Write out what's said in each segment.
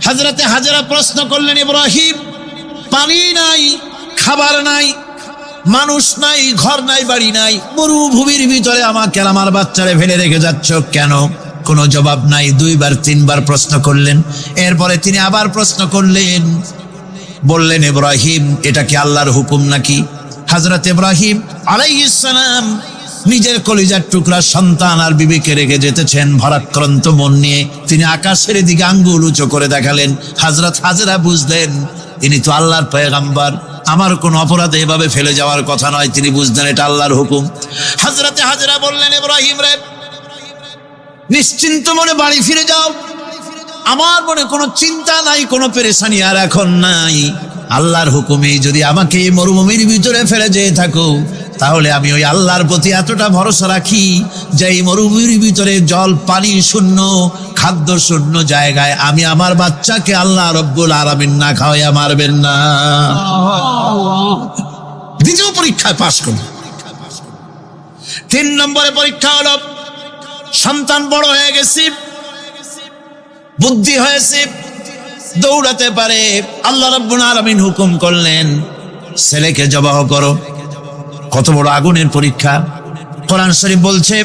হযরতে হাজেরা প্রশ্ন করলেন, ইব্রাহিম, পানি নাই, খাবার নাই, মানুষ নাই, ঘর নাই, বাড়ি নাই, মরুভূমির ভিতরে আমাকে আর আমার বাচ্চারে ফেলে রেখে যাচ্ছ কেন? কোনো জবাব নাই। 2 বার 3 বার প্রশ্ন করলেন। এরপরে তিনি আবার প্রশ্ন করলেন, বললেন, ইব্রাহিম, এটা কি আল্লাহর হুকুম নাকি? হযরত ইব্রাহিম আলাইহিস সালাম নিজের কলিজার টুকরা সন্তান আর বিবিকে রেখে যেতেছেন ভারাক্রান্ত মন নিয়ে। তিনি আকাশের দিকে আঙ্গুল উঁচু করে দেখালেন। হযরত হাজেরা বুঝলেন ইনি তো আল্লাহর পয়গম্বর, আমার কোন অপরাধে এভাবে ফেলে যাওয়ার কথা নয়। তিনি বুঝলেন এটা আল্লাহর হুকুম। হযরত হাজেরা বললেন, ইব্রাহিম রে, নিশ্চিন্ত মনে বাড়ি ফিরে যাও। আমার মনে কোনো চিন্তা নাই, কোনো পেরেশানি আর এখন নাই। আল্লাহর হুকুমে যদি আমাকে এই মরুভূমির ভিতরে ফেলে যেয়ে থাকো, তাহলে আমি ওই আল্লাহর প্রতি এতটা ভরসা রাখি যে এই মরুভূমির ভিতরে জল পানি শূন্য, খাদ্য শূন্য জায়গায় আমি আমার বাচ্চাকে আল্লাহ রব্বুল আলামিন না খাওয়াইয়া মারবেন না। দ্বিতীয় পরীক্ষায় পাশ করল। 3 নম্বরে পরীক্ষা হলো, সন্তান বড় হয়ে গেছে, বুদ্ধি হয়েছে, দৌড়াতে পারে। আল্লাহ রাব্বুল আলামিন হুকুম করলেন, ছেলেকে জবাহ করো। কত বড় আগুনের পরীক্ষা! কোরআন শরীফ বলছে,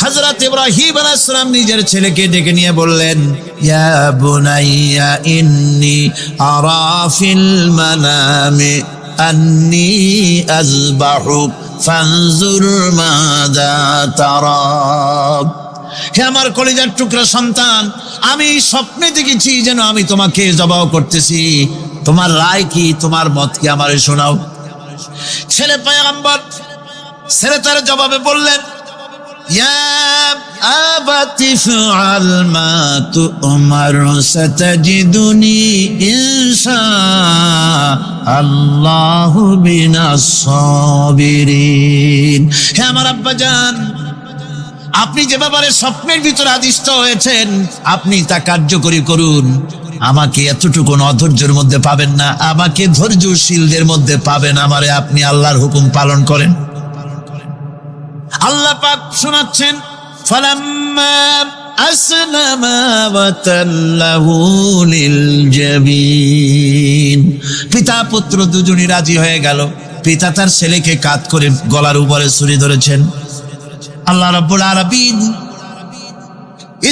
হযরত ইব্রাহিম আলাইহিস সালাম নিজের ছেলেকে ডেকে নিয়ে বললেন, ইয়া বুনাইয়া ইন্নী আরা ফিল মানামি আন্নী আযবাহুক ফানজুর মাযা তারা। হে আমার কলিজার টুকরা সন্তান, আমি স্বপ্নে দেখেছি যেন আমি তোমাকে জবাহ করতেছি। তোমার রায় কি, তোমার মত কি, আমারে শোনাও। ছেলে পয়গম্বর, ছেলে তার জবাবে বললেন, ইয়া আবাতি ফাআল মা তু'মার সাতাজিদুনি ইনশাআল্লাহু মিনাস সাবিরিন। হে আমার আব্বাজান, আপনি যে ব্যাপারে স্বপ্নের ভিতরে আদিষ্ট হয়েছেন, আপনি তা কার্যকরী করুন। আমাকে এতটুকু অধৈর্যের মধ্যে পাবেন না, আমাকে ধৈর্যশীলদের মধ্যে পাবেন। আমারে আপনি আল্লাহর হুকুম পালন করেন। আল্লাহ পাক শোনাচ্ছেন, ফালাম্মা আসলামা ওয়া তাল্লাহু লিল জাবিন। পিতা পুত্র দুজনই রাজি হয়ে গেল। পিতা তার ছেলেকে কাঁধ করে গলার উপরে ছুরি ধরেছেন। আল্লাহ রাব্বুল আলামিন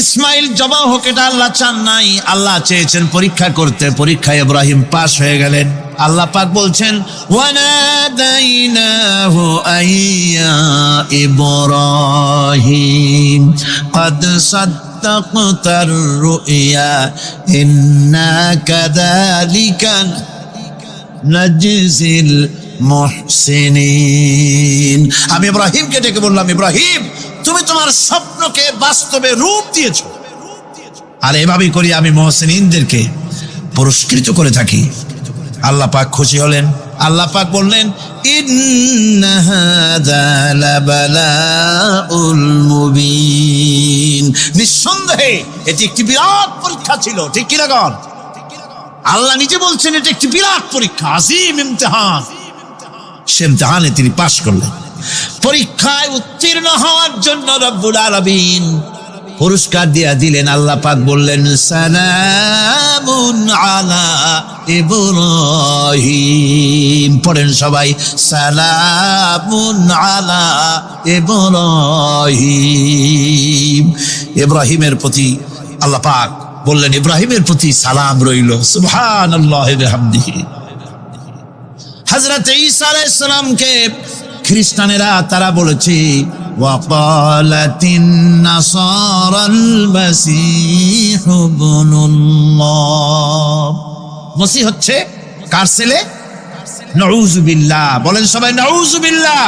ইসমাইল জবাহ হোক, এটা আল্লাহ চান নাই, আল্লাহ চেয়েছেন পরীক্ষা করতে। পরীক্ষায় ইব্রাহিম পাশ হয়ে গেলেন। আল্লাহ পাক বলছেন, ওয়ানাদাইনাহু আইয়া ইব্রাহিম ক্বাদ সাদ্দাকতার রুইয়া ইন্না কাযালিকা নাজজিল মুহসিনিন। আমি ইব্রাহিমকে ডেকে বললাম, ইব্রাহিম, তুমি তোমার স্বপ্নকে বাস্তবে রূপ দিয়েছো, আর এভাবেই করি আমি মুহসিনিনদেরকে পুরস্কৃত করে থাকি। আল্লাহ পাক খুশি হলেন। আল্লাহ পাক বললেন, ইন্না হাযা লাবালাউল মুবিন। নিঃসন্দেহে এটি একটি বিরাট পরীক্ষা ছিল। ঠিক কি লাগান? আল্লাহ নিজে বলছেন এটা একটি বিরাট পরীক্ষা, আজিম ইমতিহান। সে ইমতিহানে তিনি পাশ করলেন। পরীক্ষায় উত্তীর্ণ হওয়ার জন্য রব্বুল আলামিন পুরস্কার দিয়া দিলেন। আল্লাহ পাক বললেন, সালামুন আলা ইব্রাহিম। পড়েন সবাই, সালামুন আলা ইব্রাহিম। ইব্রাহিমের প্রতি আল্লাহ পাক বললেন, ইব্রাহিমের প্রতি সালাম রইল। সুবহানাল্লাহি ওয়া বিহামদিহি। হযরত ঈসা আলাইহিস সালামকে খ্রিস্টানেরা তারা বলেছে, ওয়াকালাতিন নাসারাল মাসীহু ইবনুল্লাহ। মসিহ হচ্ছে কার ছেলে? নাউযুবিল্লাহ। বলেন সবাই নাউযুবিল্লাহ।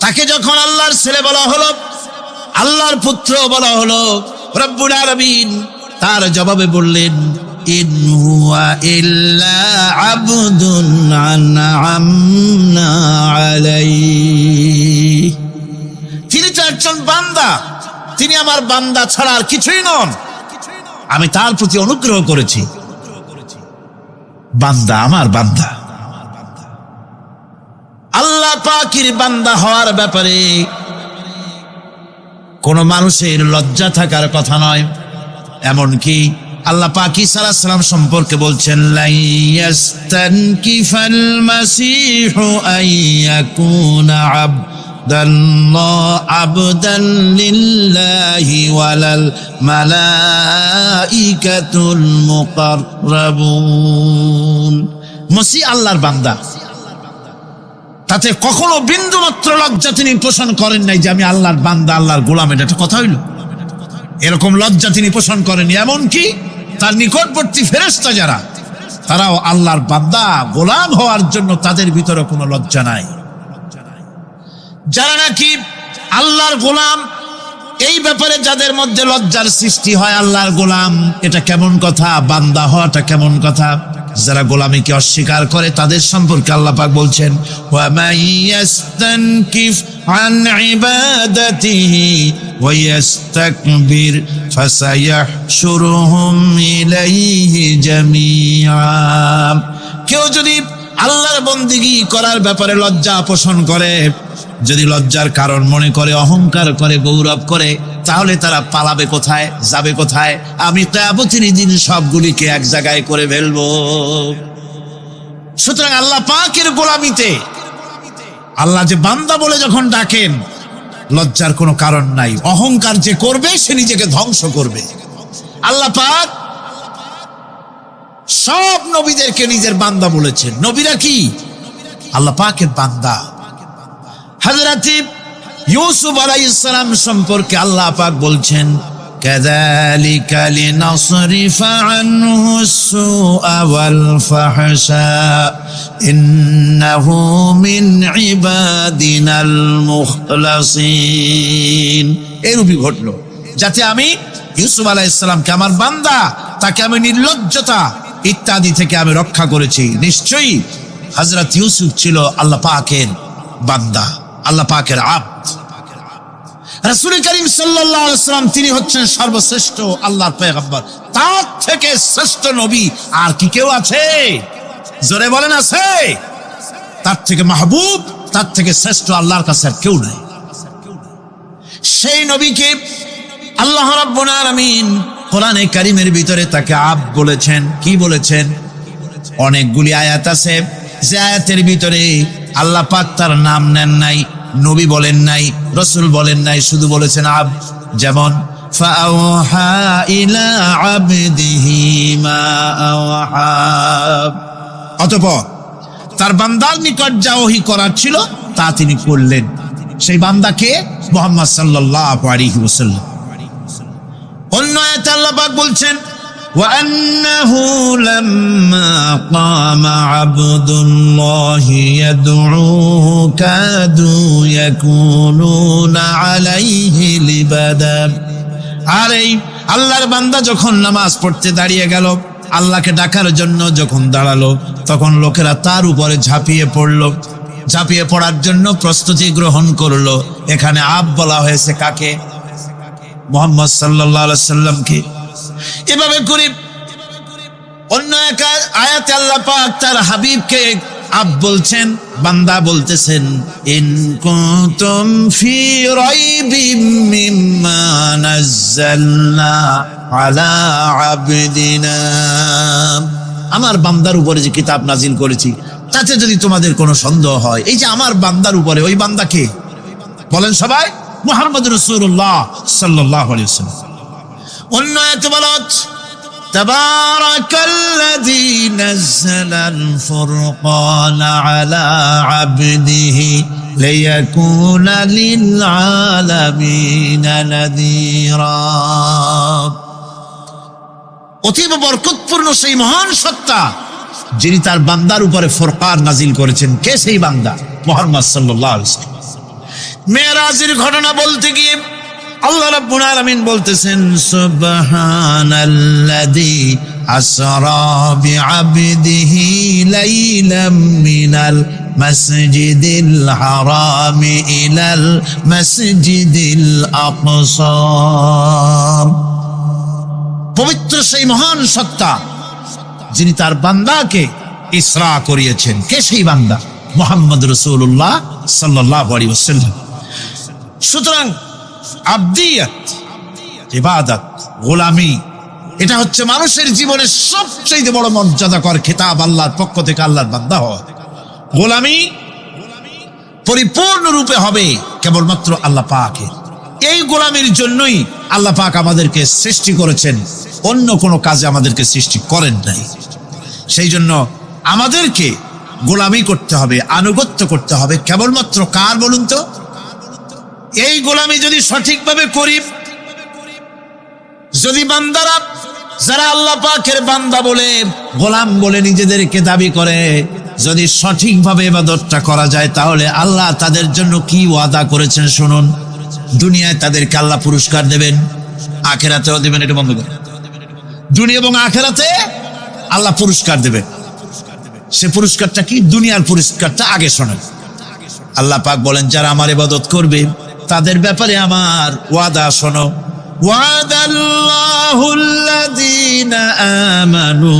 তাকে যখন আল্লাহর ছেলে বলা হলো, আল্লাহর পুত্র বলা হলো, রব্বুল আলামিন তার জবাবে বললেন, ইন হুয়া ইল্লা আবদুন আনআমনা আলাইহি। তিনি তো একজন বান্দা, তিনি আমার বান্দা ছাড়া আর কিছুই নন। আমি তার প্রতি অনুগ্রহ করেছি। বান্দা, আমার বান্দা। আল্লাহ পাকের বান্দা হওয়ার ব্যাপারে কোন মানুষের লজ্জা থাকার কথা নয়। এমনকি আল্লাহ পাক ঈসা আলাইহিস সালাম সম্পর্কে বলছেন, লা ইয়াস্তানকিফাল মাসীহু আইয়াকুনা আবদান লিল্লাহি ওয়ালাল মালাইকাতুল মুকাররাবুন। মসিহ আল্লাহর বান্দা, তাতে কখনো বিন্দু মাত্র লজ্জা তিনি পোষণ করেন নাই যে আমি আল্লাহর বান্দা, আল্লাহর গোলাম। এটা একটা কথা হইল? এরকম লজ্জা তিনি পোষণ করেন। এমনকি তার নিকটবর্তী ফেরেশতা যারা, তারাও আল্লাহর বান্দা গোলাম হওয়ার জন্য তাদের ভিতরে কোনো লজ্জা নাই। যারা নাকি আল্লাহর গোলাম, এই ব্যাপারে যাদের মধ্যে লজ্জার সৃষ্টি হয়, আল্লাহর গোলাম এটা কেমন কথা, বান্দা হওয়াটা কেমন কথা। যারা গোলামীকে অস্বীকার করে তাদের সম্পর্কে আল্লাহ পাক বলছেন, ওয়া মাইয়াস্তানকিফ আন ইবাদাতিহি ওয়া ইস্তাকবির ফাসায়াহশুরুহুম ইলাইহি জামিআ। কেউ যদি আল্লাহর বন্দেগী করার ব্যাপারে লজ্জা পোষণ করে, যদি লজ্জার কারণ মনে করে, অহংকার করে, গৌরব করে, তাহলে তারা পালাবে কোথায়, যাবে কোথায়? আমি কিয়ামতের দিন সবগুলিকে এক জায়গায় করে ফেলবো। সুতরাং আল্লাহ পাকের গোলামিতে আল্লাহ যে বান্দা বলে যখন ডাকেন, লজ্জার কোনো কারণ নাই। অহংকার যে করবে সে নিজেকে ধ্বংস করবে। আল্লাহ পাক সব নবীদেরকে নিজের বান্দা বলেছেন। নবীরা কি আল্লাহ পাকের বান্দা। হযরত ইউসুফ আলাইহিস সালাম সম্পর্কে আল্লাহ পাক বলছেন, কাযালিকা লিনাসরিফা আনহু আস-সুআ ওয়াল ফাহশা ইন্নাহু মিন ইবাদিনাল মুখলাসিন। এরূপই ঘটলো যাতে আমি ইউসুফ আলাইহিস সালামকে, আমার বান্দা, তাকে আমি নির্লজ্জতা ইত্যাদি থেকে আমি রক্ষা করেছি। নিশ্চয়ই হযরত ইউসুফ ছিল আল্লাহ পাকের বান্দা, আল্লাহ পাকের আব্দ। রাসূল করিম সাল্লাল্লাহু আলাইহি ওয়াসাল্লাম তিনি হচ্ছেন সর্বশ্রেষ্ঠ আল্লাহর পয়গম্বর। তার থেকে শ্রেষ্ঠ নবী আর কি কেউ আছে? জোরে বলেন, আছে? তার থেকে মাহবুব, তার থেকে শ্রেষ্ঠ আল্লাহর কাছে আর কেউ নাই। সেই নবীকে আল্লাহ রাব্বুল আলামিন কোরআনে কারীমের ভিতরে তাকে আব্দ বলেছেন। কি বলেছেন? অনেকগুলি আয়াত আছে যে আয়াতের ভিতরে আল্লাহ পাক তার নাম নেন নাই, নবী বলেন নাই, রাসূল বলেন নাই, শুধু বলেছেন আব্দ। যেমন ফাআওহা ইলা আবদিহি মা আওহা। অতঃপর তার বান্দার নিকট যা ওহী করার ছিল তা তিনি করলেন। সেই বান্দাকে মুহাম্মদ সাল্লাল্লাহু আলাইহি ওয়াসাল্লাম। অন্য আয়াতে আল্লাহ পাক বলছেন, وأنه لما قام عبد الله يدعوه كادوا يكونون عليه لبدا। আর এই আল্লাহর বান্দা যখন নামাজ পড়তে দাঁড়িয়ে গেল, আল্লাহকে ডাকার জন্য যখন দাঁড়ালো, তখন লোকেরা তার উপরে ঝাঁপিয়ে পড়লো। ঝাঁপিয়ে পড়ার জন্য প্রস্তুতি গ্রহণ করলো। এখানে আব বলা হয়েছে কাকে? মুহাম্মদ সাল্লাল্লাহু আলাইহি সাল্লামকে। এভাবে করে অন্য এক আয়াতে আল্লাহ পাক তার হাবিবকে আব বলছেন, বান্দা বলতেছেন, ইন কুনতুম ফি রাইবিম মিম্মা নাযালনা আলা আবদিনা। আমার বান্দার উপরে যে কিতাব নাজিল করেছি তাতে যদি তোমাদের কোনো সন্দেহ হয়, এই যে আমার বান্দার উপরে, ওই বান্দাকে বলেন সবাই, মুহাম্মদ রাসূলুল্লাহ সাল্লাল্লাহু আলাইহি ওয়াসাল্লাম। অন্য আয়াতে বলা হচ্ছে, তাবারাকাল্লাযী নাযালাল ফুরকানা আলা আবদিহি লিয়াকুনা লিল আলামিনা নাযীরা। অতীব বরকতপূর্ণ সেই মহান সত্তা যিনি তার বান্দার উপরে ফুরকান নাজিল করেছেন। কে সেই বান্দা? মুহাম্মদ সাল্লাল্লাহু আলাইহি ওয়াসাল্লাম। মেরাজের ঘটনা বলতে গিয়ে আল্লাহ রাব্বুল আলামিন বলতেছেন, সুবহানাল্লাযী আসরা বিআবদিহি লাইলাম মিনাল মাসজিদিল হারামি ইলাল মাসজিদিল আকসা। পবিত্র সেই মহান সত্তা যিনি তার বান্দাকে ইসরা করিয়েছেন। কে সেই বান্দা? মুহাম্মদ রাসূলুল্লাহ সাল্লাল্লাহু আলাইহি ওয়াসাল্লাম। সুতরাং আবদিয়ত, ইবাদত, গোলামি এটা হচ্ছে মানুষের জীবনের সবচেয়ে বড় মর্যাদাকর খেতাব, আল্লাহর পক্ষ থেকে আল্লাহর বান্দা হওয়া। গোলামি পরিপূর্ণরূপে হবে কেবলমাত্র আল্লাহ পাকের। এই গোলামির জন্যই আল্লাহ পাক আমাদেরকে সৃষ্টি করেছেন, অন্য কোনো কাজে আমাদেরকে সৃষ্টি করেন নাই। সেই জন্য আমাদেরকে গোলামি করতে হবে, আনুগত্য করতে হবে কেবলমাত্র কার বলুন তো? এই গোলামি যদি সঠিকভাবে করি, যদি বান্দারা যারা আল্লাহ পাকের বান্দা বলে গোলাম বলে নিজেদেরকে দাবি করে, যদি সঠিকভাবে ইবাদতটা করা যায়, তাহলে আল্লাহ তাদের জন্য কি ওয়াদা করেছেন শুনুন। দুনিয়ায় তাদেরকে আল্লাহ পুরস্কার দেবেন, আখিরাতেও দেবেন। এটা বন্ধ করে, দুনিয়া এবং আখিরাতে আল্লাহ পুরস্কার দেবেন। সে পুরস্কারটা কি? দুনিয়ার পুরস্কারটা আগে শোনেন। আল্লাহ পাক বলেন, যারা আমার ইবাদত করবে তাদের ব্যাপারে আমার ওয়াদা শোনো। ওয়াদাল্লাহুল্লাযীনা আমানু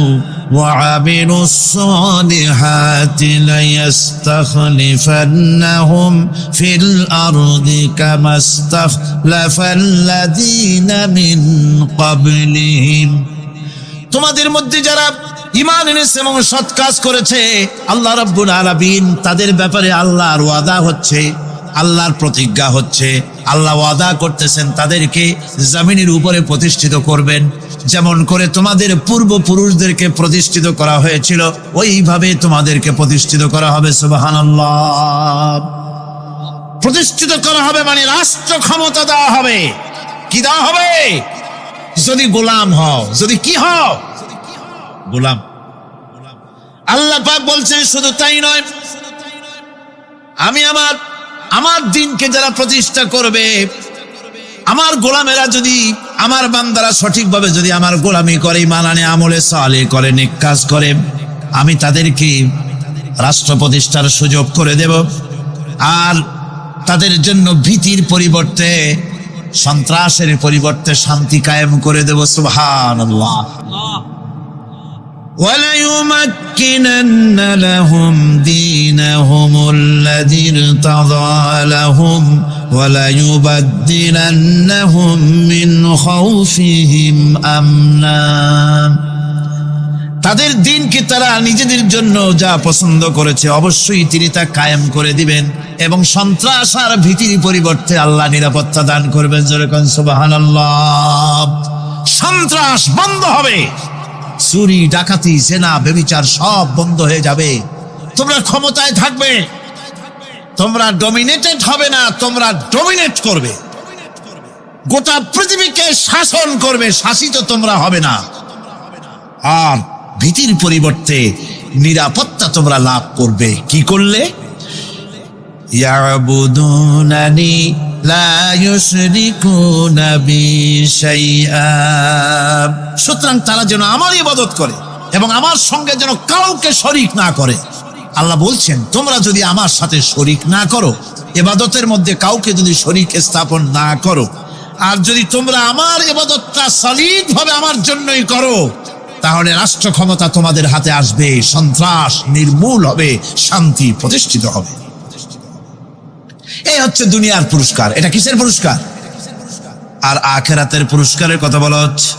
ওয়া আমিলুস সালিহাতি লায়াস্তাখলিফান্নাহুম ফিল আরদি কামাস্তাখলাফাল্লাযীনা মিন ক্বাবলিহিম। তোমাদের মধ্যে যারা ঈমান এনেছে এবং সৎ কাজ করেছে, আল্লাহ রাব্বুল আলামিন তাদের ব্যাপারে আল্লাহর ওয়াদা হচ্ছে, আল্লাহর প্রতিজ্ঞা হচ্ছে, আল্লাহ ওয়াদা করতেছেন তাদেরকে জমিনের উপরে প্রতিষ্ঠিত করবেন। যেমন করে তোমাদের পূর্বপুরুষদেরকে প্রতিষ্ঠিত করা হয়েছিল, ওইভাবে তোমাদেরকে প্রতিষ্ঠিত করা হবে। সুবহানাল্লাহ। প্রতিষ্ঠিত করা হবে মানে রাষ্ট্র ক্ষমতা দেওয়া হবে। কি দেওয়া হবে? যদি গোলাম হও। যদি কি হও? গোলাম। আল্লাহ পাক বলছেন শুধু তাই নয়, আমি আমার দিনকে যারা প্রতিষ্ঠা করবে, আমার গোলামেরা যদি, আমার বান্দারা সঠিকভাবে যদি আমার গোলামি করে, ঈমান আনে, আমলে সালেহ করে, নেক কাজ করে, আমি তাদেরকে রাষ্ট্র প্রতিষ্ঠার সুযোগ করে দেব। আর তাদের জন্য ভীতির পরিবর্তে, সন্ত্রাসের পরিবর্তে শান্তি কায়েম করে দেব। সুবহানাল্লাহ। وَلَيُمَكِّنَنَّ لَهُمْ دِينَهُمُ الَّذِي ارْتَضَىٰ لَهُمْ وَلَيُبَدِّلَنَّهُمْ مِنْ خَوْفِهِمْ أَمْنًا। তাদের দিনকে তারা নিজেদের জন্য যা পছন্দ করেছে অবশ্যই তিনি তা কায়েম করে দিবেন, এবং সন্ত্রাস আর ভীতির পরিবর্তে আল্লাহ নিরাপত্তা দান করবেন। জোরে কোন সুবহানাল্লাহ। সন্ত্রাস বন্ধ হবে, চুরি, ডাকাতি, জেনা, ব্যভিচার সব বন্ধ হয়ে যাবে। তোমরা ক্ষমতায় থাকবে, তোমরা ডমিনেটেড হবে না, তোমরা ডমিনেট করবে। গোটা পৃথিবীকে শাসন করবে, শাসিত তোমরা হবে না। আর ভীতির পরিবর্তে নিরাপত্তা তোমরা লাভ করবে। কি করলে? ইয়াবুদুনানি লা ইউশরিকুনা বি শাইআ। সুতরাং তারা যেন আমার ইবাদত করে এবং আমার সঙ্গে যেন কাউকে শরীক না করে। আল্লাহ বলছেন, তোমরা যদি আমার সাথে শরীক না করো, ইবাদতের মধ্যে কাউকে যদি শরীক স্থাপন না করো, আর যদি তোমরা আমার ইবাদতটা সলিড ভাবে আমার জন্যই করো, তাহলে রাষ্ট্র ক্ষমতা তোমাদের হাতে আসবে, সন্ত্রাস নির্মূল হবে, শান্তি প্রতিষ্ঠিত হবে। এই হচ্ছে দুনিয়ার পুরস্কার। এটা কিসের পুরস্কার? আর আখিরাতের পুরস্কারের কথা বলা হচ্ছে,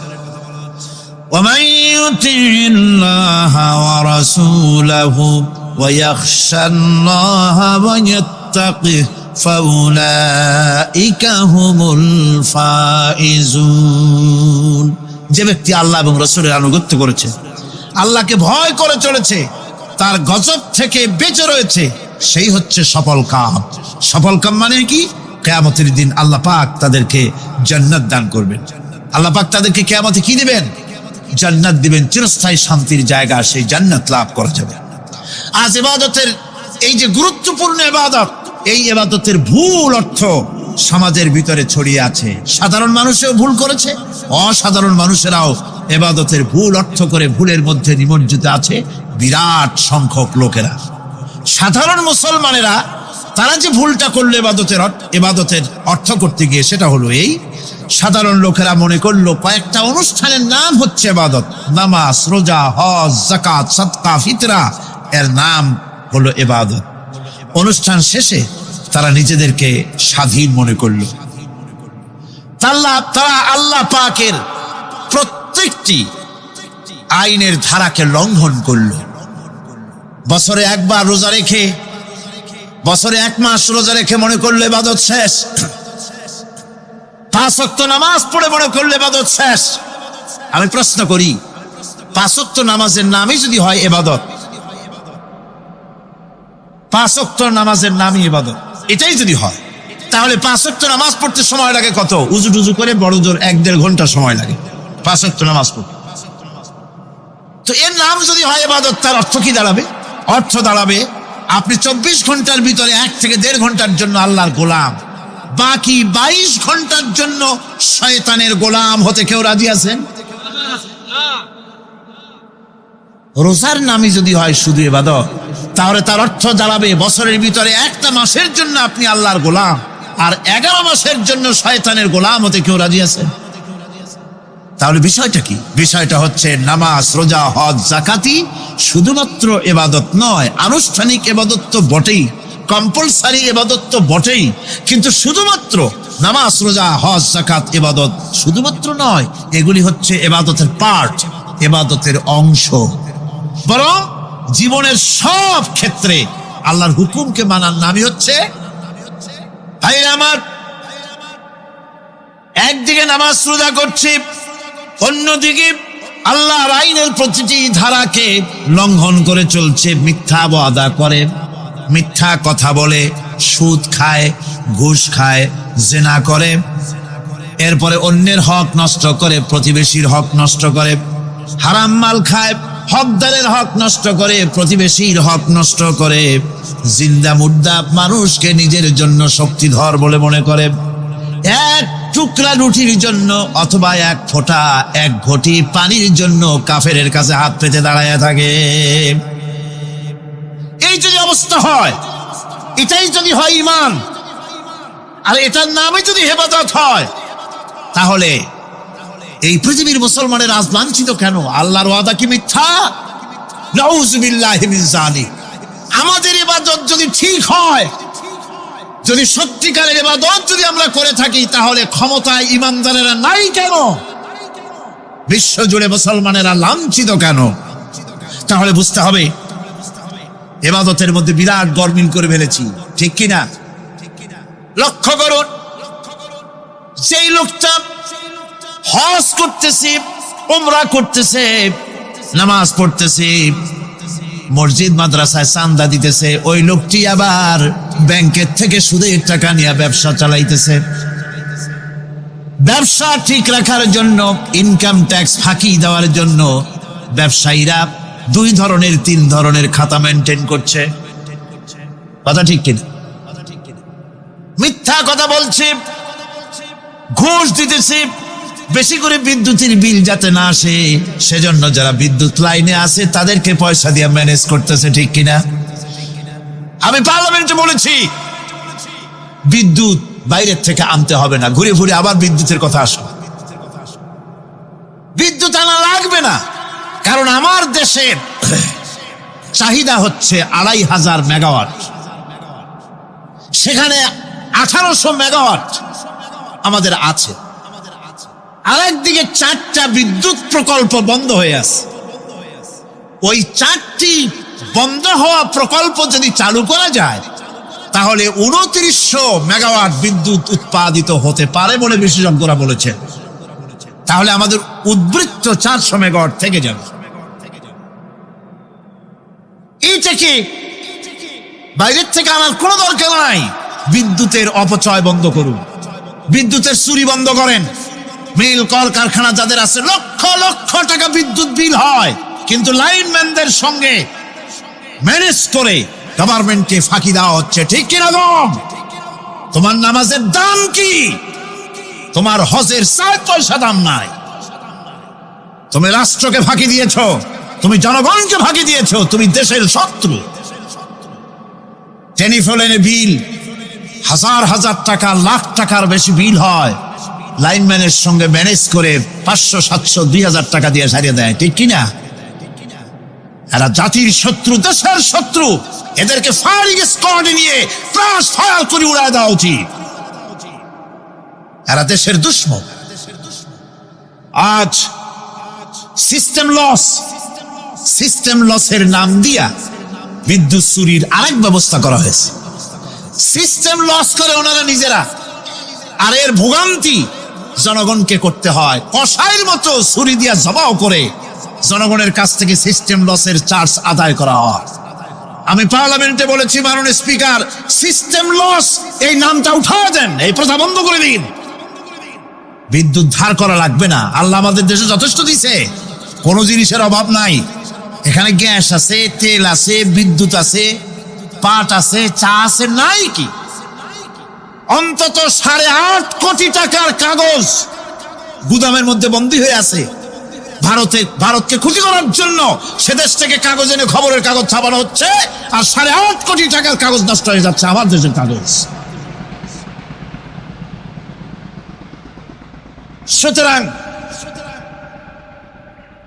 وَمَن يُطِعِ اللَّهَ وَرَسُولَهُ وَيَخْشَ اللَّهَ وَيَتَّقِهِ فَأُولَئِكَ هُمُ الْفَائِزُونَ। যে ব্যক্তি আল্লাহ এবং রাসূলের আনুগত্য করেছে, আল্লাহকে ভয় করে চলেছে, তার গজব থেকে বেঁচে রয়েছে, সেই হচ্ছে সফল কাম। সফল কাম মানে কি? কিয়ামতের দিন আল্লাহ পাক তাদেরকে জান্নাত দান করবেন। আল্লাহ পাক তাদেরকে কিয়ামতে কি দিবেন? জান্নাত দিবেন, চিরস্থায়ী শান্তির জায়গা, সেই জান্নাত লাভ করা যাবে। আজ ইবাদতের এই যে গুরুত্বপূর্ণ ইবাদত, এই ইবাদতের ভুল অর্থ সমাজের ভিতরে ছড়িয়ে আছে। সাধারণ মানুষেও ভুল করেছে, অসাধারণ মানুষেরাও ইবাদতের ভুল অর্থ করে ভুলের মধ্যে নিমজ্জিত আছে বিরাট সংখ্যক লোকেরা। সাধারণ মুসলমানেরা তারা যে ভুলটা করলো ইবাদতের অর্থ করতে গিয়ে, সেটা হলো এই, সাধারণ লোকেরা মনে করলো কয়েকটা অনুষ্ঠানের নাম হচ্ছে ইবাদত, নামাজ, রোজা, হজ, যাকাত, সাদকা, ফিতরা, এর নাম হলো ইবাদত। অনুষ্ঠান শেষে তারা নিজেদেরকে স্বাধীন মনে করলো। তারা আল্লাহ পাকের প্রত্যেকটি আইনের ধারাকে লঙ্ঘন করল। বছরে একবার রোজা রেখে, বছরে 1 মাস রোজা রেখে মনে করলে ইবাদত শেষ। 5 ওয়াক্ত নামাজ পড়ে মনে করলে ইবাদত শেষ। আমি প্রশ্ন করি, 5 ওয়াক্ত নামাজের নামই যদি হয় ইবাদত, 5 ওয়াক্ত নামাজের নামই ইবাদত, এটাই যদি হয়, তাহলে 5 ওয়াক্ত নামাজ পড়তে সময় লাগে কত? উজু টুজু করে বড় জোর 1-1.5 ঘন্টা সময় লাগে 5 ওয়াক্ত নামাজ পড়তে। তো এর নাম যদি হয় ইবাদত, তার অর্থ কি দাঁড়াবে? অর্থ দাঁড়াবে আপনি 24 ঘন্টার ভিতরে 1 থেকে 1.5 ঘন্টার জন্য আল্লাহর গোলাম, বাকি 22 ঘন্টার জন্য শয়তানের গোলাম হতে কেউ রাজি আছেন? রোজার নামই যদি হয় শুধু ইবাদত, তাহলে তার অর্থ দাঁড়াবে বছরের ভিতরে 1টা মাসের জন্য আপনি আল্লাহর গোলাম, আর 11 মাসের জন্য শয়তানের গোলাম হতে কেউ রাজি আছেন? তাহলে বিষয়টা কি? বিষয়টা হচ্ছে নামাজ, রোজা, হজ, যাকাতি শুধুমাত্র ইবাদত নয়, আনুষ্ঠানিক ইবাদত তো বটেই, কম্পালসারি ইবাদত তো বটেই, কিন্তু শুধুমাত্র নামাজ, রোজা, হজ, যাকাত ইবাদত শুধুমাত্র নয়, এগুলি হচ্ছে ইবাদতের পার্ট, ইবাদতের অংশ। বরং জীবনের সব ক্ষেত্রে আল্লাহর হুকুমকে মানার নামই হচ্ছে, ভাই আমার, একদিকে নামাজ রোজা করছি, অন্যদিকে আল্লাহর আইনের প্রতিটি ধারাকে লঙ্ঘন করে চলছে, মিথ্যা ওয়াদা করে, মিথ্যা কথা বলে, সুদ খায়, ঘুষ খায়, জিনা করে, এরপরে অন্যের হক নষ্ট করে, প্রতিবেশীর হক নষ্ট করে, হারাম মাল খায়, হকদারের হক নষ্ট করে, প্রতিবেশীর হক নষ্ট করে, জিন্দা মুর্দা মানুষকে নিজের জন্য শক্তিধর বলে মনে করে, 1 টুকরা রুটির জন্য অথবা 1 ফোঁটা 1 ঘটি পানির জন্য কাফেরের কাছে হাত পেতে দাঁড়ায় থাকে। এই যদি অবস্থা হয়, এটাই যদি হয় ঈমান, আর এটার নামে যদি ইবাদত হয়, তাহলে এই পৃথিবীর মুসলমানের আজ লাঞ্ছিত কেন? আল্লাহর ওয়াদা কি মিথ্যা? নাউযুবিল্লাহি মিন যালিক। আমাদের ইবাদত যদি ঠিক হয়, যদি সত্যিকারের ইবাদত যদি আমরা করে থাকি, তাহলে ক্ষমতায় ইমানদারেরা নাই কেন? বিশ্ব জুড়ে মুসলমানেরা লাঞ্ছিত কেন? তাহলে বুঝতে হবে ইবাদতের মধ্যে বিরাট গরমিল করে ফেলেছি, ঠিক কিনা? লক্ষ্য করুন, সেই লোকটা হজ করতেছে, উমরা করতেছে, নামাজ পড়তেছে, মসজিদ মাদ্রাসায় চাঁদা দিতেছে, ওই লোকটি আবার ব্যাংকের থেকে সুদের টাকা নিয়ে ব্যবসা চালাইতেছে। ব্যবসা ঠিক রাখার জন্য, ইনকাম ট্যাক্স ফাঁকি দেওয়ার জন্য ব্যবসায়ীরা 2 ধরনের 3 ধরনের খাতা মেনটেন করছে। কথা ঠিক কিনা? মিথ্যা কথা বলছে, ঘুষ দিতেছে, বেশি করে বিদ্যুতের বিল যাতে না আসে সেজন্য যারা বিদ্যুৎ লাইনে আছে তাদেরকে পয়সা দিয়ে ম্যানেজ করতেছে, ঠিক কিনা? আমি পার্লামেন্টে বলেছি বিদ্যুৎ বাইরের থেকে আনতে হবে না, ঘুরে ঘুরে আবার বিদ্যুতের কথা আসবে। বিদ্যুৎ আনা লাগবে না, কারণ আমার দেশের চাহিদা হচ্ছে 2500 মেগাওয়াট, সেখানে 1800 মেগাওয়াট আমাদের আছে। আরেকদিকে 4টা বিদ্যুৎ প্রকল্প বন্ধ হয়ে আছে। ওই 4টি বন্ধ হওয়া প্রকল্প যদি চালু করা যায়, তাহলে 2900 মেগাওয়াট বিদ্যুৎ উৎপাদিত হতে পারে বলে বিশেষজ্ঞরা বলেছেন। তাহলে আমাদের উদ্বৃত্ত 400 মেগাওয়াট থেকে যাবে। এইটাকে বাইরের থেকে আনার কোনো দরকার নাই। বিদ্যুতের অপচয় বন্ধ করুন, বিদ্যুতের চুরি বন্ধ করেন। মিল কল কারখানা যাদের আছে, লক্ষ লক্ষ টাকা বিদ্যুৎ বিল হয়, কিন্তু লাইনম্যানদের সঙ্গে ম্যানেজ করে গভর্নমেন্টকে ফাঁকি দেওয়া হচ্ছে, ঠিক কিনা? তোমার নামাজের দাম কি? তোমার হজের 4 পয়সা দাম নাই। তুমি রাষ্ট্রকে ফাঁকি দিয়েছ, তুমি জনগণকে ফাঁকি দিয়েছ, তুমি দেশের শত্রু। টেলিফোনে বিল 1000 টাকা, লাখ টাকার বেশি বিল হয়, লাইনম্যানের সঙ্গে ম্যানেজ করে 500, 700, 2000 টাকা দিয়ে সারিয়ে দেয়, ঠিক কিনা? এরা জাতির শত্রু, দেশের শত্রু। এদেরকে ফায়ারিং স্কোয়াডে নিয়ে ক্রাশ ফায়ার করে উড়ায় দেওয়া উচিত। এরা দেশের দুশ্মন। আজ সিস্টেম লসের নাম দিয়া বিদ্যুৎ চুরির আরেক ব্যবস্থা করা হয়েছে। সিস্টেম লস করে ওনারা নিজেরা, আর এর ভোগান্তি জনগণকে করতে হয়। কসাইয়ের মতো ছুরি দিয়া জবাও করে জনগণের কাছ থেকে সিস্টেম লসের চার্জ আদায় করা হয়। আমি পার্লামেন্টে বলেছি, মাননীয় স্পিকার, সিস্টেম লস এই নামটা উঠায় দেন, এই প্রথা বন্ধ করে দিন। বিদ্যুৎ ধার করা লাগবে না, আল্লাহ আমাদের দেশে যথেষ্ট দিছে, কোনো জিনিসের অভাব নাই। এখানে গ্যাস আছে, তেল আছে, বিদ্যুৎ আছে, পাট আছে, চা আছে, নাই কি? অন্তত 8.5 কোটি টাকার কাগজ গুদামের মধ্যে বন্দী হয়ে আছে। ভারতকে ক্ষতি করার জন্য সে দেশ থেকে কাগজ এনে খবরের কাগজ ছাপানো হচ্ছে, আর 8.5 কোটি টাকার কাগজ নষ্ট হয়ে যাচ্ছে, আমার দেশের কাগজ। সুতরাং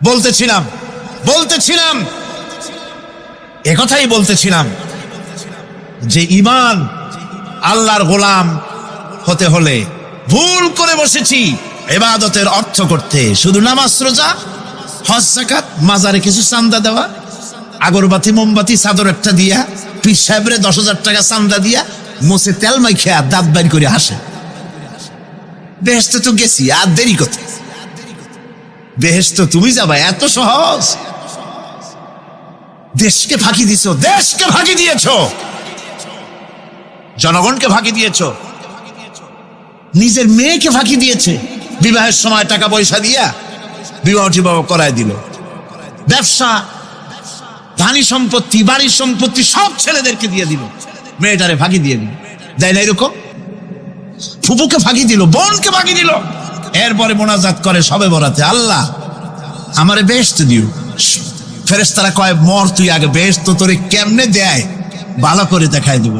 বলতেছিলাম একথাই বলতেছিলাম যে ঈমান আল্লাহর গোলাম হতে হলে ভুল করে বসেছি ইবাদতের অর্থ করতে, শুধু নামাজ, রোজা, হজ, যাকাত, মাজারে কিছু চান্দা দেওয়া, আগরবাতি, মোমবাতি, চাদর একটা দিয়া, পীর সাহেবরে 10,000 টাকা চান্দা দিয়া মুছে তেল মাইখা দাঁত বাইর করে হাসে। বেহেশতে তো গেছি, আর দেরি কোথায়? বেহেশত তুমি যাবা, এত সহজ? দেশকে ফাঁকি দিছো, দেশকে ফাঁকি দিয়েছো, জনগণকে ফাঁকি দিয়েছো, নিজের মেয়েকে ফাঁকি দিয়েছে। বিবাহের সময় টাকা পয়সা দিয়া বিবাহ টিবাহ করায় দিল। ব্যবসা, ধানি সম্পত্তি, বাড়ির সম্পত্তি সব ছেলেদেরকে দিয়ে দিল, মেয়েটারে ফাঁকি দিয়ে দিল। দেয় না এরকম? ফুপুকে ফাঁকি দিল, বোনকে ফাঁকি দিল। এরপরে মোনাজাত করে সবে বরাতে, আল্লাহ আমারে বেহেশত দিও। ফেরেশতারা কয়, মর তুই আগে, বেহেশত তোরে কেমনে দেয় ভালো করে দেখাই দেব।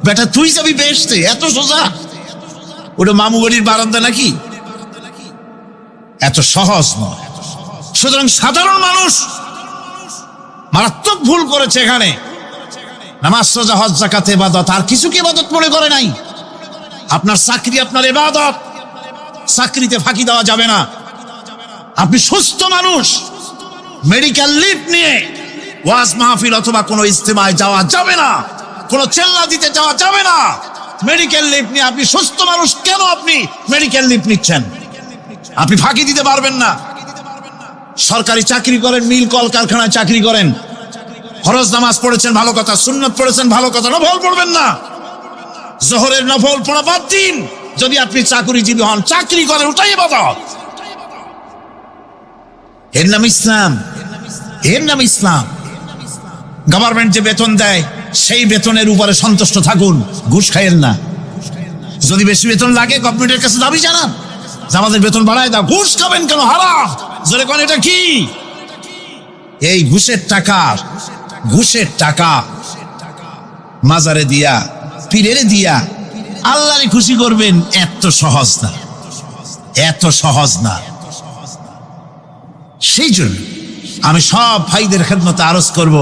বেটা তুই যাবি বেহেশতে? এত সোজা? ওটা মামু বাড়ির বারান্দা নাকি? এত সহজ নয়। সুতরাং সাধারণ মানুষ মারাত্মক ভুল করেছে এখানে। নামাজ, রোজা, হজ, যাকাত ইবাদত, আর কিছু কি ইবাদত মনে করে নাই? আপনার চাকরি আপনার ইবাদত, চাকরিতে ফাঁকি দেওয়া যাবে না। আপনি সুস্থ মানুষ, মেডিকেল লিভ নিয়ে ওয়াজ মাহফিল অথবা কোনো ইজতেমায় যাওয়া যাবে না, কোনো চেল্লা দিতে যাওয়া যাবে না। মেডিকেল লিভ নিয়ে আপনি সুস্থ মানুষ, কেন আপনি মেডিকেল লিভ নিচ্ছেন? আপনি ফাঁকি দিতে পারবেন না। সরকারি চাকরি করেন, মিল কল কারখানায় চাকরি করেন, ফরজ নামাজ পড়েছেন ভালো কথা, সুন্নত পড়েছেন ভালো কথা, নফল পড়বেন না। জোহরের নফল পড়া বাদ দিন। যদি আপনি চাকরিজীবী হন, চাকরি করেন, ওটাই ইবাদত। এর নাম ইসলাম, এর নাম ইসলাম। গভর্নমেন্ট যে বেতন দেয় সেই বেতনের উপরে সন্তুষ্ট থাকুন, ঘুষ খাইয়েন না। যদি বেশি বেতন লাগে গভর্নমেন্টের কাছে দাবি জানান যে আমাদের বেতন বাড়ায় দাও। ঘুষ খাবেন কেন? হারাম। জোরে কোন এটা কি? এই ঘুষের টাকা মাজারে দিয়া, পীরেরে দিয়া আল্লাহরে খুশি করবেন, এত সহজ না, এত সহজ না। সেই জন্য আমি সব ভাইদের খেদমতে আরজ করব,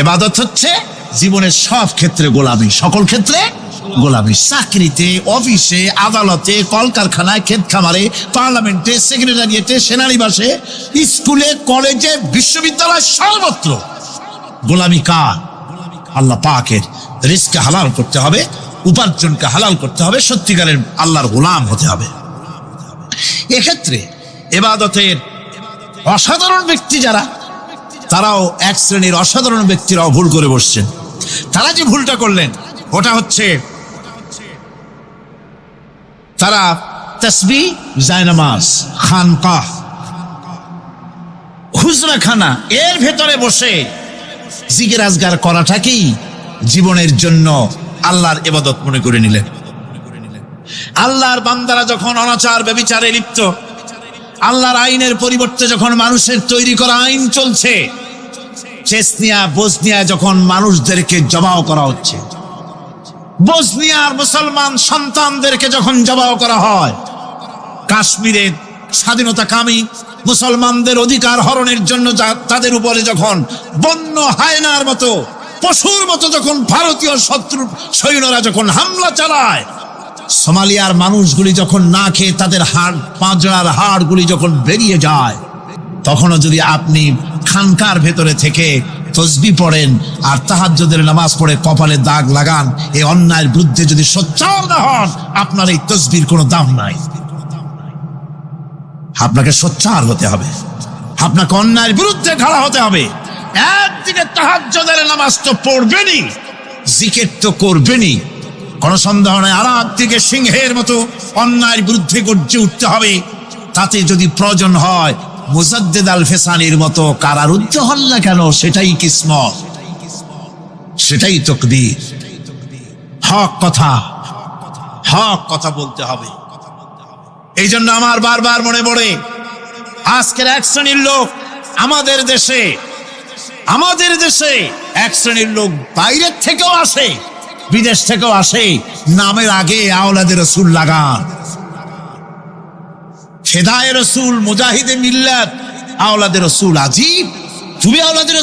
ইবাদত হচ্ছে জীবনের সব ক্ষেত্রে গোলামি, সকল ক্ষেত্রে গোলামি। চাকরিতে, অফিসে, আদালতে, কলকারখানায়, ক্ষেত খামারে, পার্লামেন্টে, সেক্রেটারিয়েটে, সেনানিবাসে, স্কুলে, কলেজে, বিশ্ববিদ্যালয়, সর্বত্র গোলামি কার? আল্লাহ পাকের। রিজকে হালাল করতে হবে, উপার্জনকে হালাল করতে হবে, সত্যিকারের আল্লাহর গোলাম হতে হবে। এক্ষেত্রে ইবাদতের অসাধারণ ব্যক্তি যারা, তারাও এক শ্রেণীর অসাধারণ ব্যক্তিরাও ভুল করে বসছেন। তারা যে ভুলটা করলেন ওটা হচ্ছে, তারা তাসবিহ, জায়নামাজ, খানকাহ, হুজরাখানা এর ভেতরে বসে জিকির আজগার করাটাকেই জীবনের জন্য আল্লাহর ইবাদত মনে করে নিলেন। আল্লাহর বান্দারা যখন অনাচার ব্যভিচারে লিপ্ত, আল্লাহর আইনের পরিবর্তে যখন মানুষের তৈরি করা আইন চলছে, চেচনিয়া, বসনিয়া যখন মানুষদেরকে জবাও করা হচ্ছে, বসনিয়ার মুসলমান সন্তানদেরকে যখন জবাও করা হয়, কাশ্মীরের স্বাধীনতাকামী মুসলমানদের অধিকার হরণের জন্য তাদের উপরে যখন বন্য হায়নার মতো, পশুর মতো যখন ভারতীয় শত্রু সৈন্যরা যখন হামলা চালায়, সোমালিয়ার মানুষগুলি যখন না খেয়ে তাদের হাড়, পাঁজরার হাড়গুলি যখন বেরিয়ে যায়, তখনও যদি আপনি খানকার ভেতরে থেকে তসবিহ পড়েন আর তাহাজ্জুদের নামাজ পড়ে কপালে দাগ লাগান, এই অন্যায়ের বিরুদ্ধে যদি সোচ্চার না হন, আপনার এই তসবির কোনো দাম নাই। আপনাকে সোচ্চার হতে হবে, আপনাকে অন্যায়ের বিরুদ্ধে খাড়া হতে হবে। একদিকে তাহাজ্জুদের নামাজ তো পড়বেনই, জিকির তো করবেনই, কোন সন্দেহ নাই। আর একদিকে সিংহের মতো অন্যায়ের বিরুদ্ধে গর্জে উঠতে হবে। তাতে যদি প্রয়োজন হয় মুজাদ্দিদ আল ফেসানির মতো কারারুদ্ধ হন না কেন, সেটাই কিসমত, সেটাই তাকদীর। হক কথা বলতে হবে। এই জন্য আমার বারবার মনে পড়ে আজকের এক শ্রেণীর লোক আমাদের দেশে এক শ্রেণীর লোক বাইরের থেকেও আসে, বিদেশ থেকেও আসে, নামের আগে আওলাদে রসুল লাগান। ফেদায়ে রসুল, মুজাহিদে মিল্লাত, আওলাদে রসুল। আজিব, তুমি আওলাদে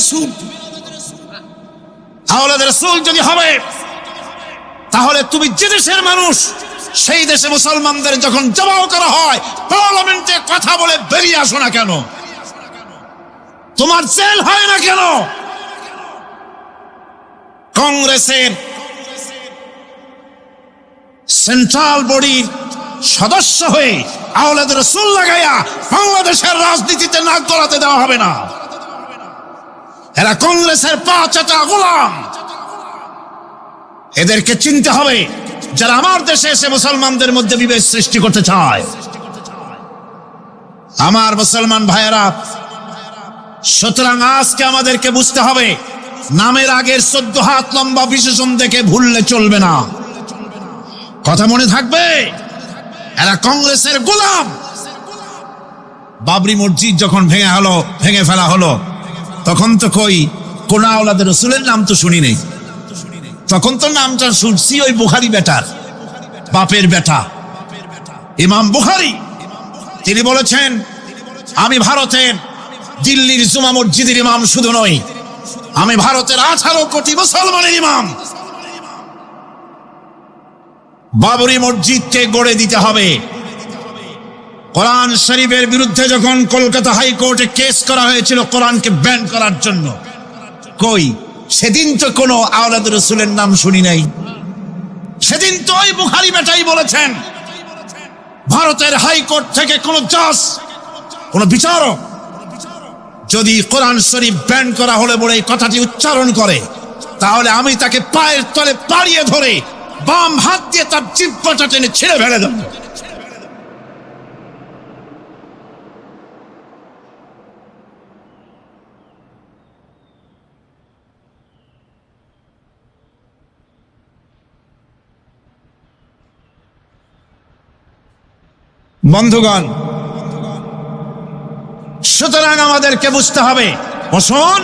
রসুল যদি হবে, তাহলে তুমি যে দেশের মানুষ, সেই দেশে মুসলমানদের যখন জবাহ করা হয়, পার্লামেন্টে কথা বলে বেরিয়ে আসো না কেন? তোমার জেল হয় না কেন? কংগ্রেসের সেন্ট্রাল বডির সদস্য হয়ে আওলাদে রসুল লাগাইয়া বাংলাদেশের রাজনীতিতে নাক গলাতে দেওয়া হবে না। এরা কংগ্রেসের পা চাটা গোলাম। এদেরকে চিনতে হবে, যারা আমার দেশে এসে মুসলমানদের মধ্যে বিভেদ সৃষ্টি করতে চায়। আমার মুসলমান ভাইয়েরা, সুতরাং আজকে আমাদেরকে বুঝতে হবে, নামের আগের 14 হাত লম্বা বিশেষণ দেখে ভুললে চলবে না। কথা মনে থাকবে, এরা কংগ্রেসের গোলাম। বাবরি মসজিদ যখন ভেঙে ফেলা হলো, তখন তো কোন আওলাদে রসুলের নাম তো শুনি নেই। তখন তো নামটা শুনছি ওই বুখারী বেটার, বাপের বেটা ইমাম বুখারী। তিনি বলেছেন, আমি ভারতের দিল্লির জুমা মসজিদের ইমাম শুধু নই, আমি ভারতের 18 কোটি মুসলমানের ইমাম। বাবরি মসজিদকে গড়ে দিতে হবে। কোরআন শরীফের বিরুদ্ধে যখন কলকাতা হাইকোর্টে কেস করা হয়েছিল কোরআনকে ব্যান করার জন্য, সেদিন তো কোনো আওলাদ রসুলের নাম শুনি নাই। সেদিন তো ওই বুখারী বেটাই বলেছেন, ভারতের হাইকোর্ট থেকে কোন জাজ, কোন বিচারক যদি কোরআন শরীফ ব্যান করা হলে বলে এই কথাটি উচ্চারণ করে, তাহলে আমি তাকে পায়ের তলে পাড়িয়ে ধরে বাম হাত দিয়ে তার জিহ্বাটা টেনে ছিঁড়ে ফেলে দেব। বন্ধুগণ, সুতরাং আমাদেরকে বুঝতে হবে, বসুন,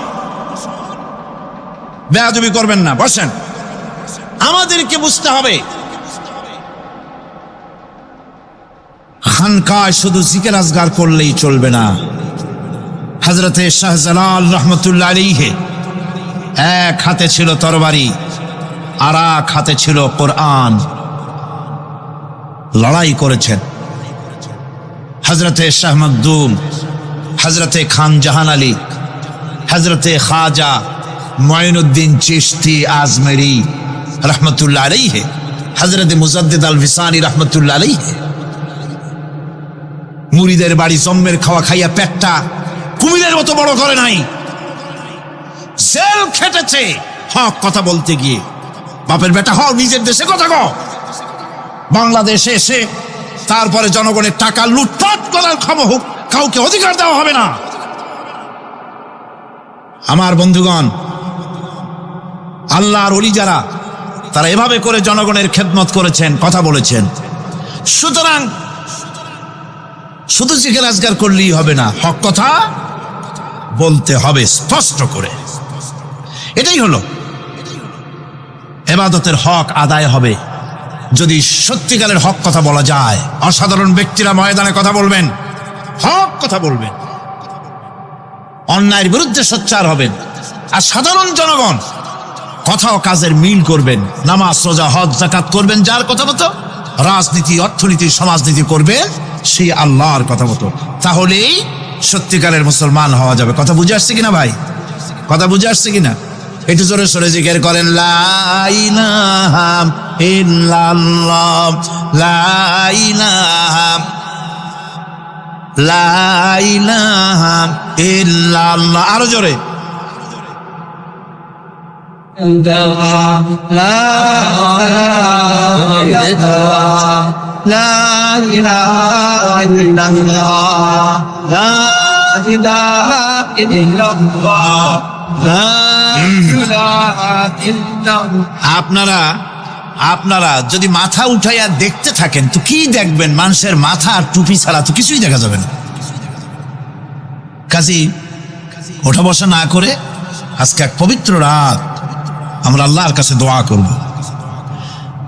বেয়াদবি করবেন না, বসেন। আমাদেরকে বুঝতে হবে, খানকায় শুধু জিকির আজগার করলেই চলবে না। হযরতে শাহজালাল রহমতুল্লাহ আলাইহি এক হাতে ছিল তরবারি, আর এক হাতে ছিল কোরআন। লড়াই করেছেন হযরতে শাহ মখদুম, হযরতে খান জাহান আলী, হযরতে খাজা মুঈনুদ্দিন চিশতি আজমেরি রহমতুল্লাহ আলাইহি, হযরতে মুজাদ্দিদ আল ফিসানি রহমতুল্লাহ আলাইহি। মুরিদের বাড়ি জম্মের খাওয়া খাইয়া পেটটা কুমিরের মতো বড় করে নাই। জেল খেটেছে হক কথা বলতে গিয়ে। বাপের বেটা হও, নিজের দেশে কথা কও। বাংলাদেশে এসে তারপরে জনগণের টাকা লুটপাট করার কাউকে অধিকার দেওয়া হবে না। আমার বন্ধুগণ, আল্লাহর ওলি যারা, তারা এভাবে করে জনগণের খেদমত করেছেন, কথা বলেছেন। সুতরাং শুধু জিকির আজগার করলেই হবে না, হক কথা বলতে হবে স্পষ্ট করে। এটাই হলো ইবাদতের হক আদায় হবে যদি সত্যিকারের হক কথা বলা যায়। অসাধারণ ব্যক্তিরা ময়দানে কথা বলবেন, হক কথা বলবেন, অন্যায়ের বিরুদ্ধে সোচ্চার হবেন। আর সাধারণ জনগণ কথা ও কাজের মিল করবেন, নামাজ রোজা হজ যাকাত করবেন যার কথা মতো, রাজনীতি অর্থনীতি সমাজনীতি করবেন সেই আল্লাহর কথা মতো। তাহলেই সত্যিকারের মুসলমান হওয়া যাবে। কথা বুঝে আসছে কিনা ভাই? কথা বুঝে আসছে কিনা? একটু জোরে সরে জিকির করেন, লা ইলাহা ইল্লাল্লাহ, লা ইলাহা, লা ইলাহা ইল্লাল্লাহ। আরো জোরে, আপনারা যদি মাথা উঠাইয়া দেখতে থাকেন তো কি দেখবেন? মানুষের মাথা আর টুপি ছাড়া তো কিছুই দেখা যাবে না। কাজী ওঠা বসা না করে আজকে এক পবিত্র রাত আমরা আল্লাহর কাছে দোয়া করব।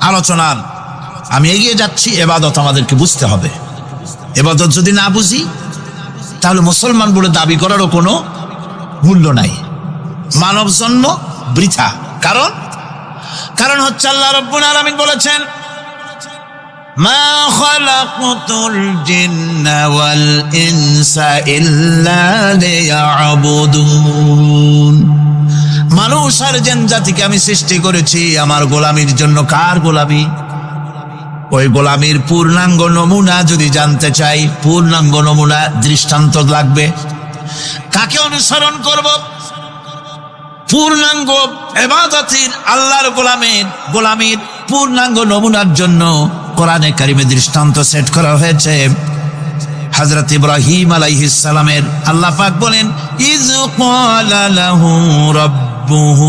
আলোচনার আমি এগিয়ে যাচ্ছি। এবাদত আমাদেরকে বুঝতে হবে। এবাদত যদি না বুঝি তাহলে মুসলমান বলে দাবি করারও কোনো মূল্য নাই। মানব জন্ম বৃথা। কারণ হচ্ছে আল্লাহ রাব্বুল আলামিন বলেছেন, মা খালাকতুল জিন্না ওয়াল ইনসা ইল্লা লিয়াবুদুন। মানুষ আর জিন জাতিকে আমি সৃষ্টি করেছি আমার গোলামির জন্য। কার গোলামি? ওই গোলামির পূর্ণাঙ্গ নমুনা যদি জানতে চাই, পূর্ণাঙ্গ নমুনা দৃষ্টান্ত লাগবে। কাকে অনুসরণ করব? পূর্ণাঙ্গ ইবাদতের আল্লাহর গোলামির পূর্ণাঙ্গ নমুনার জন্য কোরআনে কারিমে দৃষ্টান্ত সেট করা হয়েছে। হযরত ইব্রাহিম আলাইহিস সালামের আল্লাহ পাক বলেন, ইয ক্বালা লাহু রাব্বুহু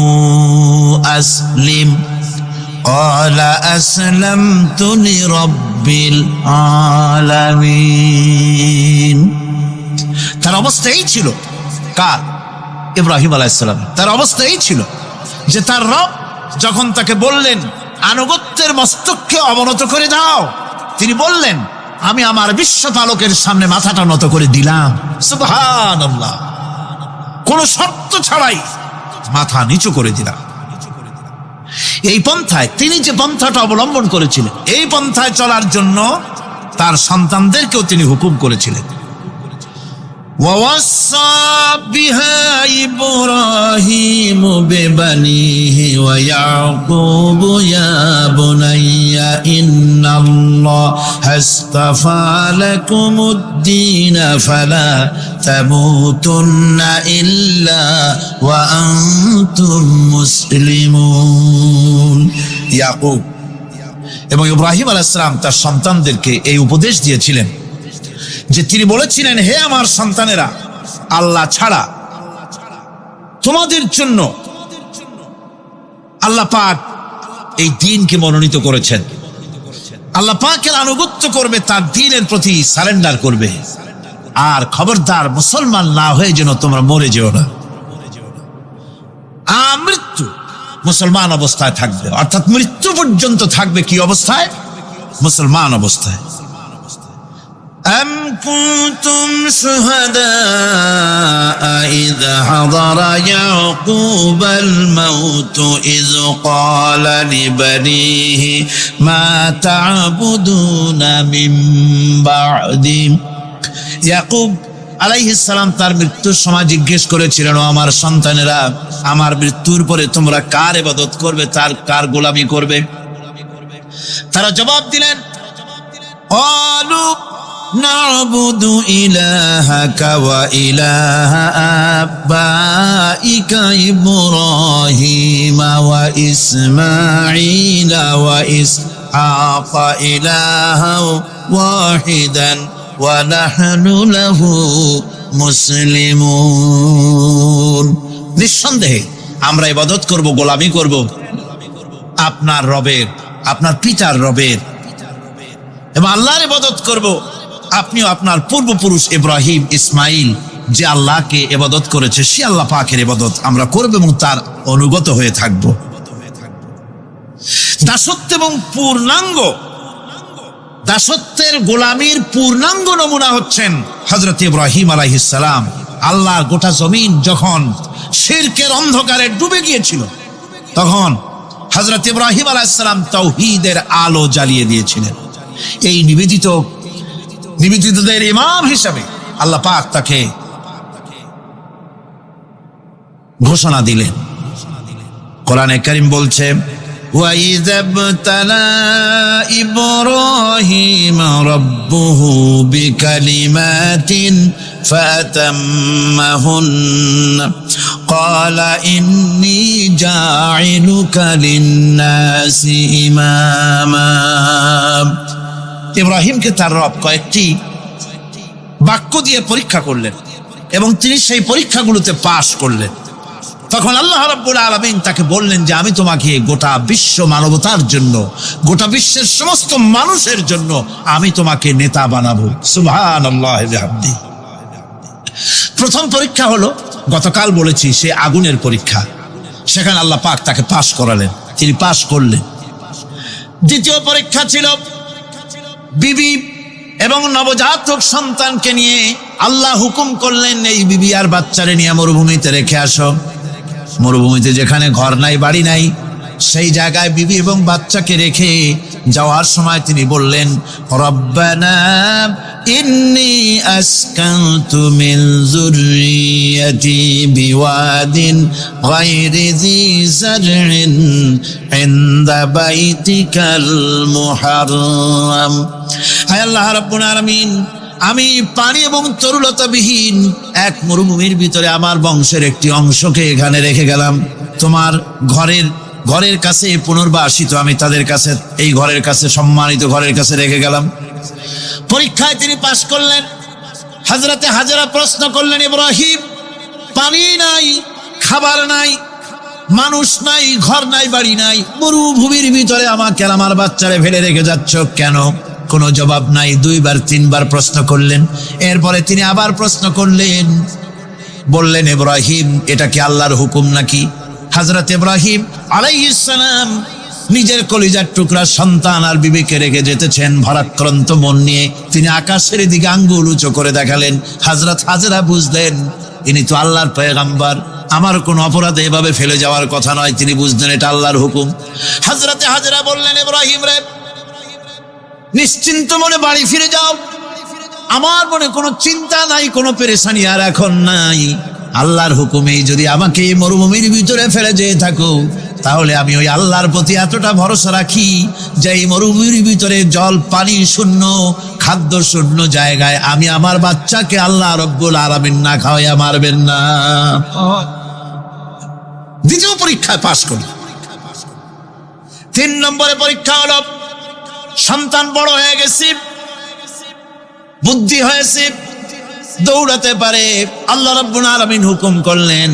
আসলিম ক্বালা আসলামতু লিরাব্বিল আলামিন। তার অবস্থা এই ছিল। কার? ইব্রাহিম আলাইহিস সালাম। তার অবস্থা এই ছিল যে তার রব যখন তাকে বললেন আনুগত্যের মস্তককে অবনত করে দাও, তিনি বললেন আমি আমার বিশ্বপালকের সামনে মাথাটা নত করে দিলাম। সুবহানাল্লাহ। কোন শর্ত ছাড়াই মাথা নিচু করে দিলাম। এই পন্থায় তিনি যে পন্থাটা অবলম্বন করেছিলেন, এই পন্থায় চলার জন্য তার সন্তানদেরকেও তিনি হুকুম করেছিলেন। ووصى بها إبراهيم ببنيه ويعقوب يا بني إن الله اصطفى لكم الدين فلا تموتن إلا وأنتم مسلمون। ইয়াকুব এবং ইব্রাহিম আলাইহিস সালাম তার সন্তানদেরকে এই উপদেশ দিয়েছিলেন যে তিনি বলেছিলেন, হে আমার সন্তানেরা, আল্লাহ ছাড়া তোমাদের জন্য আল্লাহ পাক এই দ্বীনকে মনোনীত করেছেন। আল্লাহ পাকের আনুগত্য করবে, তার দ্বীনের প্রতি সারেন্ডার করবে। আর খবরদার মুসলমান না হয়ে যেন তোমরা মরে যেও না। মৃত্যু মুসলমান অবস্থায় থাকবে, অর্থাৎ মৃত্যু পর্যন্ত থাকবে কি অবস্থায়? মুসলমান অবস্থায়। أم كنتم شهداء إذ حضر يعقوب الموت إذ قال لبنيه ما تعبدون من بعدي। ইয়াকুব আলাইহিস সালাম তার মৃত্যুর সময় জিজ্ঞেস করেছিলেন, ও আমার সন্তানেরা, আমার মৃত্যুর পরে তোমরা কার ইবাদত করবে, কার গোলামি করবে? তারা জবাব দিলেন, قالوا نعبد إلهك وإله آبائك إبراهيم وإسماعيل وإسحاق إلها واحدا ونحن له মুসলিমুন। নিঃসন্দেহে আমরা ইবাদত করব, গোলামি করব আপনার রবের, আপনার পিতার রবের, এবং আল্লাহর ইবাদত করব। আপনিও আপনার পূর্বপুরুষ ইব্রাহিম, ইসমাইল যে আল্লাহকে ইবাদত করেছে, সে আল্লাহ পাকের ইবাদত আমরা করব এবং তার অনুগত হয়ে থাকব। দাসত্ব এবং দাসত্বের গোলামির পূর্ণাঙ্গ নমুনা হচ্ছেন হযরত ইব্রাহিম আলাইহিস সালাম। আল্লাহর গোটা জমিন যখন শিরকের অন্ধকারে ডুবে গিয়েছিল, তখন হযরত ইব্রাহিম আলাইহিস সালাম তাওহীদের আলো জ্বালিয়ে দিয়েছিলেন। এই নিবেদিতদের ইমাম হিসাবে আল্লাহ পাক তাকে ঘোষণা দিলেন। কোরআনে কারীম বলছে, وَإِذَا ابْتَلَى إِبْرَاهِيمَ رَبُّهُ بِكَلِمَاتٍ فَأَتَمَّهُنَّ قَالَ إِنِّي جَاعِلُكَ لِلنَّاسِ إِمَامًا। ইব্রাহিমকে তার রব কয়েকটি বাক্য দিয়ে পরীক্ষা করলেন এবং তিনি সেই পরীক্ষাগুলোতে পাশ করলেন। তখন আল্লাহ রাব্বুল আলামিন তাকে বললেন যে আমি তোমাকে গোটা বিশ্ব মানবতার জন্য, গোটা বিশ্বের সমস্ত মানুষের জন্য আমি তোমাকে নেতা বানাবো। সুবহানাল্লাহি ওয়া বিহামদিহি। প্রথম পরীক্ষা হলো, গতকাল বলেছি, সে আগুনের পরীক্ষা। সেখানে আল্লাহ পাক তাকে পাশ করালেন, তিনি পাশ করলেন। দ্বিতীয় পরীক্ষা ছিল বিবি এবং নবজাতক সন্তানকে নিয়ে আল্লাহ হুকুম করলেন, এই বিবি আর বাচ্চারে নিয়ে মরুভূমিতে রেখে আসো। মরুভূমিতে যেখানে ঘর নাই, বাড়ি নাই, সেই জায়গায় বিবি এবং বাচ্চাকে রেখে যাওয়ার সময় তিনি বললেন, রব্বানা ইন্নী আসকানতু মিন যুররিয়াতি বিওয়াদিন গায়রি যী যারইন ইনদা বাইতিকাল মুহাররাম। হে আল্লাহ রাব্বুল আলামিন, আমি পানি এবং তরুলতাবিহীন এক মরুভূমির ভিতরে আমার বংশের একটি অংশকে এখানে রেখে গেলাম। তোমার ঘরের কাছে পুনর্বাসিত আমি তাদের কাছে, এই ঘরের কাছে, সম্মানিত ঘরের কাছে রেখে গেলাম। পরীক্ষায় তিনি পাশ করলেন। হযরতে হাজেরা প্রশ্ন করলেন, ইব্রাহিম, পানি নাই, খাবার নাই, মানুষ নাই, ঘর নাই, বাড়ি নাই, মরুভূমির ভিতরে আমাকে আর আমার বাচ্চারে ফেলে রেখে যাচ্ছ কেন? কোনো জবাব নাই। দুইবার তিনবার প্রশ্ন করলেন। এরপরে তিনি আবার প্রশ্ন করলেন, বললেন, ইব্রাহিম, এটা কি আল্লাহর হুকুম নাকি? হযরত ইব্রাহিম আলাইহিস সালাম নিজের কলিজার টুকরা সন্তান আর বিবিকে রেখে যেতেছেন ভারাক্রান্ত মন নিয়ে। তিনি আকাশের দিকে আঙ্গুল উঁচু করে দেখালেন। হযরত হাজেরা বুঝলেন ইনি তো আল্লাহর পয়গম্বর, আমার কোন অপরাধে এভাবে ফেলে যাওয়ার কথা নয়। তিনি বুঝলেন এটা আল্লাহর হুকুম। হযরতে হাজেরা বললেন, ইব্রাহিম রে, নিশ্চিন্ত মনে বাড়ি ফিরে যাও। আমার মনে কোনো চিন্তা নাই, কোনো পেরেশানি আর এখন নাই। আল্লাহর হুকুমেই যদি আমাকে এই মরুভূমির ভিতরে ফেলে যেয়ে থাকো, তাহলে আমি ওই আল্লাহর প্রতি এতটা ভরসা রাখি যে এই মরুভূমির ভিতরে জল পানি শূন্য, খাদ্য শূন্য জায়গায় আমি আমার বাচ্চাকে আল্লাহ রব্বুল আলামিন না খাওয়াইয়া মারবেন না। দ্বিতীয় পরীক্ষায় পাশ করি। 3 নম্বরে পরীক্ষা হলো, সন্তান বড় হয়ে গেছে, বুদ্ধি হয়েছে, দৌড়াতে পারে। আল্লাহ রাব্বুল আলামিন হুকুম করলেন,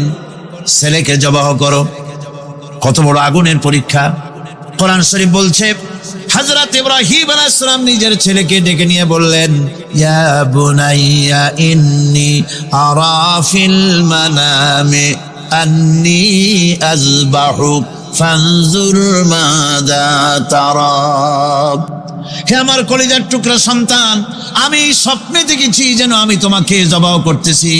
ছেলেকে জবাহ করো। কত বড় আগুনের পরীক্ষা! কোরআন শরীফ বলছে, হযরত ইব্রাহিম আলাইহিস সালাম নিজের ছেলেকে ডেকে নিয়ে বললেন, ইয়া বুনাইয়া ইন্নী আরা ফিল মানামি আন্নী আযবাহুক ফানজুর মাযা তারা। হে আমার কলিজার টুকরা সন্তান, আমি স্বপ্নে দেখেছি যেন আমি তোমাকে জবাহ করতেছি।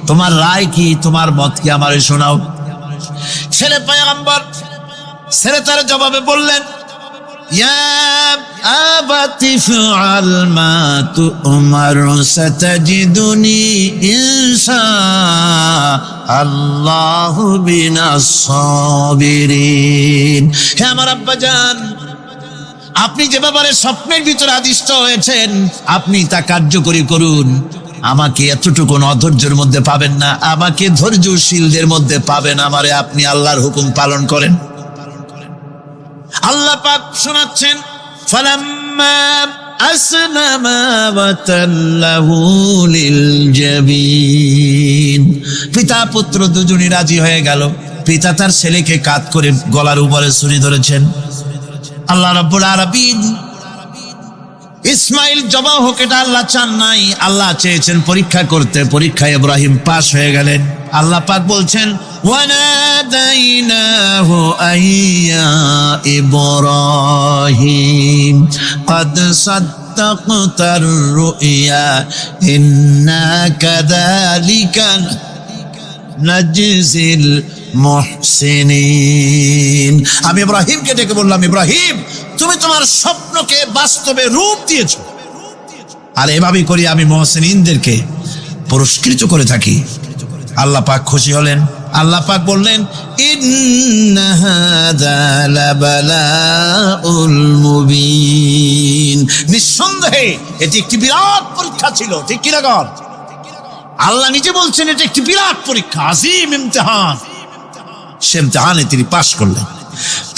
তোমার রায় কি, তোমার মত কি, আমারে শোনাও। ছেলে পয়গম্বর, ছেলে তার জবাবে বললেন, ইয়া আবাতি ফাআল মা তু'মার সাতাজিদুনি ইনশাআল্লাহু বিনাস সাবিরিন। হে আমার আব্বাজান, আপনি যে ব্যাপারে স্বপ্নের ভিতরে আদিষ্ট হয়েছেন, আপনি তা কার্যকরী করুন। আমাকে এতটুকু অধৈর্যের মধ্যে পাবেন না, আমাকে ধৈর্যশীলদের মধ্যে পাবেন। আমারে আপনি আল্লাহর হুকুম পালন করেন। আল্লাহ পাক শোনাচ্ছেন, ফালাম্মা আসলামা ওয়া তাল্লাহু লিল জাবিন। পিতা পুত্র দুজনই রাজি হয়ে গেল। পিতা তার ছেলেকে কাঁধ করে গলার উপরে ছুরি ধরেছেন। আল্লাহ রাব্বুল আলামিন ইসমাইল জবাহ হোক, এটা আল্লাহ চান নাই, আল্লাহ চেয়েছেন পরীক্ষা করতে। পরীক্ষায় ইব্রাহিম পাশ হয়ে গেলেন। আল্লাহ পাক বলছেন, ওয়ানাদাইনাহু আইয়া ইব্রাহিম ক্বাদ সাদ্দাকতার রুইয়া ইন্না কাযালিকা নাজজিল মুহসিনিন। আমি ইব্রাহিমকে ডেকে বললাম, ইব্রাহিম, তুমি তোমার স্বপ্নকে বাস্তবে রূপ দিয়েছো, আর এভাবেই করি আমি মুহসিনিনদেরকে পুরস্কৃত করে থাকি। আল্লাহ পাক খুশি হলেন। আল্লাহ পাক বললেন, ইন্না হাযা লাবালাউল মুবিন, নিঃসন্দেহে এটি একটি বিরাট পরীক্ষা ছিল। ঠিক কি না গণ? আল্লাহ নিজে বলছেন এটি একটি বিরাট পরীক্ষা, আজিম ইমতিহান। সে ইমতিহানে তিনি পাশ করলেন।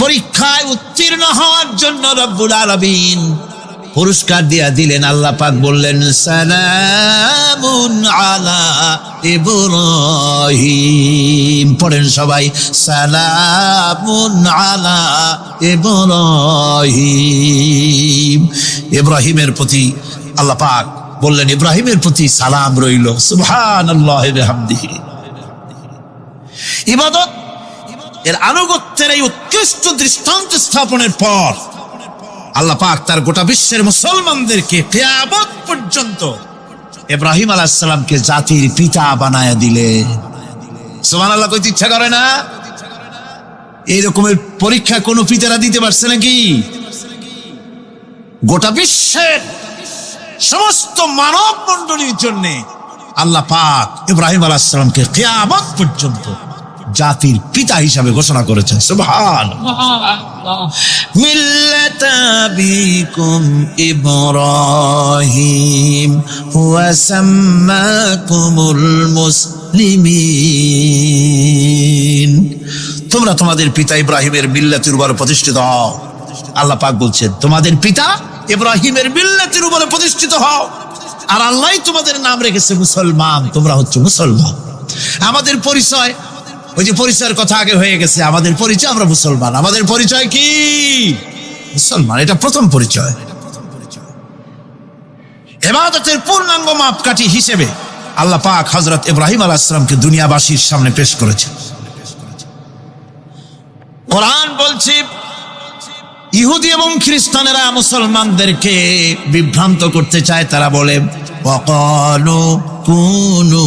পরীক্ষায় উত্তীর্ণ হওয়ার জন্য রব্বুল আলামিন পুরস্কার দিয়া দিলেন। আল্লাহ পাক বললেন, সালামুন আলা ইব্রাহিম। পড়েন সবাই, সালামুন আলা ইব্রাহিম। ইব্রাহিমের প্রতি আল্লাহ পাক বললেন, ইব্রাহিমের প্রতি সালাম রইল। সুবহানাল্লাহি ওয়া বিহামদিহি। ইবাদত এর আনুগত্যের এই উৎকৃষ্ট দৃষ্টান্ত স্থাপনের পর আল্লাহ পাক তার গোটা বিশ্বের মুসলমানদেরকে কিয়ামত পর্যন্ত ইব্রাহিম আলাইহিস সালামকে জাতির পিতা বানায়া দিলেন। সুবহানাল্লাহ। কইতে ইচ্ছা করে না? এই রকমের পরীক্ষা কোন পিতারা দিতে পারছে নাকি? গোটা বিশ্বের সমস্ত মানব মণ্ডলীর জন্য আল্লাহ পাক ইব্রাহিম আলাইহিস সালামকে কিয়ামত পর্যন্ত জাতির পিতা হিসাবে ঘোষণা করেছেন। সুবহানাল্লাহ। মিল্লাতা বিকুম ইব্রাহিম ওয়া সাম্মাকুমুল মুসলিমিন। তোমরা তোমাদের পিতা ইব্রাহিমের মিল্লাতের উপর প্রতিষ্ঠিত হও। আল্লাহ পাক বলছেন, তোমাদের পিতা ইব্রাহিমের মিল্লাতের উপর প্রতিষ্ঠিত হও, আর আল্লাহ তোমাদের নাম রেখেছে মুসলমান। তোমরা হচ্ছে মুসলমান। আমাদের পরিচয়, ওই যে পরিচয়ের কথা আগে হয়ে গেছে, আমাদের পরিচয় আমরা মুসলমান। আমাদের পরিচয় কি? মুসলমান। এটা প্রথম পরিচয়। ইবাদতের পূর্ণাঙ্গ মাপকাঠি হিসেবে আল্লাহ পাক হযরত ইব্রাহিম আলাইহিস সালামকে দুনিয়াবাসীর সামনে পেশ করেছেন। কোরআন বলছে, ইহুদি এবং খ্রিস্টানেরা মুসলমানদেরকে বিভ্রান্ত করতে চায়। তারা বলে, ওয়াকালু কুনু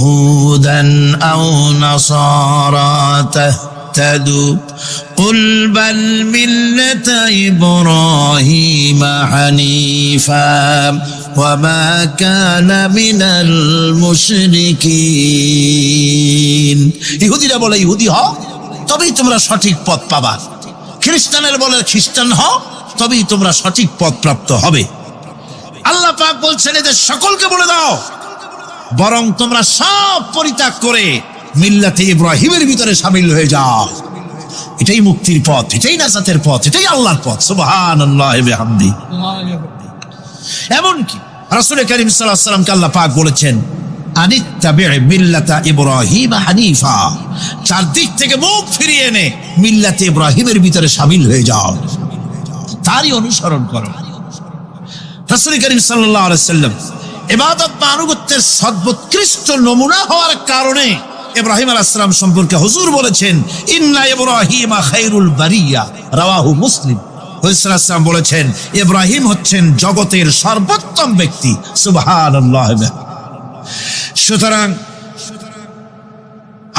হুদান আও নাসারা তাহতাদু কুল বাল মিল্লাতা ইব্রাহিম হানিফা ওয়া মা কানা মিনাল মুশরিকিন। ইহুদিরা বলে, ইহুদি হও তবেই তোমরা সঠিক পথ পাবা। খ্রিস্টানের বলে, খ্রিস্টান হও তবেই তোমরা সঠিক পথ প্রাপ্ত হবে। আল্লাহ পাক বলছেন, এদের সকলকে বলে দাও, বরং তোমরা সব পরিত্যাগ করে মিল্লাতে ইব্রাহিমের ভিতরে শামিল হয়ে যাও। এটাই মুক্তির পথ, এটাই নাজাতের পথ, এটাই আল্লাহর পথ। সুবহানাল্লাহি ওয়া বিহামদিহি। এমনকি রাসূল কারীম সাল্লাল্লাহু আলাইহি ওয়াসাল্লামকে আল্লাহ পাক বলেছেন, আনিত্তাবি' মিল্লাতা ইব্রাহিম হানিফা। চারদিক থেকে মুখ ফিরিয়ে এনে মিল্লাতে ইব্রাহিমের ভিতরে শামিল হয়ে যাও, তারই অনুসরণ করো। রাসূল কারীম সাল্লাল্লাহু আলাইহি ওয়াসাল্লাম ইবাদত বা আনুগত্যের সর্বোৎকৃষ্ট নমুনা হওয়ার কারণে ইব্রাহিম আলাইহিস সালাম সম্পর্কে হুজুর বলেছেন, ইন্না ইব্রাহিমা খায়রুল বারিয়া, রাওয়াহু মুসলিম। হুজুর সাল্লাল্লাহু আলাইহি ওয়াসাল্লাম বলেছেন, ইব্রাহিম হচ্ছেন জগতের সর্বোত্তম ব্যক্তি। সুবহানাল্লাহ। সুতরাং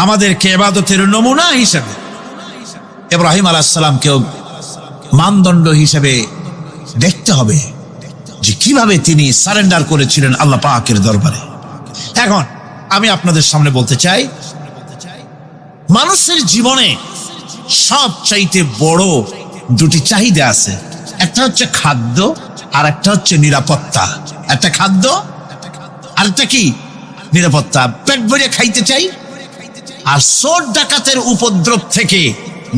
আমাদেরকে ইবাদতের নমুনা হিসেবে ইব্রাহিম আলাইহিস সালামকেও মানদণ্ড হিসেবে দেখতে হবে যে কিভাবে তিনি সারেন্ডার করেছিলেন আল্লাহ পাকের দরবারে। এখন আমি আপনাদের সামনে বলতে চাই, মানুষের জীবনে সবচাইতে বড় দুটি চাহিদা আছে। একটা হচ্ছে খাদ্য, আর একটা হচ্ছে নিরাপত্তা। একটা খাদ্য, আর একটা কি? নিরাপত্তা। পেট ভরে খাইতে চাই, আর চোর ডাকাতের উপদ্রব থেকে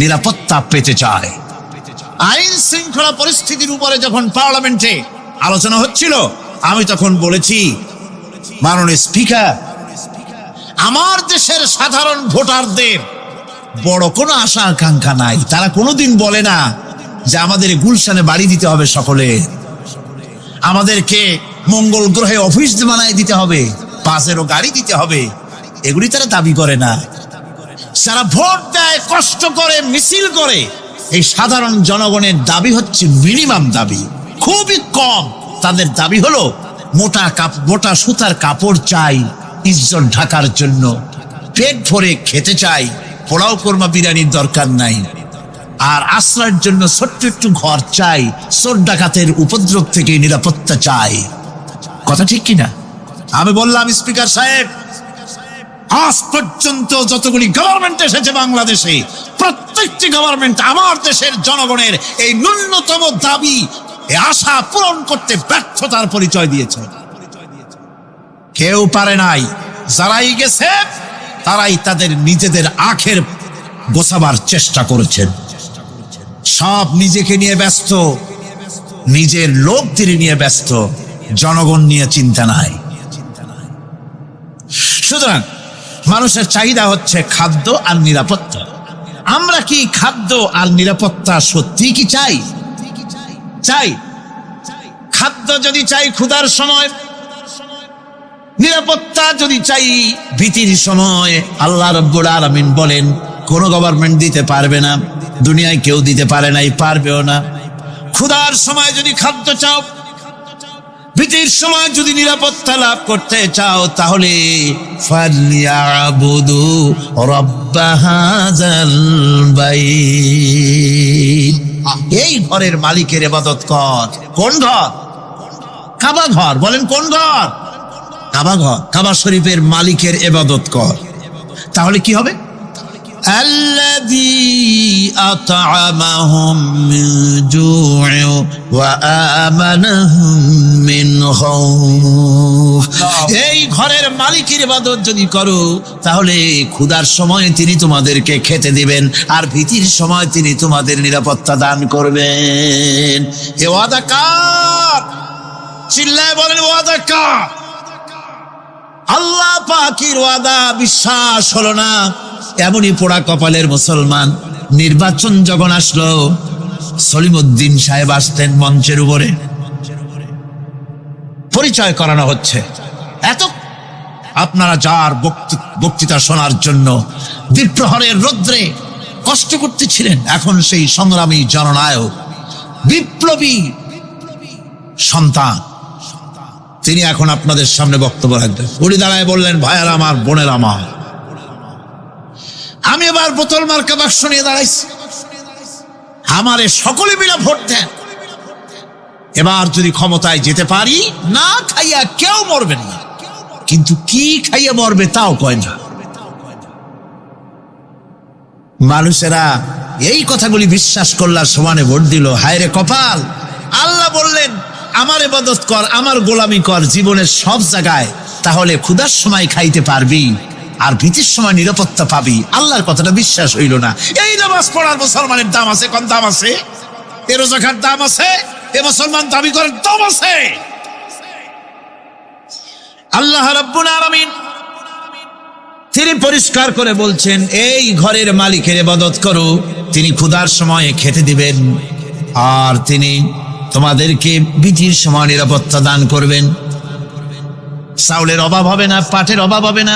নিরাপত্তা পেতে চায়। আইন শৃঙ্খলা পরিস্থিতির উপরে যখন পার্লামেন্টে আলোচনা হচ্ছিল, আমি তখন বলেছি, মাননীয় স্পিকার, আমার দেশের সাধারণ ভোটারদের বড় কোনো আশা আকাঙ্ক্ষা নাই। তারা কোনোদিন বলে না যে আমাদের গুলশানে বাড়ি দিতে হবে সকলে, আমাদেরকে মঙ্গল গ্রহে অফিস বানায় দিতে হবে, বাসেরও গাড়ি দিতে হবে। এগুলি তারা দাবি করে না। যারা ভোট দেয়, কষ্ট করে, মিছিল করে, এই সাধারণ জনগণের দাবি হচ্ছে মিনিমাম দাবি, খুবই কম। তাদের দাবি হলো মোটা সুতার কাপড় চাই ইজ্জত ঢাকার জন্য, পেট ভরে খেতে চাই, পোলাও কোরমা বিরিয়ানির দরকার নাই, আর আশ্রয়ের জন্য ছোট্ট একটু ঘর চাই, চোর ডাকাতের উপদ্রব থেকে নিরাপত্তা চাই। কথা ঠিক কিনা? আমি বললাম, স্পিকার সাহেব, আজ পর্যন্ত যতগুলি গভর্নমেন্ট এসেছে বাংলাদেশে, প্রত্যেকটি গভর্নমেন্ট আমার দেশের জনগণের এই ন্যূনতম দাবি, এই আশা পূরণ করতে ব্যর্থতার পরিচয় দিয়েছে। কেউ পারে নাই। যারাই গেছে তারাই তাদের নিজেদের আখের গোছাবার চেষ্টা করেছেন। সব নিজেকে নিয়ে ব্যস্ত, নিজের লোকদের নিয়ে ব্যস্ত, জনগণ নিয়ে চিন্তা নাই। সুতরাং মানুষের চাহিদা হচ্ছে খাদ্য আর নিরাপত্তা। আমরা কি খাদ্য আর নিরাপত্তা সত্যি কি চাই? চাই। খাদ্য যদি চাই ক্ষুধার সময়, নিরাপত্তা যদি চাই ভীতির সময়, আল্লাহ রাব্বুল আলামিন বলেন কোন গভর্নমেন্ট দিতে পারবে না, দুনিয়ায় কেউ দিতে পারে নাই, পারবেও না। ক্ষুধার সময় যদি খাদ্য চাও, ভীতির সময় যদি নিরাপত্তা লাভ করতে চাও, তাহলে ফালইয়াবুদু রাব্ব হাযাল বাইত, এই ঘরের মালিকের ইবাদত কর। কোন ঘর? কাবা ঘর। বলেন কোন ঘর? কাবা ঘর। কাবা শরীফের মালিকের ইবাদত কর। তাহলে কি হবে? আল্লাযী আত'আমাহুম মিন জু'ইন ওয়া আমানাহুম মিন খাউফ। এই ঘরের মালিকের ইবাদত যদি করো, তাহলে ক্ষুধার সময় তিনি তোমাদেরকে খেতে দিবেন, আর ভীতির সময় তিনি তোমাদের নিরাপত্তা দান করবেন। এ ওয়াদা কার? চিল্লায় বলেন ওয়াদা কার? আল্লাহ পাকের ওয়াদা বিশ্বাস হলো না, এমনই পোড়া কপালের মুসলমান। নির্বাচন যখন আসলো, সলিমউদ্দিন সাহেব আসতেন মঞ্চের উপরে, পরিচয় করানো হচ্ছে। এত আপনারা যার বক্তৃতা শোনার জন্য দ্বিপ্রহরের রৌদ্রে কষ্ট করতেছিলেন, এখন সেই সংগ্রামী জননায়ক, বিপ্লবী সন্তান, তিনি এখন আপনাদের সামনে বক্তব্য রাখবেন। উনি দাঁড়ায় বললেন, ভাইয়ার আমার, বোনের আমার, আমি এবার বোতল মার্কা বাক্স নিয়ে দাঁড়াইছি, আমারে সকলে মিলে ভোট দেন। এবার যদি ক্ষমতায় যেতে পারি, না খাইয়া কেউ মরবেন না, কিন্তু কি খাইয়া মরবে তাও কয় না। মানুষেরা এই কথাগুলি বিশ্বাস করলার সমানে ভোট দিল। হায় রে কপাল! আল্লাহ বললেন আমার ইবাদত কর, আমার গোলামি কর জীবনের সব জায়গায়, তাহলে ক্ষুধার সময় খাইতে পারবি আর ভীতির সময় নিরাপত্তা পাবি। আল্লাহর কথাটা বিশ্বাস হইল না। এই নামাজ পড়ার মুসলমানের দাম আছে? কোন দাম আছে? এ রোজা খাওয়ার দাম আছে? এ মুসলমান দাবি করার দাম আছে? আল্লাহ রাব্বুল আলামিন তিনি পরিষ্কার করে বলছেন, এই ঘরের মালিকের ইবাদত করো, তিনি ক্ষুধার সময়ে খেতে দিবেন, আর তিনি তোমাদেরকে ভীতির সময় নিরাপত্তা দান করবেন। চাউলের অভাব হবে না, পাটের অভাব হবে না,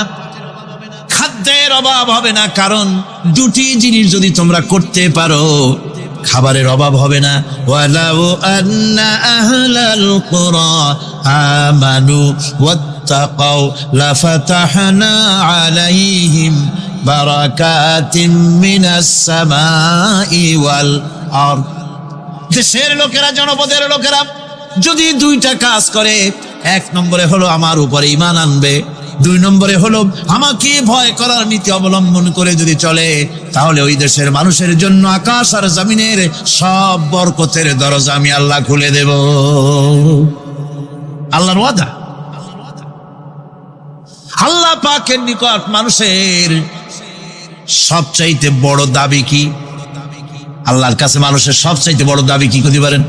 খাদ্যের অভাব হবে না, কারণ দুটি জিনিস যদি তোমরা করতে পারো, খাবারের অভাব হবে না। ওয়ালাউ আন্না আহলাল কুরা আমানু ওয়াত্তাকাউ লাফাতাহনা আলাইহিম বারাকাতিন মিনাস সামাই ওয়াল আরদ। দেশের লোকেরা, জনপদের লোকেরা যদি দুইটা কাজ করে, এক নম্বরে হলো আমার উপরে ঈমান আনবে, দুই নম্বরে হলো আমাকে ভয় করার নীতি অবলম্বন করে যদি চলে, তাহলে ওই দেশের মানুষের জন্য আকাশ আর জমিনের সব বরকতের দরজা আমি আল্লাহ খুলে দেব। আল্লাহর ওয়াদা। আল্লাহ পাকের নিকট মানুষের সবচাইতে বড় দাবি কি? আল্লাহর কাছে মানুষের সবচাইতে বড় দাবি কি করতে পারেন?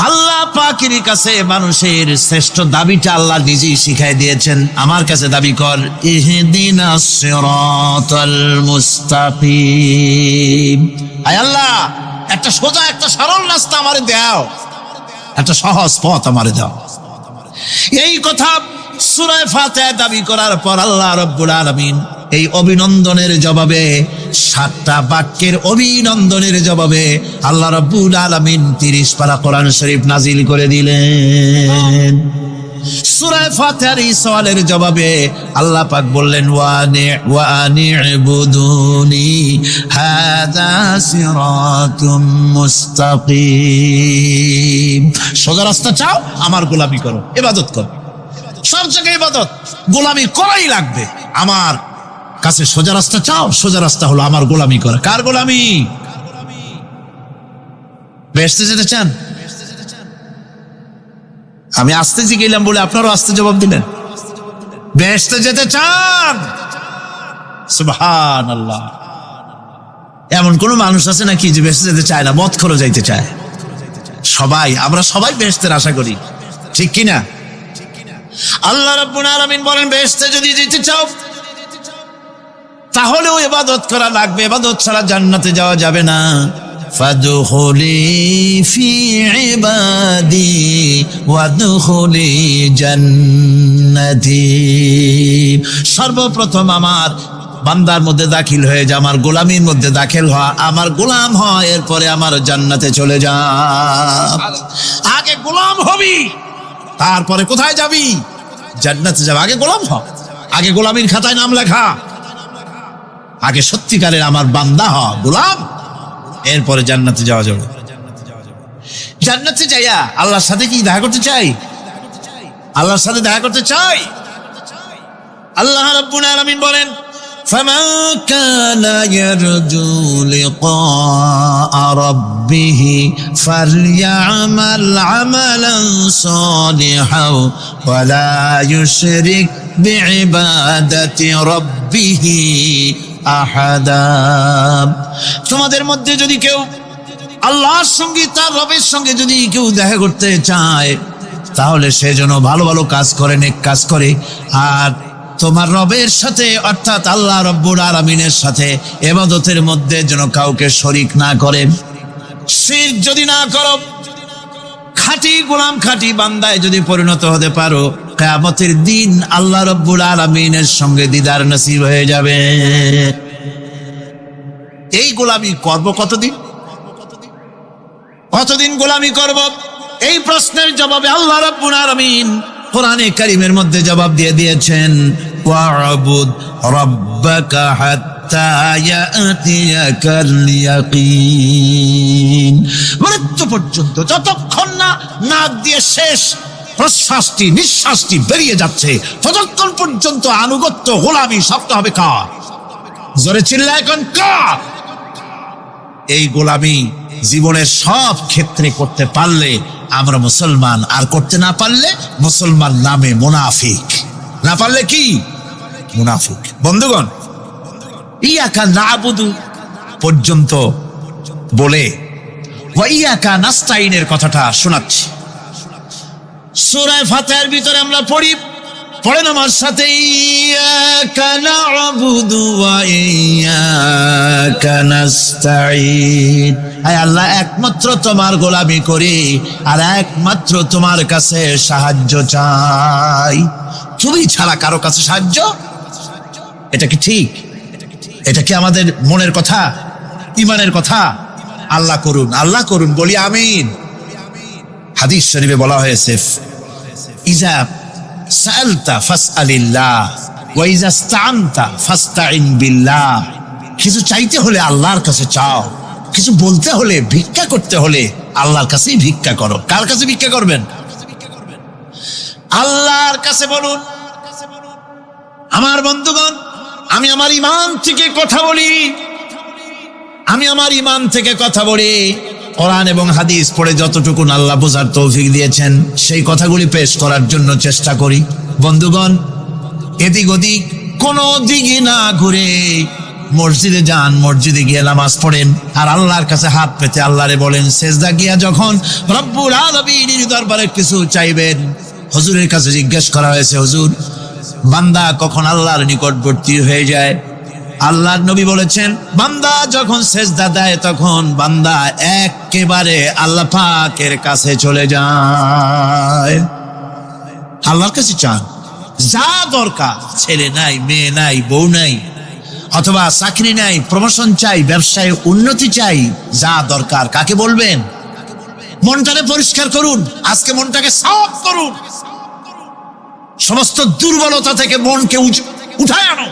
আল্লাহ পাকের কাছে মানুষের শ্রেষ্ঠ দাবিটা আল্লাহ নিজেই শিখাই দিয়েছেন। আমার কাছে দাবি কর, ইহদিনাস সিরাতাল মুস্তাকিম। আয় আল্লাহ, একটা সোজা, একটা সরল রাস্তা আমারে দাও, একটা সহজ পথ আমারে দাও। এই কথা সূরা ফাতিহা দাবি করার পর আল্লাহ রাব্বুল আলামিন এই অভিনন্দনের জবাবে, 7টা বাক্যের অভিনন্দনের জবাবে আল্লাহ রাব্বুল আলামিন 30 পারা কোরআন শরীফ নাজিল করে দিলেন। সূরা ফাতিহার এই সওয়ালের জবাবে আল্লাহ পাক বললেন, ওয়া আনি'বুদুনি হাযা সিরাতুম মুস্তাকিম। সোজা রাস্তা চাও, আমার গোলামি করো, ইবাদত করো। সোজার জায়গায় ইবাদত, গোলামি করাই লাগবে। আমার কাছে সোজা রাস্তা চাও, সোজা রাস্তা হলো আমার গোলামি করা। কার গোলামি? বেহেশতে যেতে চান? আমি আসতে গেলাম বলে আপনারও আসতে জবাব দিলেন। বেহেশতে যেতে চান? সুবহানাল্লাহ। এমন কোন মানুষ আছে নাকি যে বেহেশতে যেতে চায় না, মদ খোর যাইতে চায়? সবাই, আমরা সবাই বেহেশতের আশা করি, ঠিক কিনা? আল্লাহ রাব্বুল আলামিন বলেন, বেহেশতে যদি যেতে চাও তাহলেও ইবাদত করা লাগবে, ইবাদত ছাড়া জান্নাতে যাওয়া যাবে না। ফাদখুলি ফি ইবাদি ওয়াদখুলি জান্নাতি। সর্বপ্রথম আমার বান্দার মধ্যে দাখিল হয়ে যা, আমার গোলামির মধ্যে দাখিল হওয়া, আমার গোলাম হয়, এরপরে আমার জান্নাতে চলে যা। আগে গোলাম হবি, তারপরে কোথায় যাবি? জান্নাতে যাবে। আগে গোলাম হ, আগে গোলামির খাতায় নাম লেখা, আগে সত্যিকারের আমার বান্দা হ, গোলাম, এরপরে জান্নাতে যাওয়া যাবে। জান্নাতে যাইয়া আল্লাহর সাথে কি দেখা করতে চাই? আল্লাহর সাথে দেখা করতে চাই। আল্লাহ রাব্বুল আলামিন বলেন, ফামান কানা ইয়ারজু লিকা রাব্বিহি ফালইআমাল আমালান সালিহান ওয়া লা ইউশরিক বিইবাদাতি রাব্বিহি আহাদা। তোমাদের মধ্যে যদি কেউ আল্লাহর সঙ্গে, তার রবের সঙ্গে যদি কেউ দেখা করতে চায়, তাহলে সে যেন ভালো ভালো কাজ করে, নেক কাজ করে, আর তোমার রবের সাথে অর্থাৎ আল্লাহ রব্বুল আলামিনের সাথে ইবাদতের মধ্যে যেন কাউকে শরীক না করে। শিরক যদি না করো, খাঁটি গোলাম, খাঁটি বান্দায় যদি পরিণত হতে পারো, কিয়ামতের দিন আল্লাহ রব্বুল আলামিনের সঙ্গে দিদার নসিব হয়ে যাবে। এই গোলামি করব কতদিন? কতদিন গোলামি করব? এই প্রশ্নের জবাবে আল্লাহ রাব্বুল আলামিন কোরআনে কারীমের মধ্যে জবাব দিয়ে দিয়েছেন, ওয়া'বুদ রাব্বাকা হাত্তা ইয়াতিয়াকাল ইয়াকিন। মৃত্যু পর্যন্ত, যতক্ষণ না নাক দিয়ে শেষ প্রশ্বাসটি, নিঃশ্বাসটি বেরিয়ে যাচ্ছে, ততক্ষণ পর্যন্ত আনুগত্য, গোলামি শক্ত হবে কার? জোরে চিল্লা এখন কার? এই গোলামি জীবনের সব ক্ষেত্রে করতে পারলে আমরা মুসলমান, আর করতে না পারলে মুসলমান নামে মুনাফিক। না পারলে কি? মুনাফিক। বন্ধুগণ, ইয়াকা নাবুদু পর্যন্ত বলে ওয়া ইয়াকা নাস্তাইনের কথাটা শোনাচ্ছি। সূরা ফাতিহার ভিতরে আমরা পড়ি, পড়েন আমার সাথে, ইয়াকা নাবুদু ওয়া ইয়াকা নাস্তাইন। আয় আল্লাহ, একমাত্র তোমার গোলামি করি আর একমাত্র তোমার কাছে সাহায্য চাই। তুমি ছাড়া কারো কাছে সাহায্য? এটা কি ঠিক? এটা কি আমাদের মনের কথা, ইমানের কথা? আল্লাহ করুন, আল্লাহ করুন, বলি আমিন। হাদিস শরীফে বলা হয়েছে, ইজা সাআলতা ফাসআলিল্লাহ ওয়া ইজা ইসতাআনতা ফাসতাইন বিল্লাহ। কিছু চাইতে হলে আল্লাহর কাছে চাও, কিছু বলতে হলে, ভিক্ষা করতে হলে আল্লাহর কাছেই ভিক্ষা করো। কার কাছে ভিক্ষা করবেন? আল্লাহর কাছে বলুন। আমার বন্ধুগণ, আমি আমার ঈমান থেকে কথা বলি, আমি আমার ঈমান থেকে কথা বলি। কোরআন এবং হাদিস পড়ে যতটুকু আল্লাহ বোঝার তৌফিক দিয়েছেন, সেই কথাগুলি পেশ করার জন্য চেষ্টা করি। বন্ধুগণ, এদিক ওদিক কোনো দিকে না ঘুরে মসজিদে যান, মসজিদে গিয়ে নামাজ পড়েন, আর আল্লাহর কাছে হাত পেতে আল্লাহরে বলেন। সেজদা গিয়া যখন রব্বুল আলামিনের দরবারে কিছু চাইবেন, হুজুরের কাছে জিজ্ঞেস করা হয়েছে, হুজুর, বান্দা কখন আল্লাহর নিকটবর্তী হয়ে যায়? আল্লাহর নবী বলেছেন, বান্দা যখন সেজদা দেয় তখন বান্দা একেবারে আল্লাহ পাকের কাছে চলে যায়। আল্লাহর কাছে চান, যা দরকার, ছেলে নাই, মেয়ে নাই, বউ নাই, অথবা চাকরি নাই, প্রমোশন চাই, ব্যবসায় উন্নতি চাই, যা দরকার কাকে বলবেন? মনটাকে পরিষ্কার করুন, আজকে মনটাকে সাফ করুন, সমস্ত দুর্বলতা থেকে মনকে উঠায় আনো,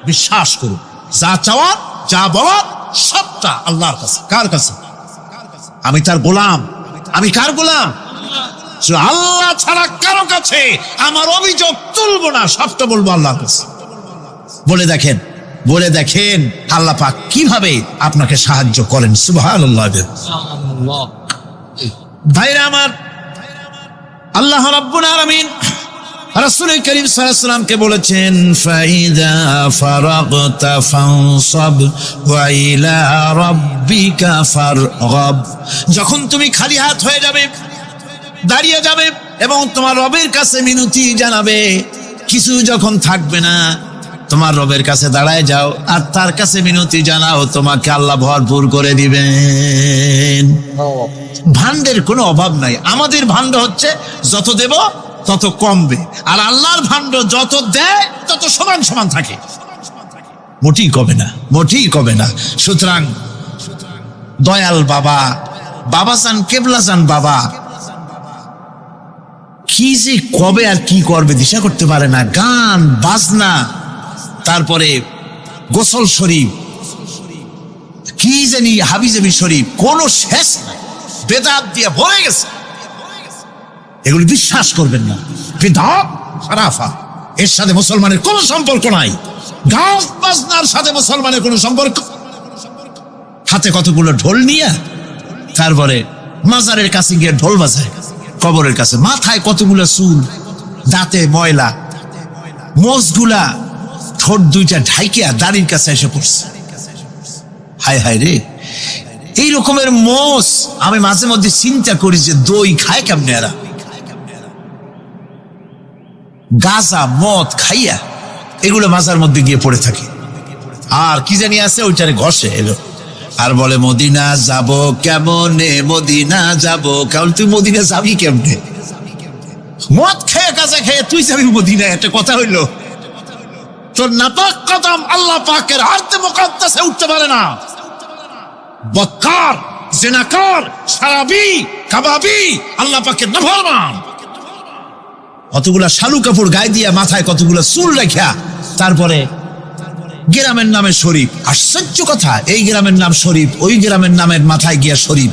বিশ্বাস করুন, যা চাওয়ার, যা বলার সবটা আল্লাহর কাছে। কার কাছে? আমি তার গোলাম। আমি কার গোলাম? আল্লাহ ছাড়া কারো কাছে আমার অভিযোগ তুলবো না, সবটা বলবো আল্লাহর কাছে। বলে দেখেন আল্লাহ পাক কিভাবে আপনাকে সাহায্য করেন। সুবহানাল্লাহ। ভাইরা আমার, আল্লাহ রাব্বুল আলামিন রাসূল করিম সাল্লাল্লাহু আলাইহি ওয়াসাল্লামকে বলেছেন, ফাইদা ফারাগতা ফানসাব ওয়া ইলা রাব্বিকা ফারগাব। যখন তুমি খালি হাত হয়ে যাবে, দাঁড়িয়ে যাবে এবং তোমার রবের কাছে মিনতি জানাবে, কিছু যখন থাকবে না, তোমার রবের কাছে দাঁড়ায় যাও আর তার কাছে মিনতি জানাও, তোমাকে আল্লাহ ভরপুর করে দিবেন। ভান্ডের কোনো অভাব নাই। আমাদের ভান্ড হচ্ছে যত দেব তত কমবে, আর আল্লাহর ভান্ড যত দেয় তত সমান সমান থাকে, মোটেই কমে না। সুতরাং দয়াল বাবা চান, কেবলা চান বাবা, কি যে কবে আর কি করবে দিশা করতে পারে না। গান বাজনা, তারপরে গোসল শরীফ, কি জানি হাবিজাবি শরীফ, কোন শেষ নাই, বেদাত দিয়ে ভরে গেছে। এগুলি বিশ্বাস করবেন না। বিদআত খারাফা, এর সাথে মুসলমানের কোনো সম্পর্ক নাই। গান বাজনার সাথে মুসলমানের কোনো সম্পর্ক। হাতে কতগুলো ঢোল নিয়ে তারপরে মাজারের কাছে গিয়ে ঢোল বাজায়, কবরের কাছে মাথায় কতগুলো চুল, দাঁতে ময়লা, মোষগুলা ঠোঁট দুইটা ঢাইকিয়া দাড়ির কাছে এসে পড়ছে। হায় হায় রে, এই রকমের মোষ আমি মাঝে মধ্যে চিন্তা করি যে দই খায় কেমনে এরা। গাঁজা মদ খাইয়া এগুলো মাজার মধ্যে গিয়ে পড়ে থাকে, আর কি জানি আছে ওইটারে ঘষে এলো আর বলে মদিনা যাব কেমনে, মদিনা যাব কেমন। তুই মদিনা যাবি কেমনে? মদ খেয়ে গাঁজা খেয়ে তুই যাবি মদিনা? একটা কথা হইলো? তোর নাপাক কদম আল্লাহ পাকের আরতে মুকাদ্দাসে উঠতে পারে না। বদকার, জিনাকার, শারাবি, কাবাবি, আল্লাহ পাকের নাফরমান। কতগুলা শালু কাপড় গায়ে দিয়া মাথায় কতগুলা চুল রাখিয়া তারপরে গ্রামের নামে শরীফ। আশ্চর্য কথা, এই গ্রামের নাম শরীফ, ওই গ্রামের নামের মাথায় গিয়া শরীফ।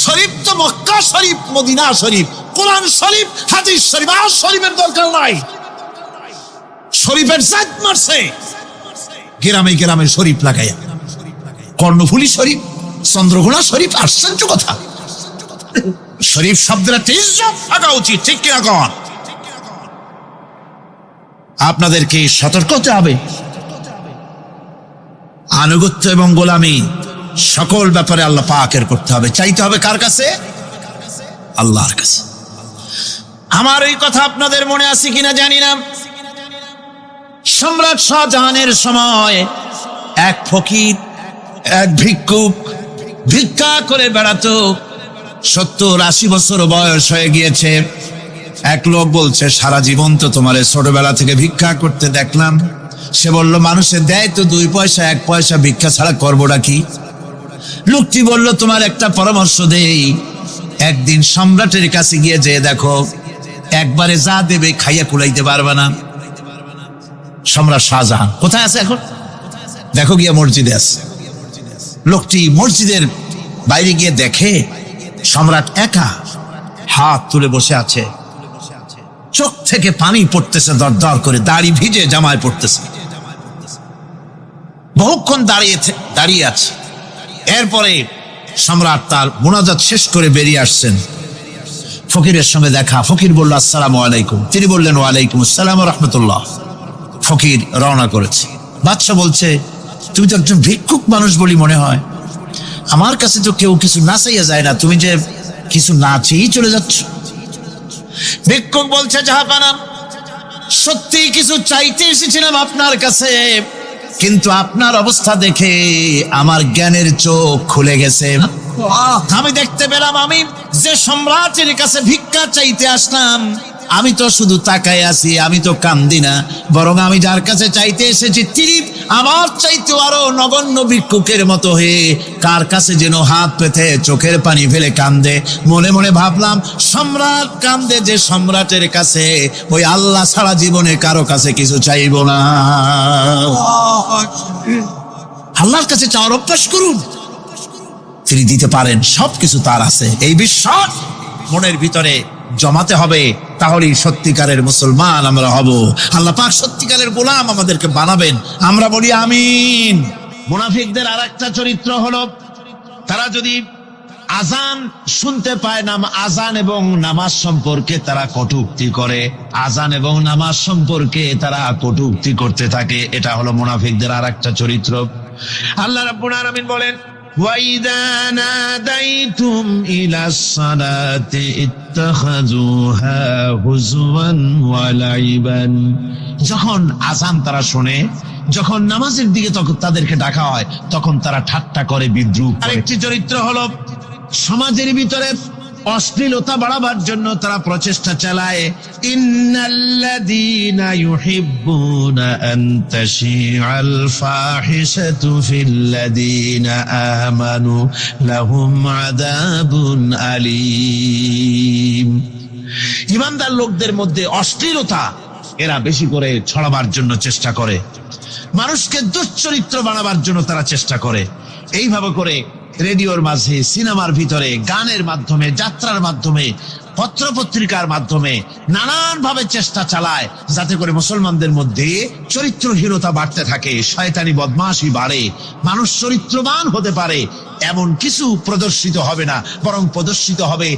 শরীফ তো মক্কা শরীফ, মদিনা শরীফ, কোরআন শরীফ, হাদিস শরীফ। আর শরীফের দরকার নাই। শরীফের জাত মারছে গ্রামে গ্রামে শরীফ লাগাইয়া। কর্ণফুলী শরীফ, চন্দ্রঘোনা শরীফ। আশ্চর্য কথা। শরীফ শব্দের একটা ইজ্জত থাকা উচিত, ঠিক কিনা কন? আপনাদেরকে সতর্ক হতে হবে। আনুগত্য এবং গোলামি সকল ব্যাপারে আল্লাহ পাকের করতে হবে। চাইতে হবে কার কাছে? আল্লাহর কাছে। আমার এই কথা আপনাদের মনে আছে কিনা জানি না। সম্রাট শাহজাহানের সময় এক ফকির, এক ভিক্ষুক ভিক্ষা করে বেড়াতো। 70-80 বছর বয়স হয়ে গিয়েছে। এক লোক বলছে, সারা জীবন তো তোমার ছোটবেলা থেকে ভিক্ষা করতে দেখলাম। সে বলল, মানুষে দেয় তো 2 পয়সা 1 পয়সা, ভিক্ষা ছাড়া করবোটা কি? লোকটি বলল, তোমার একটা পরামর্শ দেই। একদিন সম্রাটের কাছে গিয়ে যে দেখো, একবারে যা দেবে খাইয়া কুলাইতে পারবে না। সম্রাট শাহজাহান কোথায় আছে এখন? দেখো গিয়া মসজিদে আছে। লোকটি মসজিদের বাইরে গিয়ে দেখে সম্রাট একা হাত তুলে বসে আছে। চোখ থেকে পানি পড়তেছে দর দর করে, দাড়ি ভিজে জামায় পড়তেছে। বহুক্ষণ দাঁড়িয়ে আছে। এরপরে সম্রাট তার মুনাজাত শেষ করে বেরিয়ে আসছেন। ফকিরের সঙ্গে দেখা। ফকির বলল, আসসালামু আলাইকুম। তিনি বললেন, ওয়ালাইকুম আসসালাম ওয়া রাহমাতুল্লাহ। ফকির রওনা করেছে। বাদশা বলছে, তুমি তো একজন ভিক্ষুক মানুষ বলি মনে হয়, আমার কাছে তো কেউ কিছু না চাইয়া যায় না, তুমি যে কিছু না চেয়েই চলে যাচ্ছ। ভিক্ষুক বলছে, জাহাপানা, সত্যি কিছু চাইতে এসেছিলাম আপনার কাছে, কিন্তু আপনার অবস্থা দেখে আমার জ্ঞানের চোখ খুলে গেছে। আমি দেখতে পেলাম আমি যে সম্রাটের কাছে ভিক্ষা চাইতে আসলাম, আমি তো শুধু তাকায় আছি, আমি তো কান্দি না, বরং আমি যার কাছে চাইতে এসেছি তিনি আমার চাইতে আরো নগণ্য ভিক্ষুকের মতো হয়ে কার কাছে যেন হাত পেতে চোখের পানি ফেলে কান্দে। মনে মনে ভাবলাম, সম্রাট কান্দে যে সম্রাটের কাছে, ওই আল্লাহ সারা জীবনে কারো কাছে কিছু চাইব না। আল্লাহর কাছে চাওয়ার অভ্যাস করুন, তিনি দিতে পারেন, সবকিছু তার আছে। এই বিশ্বাস মনের ভিতরে জমাতে হবে, তাহলেই সত্যিকারের মুসলমান আমরা হব। আল্লাহ পাক সত্যিকারের গোলাম আমাদেরকে বানাবেন, আমরা বলি আমিন। মুনাফিকদের আরেকটা চরিত্র হলো, তারা যদি আজান শুনতে পায় না, আজান এবং নামাজ সম্পর্কে তারা কটূক্তি করে, আজান এবং নামাজ সম্পর্কে তারা কটূক্তি করতে থাকে। এটা হলো মুনাফিকদের আরেকটা চরিত্র। আল্লাহ রাব্বুল আলামিন বলেন, وَإِذَا نَادَيْتُمْ إِلَى الصَّلَاةِ اتَّخَذُوهَا هُزُوًا وَلَعِبًا। যখন আজান তারা শোনে, যখন নামাজের দিকে তখন তাদেরকে ডাকা হয়, তখন তারা ঠাট্টা করে, বিদ্রুপ করে। আরেকটি চরিত্র হলো, সমাজের ভিতরে অশ্লীলতা বাড়াবার জন্য তারা প্রচেষ্টা চালায়। ইন্নাল্লাযীনা ইউহিব্বুনা আন তাশিআল ফাহিশাতু ফিল্লাযীনা আমানু লাহুম আযাবুন আলীম। ঈমানদার লোকদের মধ্যে অশ্লীলতা এরা বেশি করে ছড়াবার জন্য চেষ্টা করে, মানুষকে দুশ্চরিত্র বানাবার জন্য তারা চেষ্টা করে। এইভাবে করে রেডিওর মাঝে, সিনেমার ভিতরে, গানের মাধ্যমে, যাত্রার মাধ্যমে, পত্রপত্রিকার মাধ্যমে নানান ভাবে চেষ্টা চালায় যাতে করে মুসলমানদের মধ্যে চরিত্রহীনতা বাড়তে থাকে, শয়তানি বদমাশি বাড়ে, মানুষ চরিত্রবান হতে পারে এমন কিছু প্রদর্শিত হবে না, বরং প্রদর্শিত হবে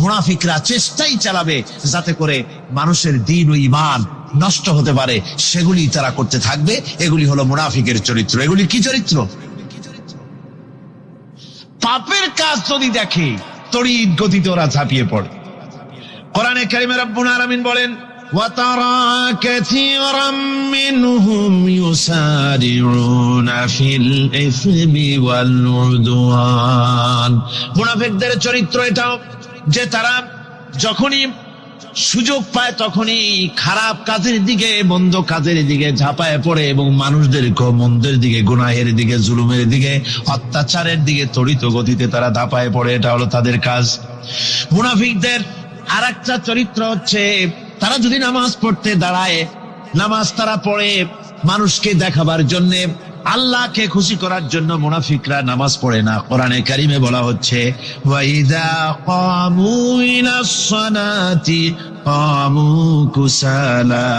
মুনাফিকরা চেষ্টাই চালাবে যাতে করে মানুষের দ্বীন ও ঈমান নষ্ট হতে পারে, সেগুলি তারা করতে থাকবে। এগুলি হলো মুনাফিকের চরিত্র। এগুলি কি চরিত্র? পাপের কাজ যদি দেখে তড়িৎ গতিতে ওরা ঝাঁপিয়ে পড়ে। কোরআনে কারিমে রব্বুল আলামিন বলেন, وَتَرَى كَثِيرًا مِّنْهُمْ يُسَارِعُونَ فِي الْإِثْمِ وَالْعُدْوَانِ। মুনাফিকদের চরিত্র এটাও যে তারা যখনই সুযোগ পায় তখনই খারাপ কাজের দিকে, মন্দ কাজের দিকে ঝাঁপায় পড়ে এবং মানুষদেরকে মন্দের দিকে, গুনাহের দিকে, জুলুমের দিকে, অত্যাচারের দিকে তড়িৎ গতিতে তারা ধাপায় পড়ে। এটা হলো তাদের কাজ। মুনাফিকদের আরেকটা চরিত্র হচ্ছে, তারা যদি নামাজ পড়তে দাঁড়ায়, নামাজ তারা পড়ে মানুষকে দেখাবার জন্য, আল্লাহকে খুশি করার জন্য মুনাফিকরা নামাজ পড়ে না। কোরআনে কারিমে বলা হচ্ছে, ওয়াইদা কামু ইলাস সালাতি কামু কুসালা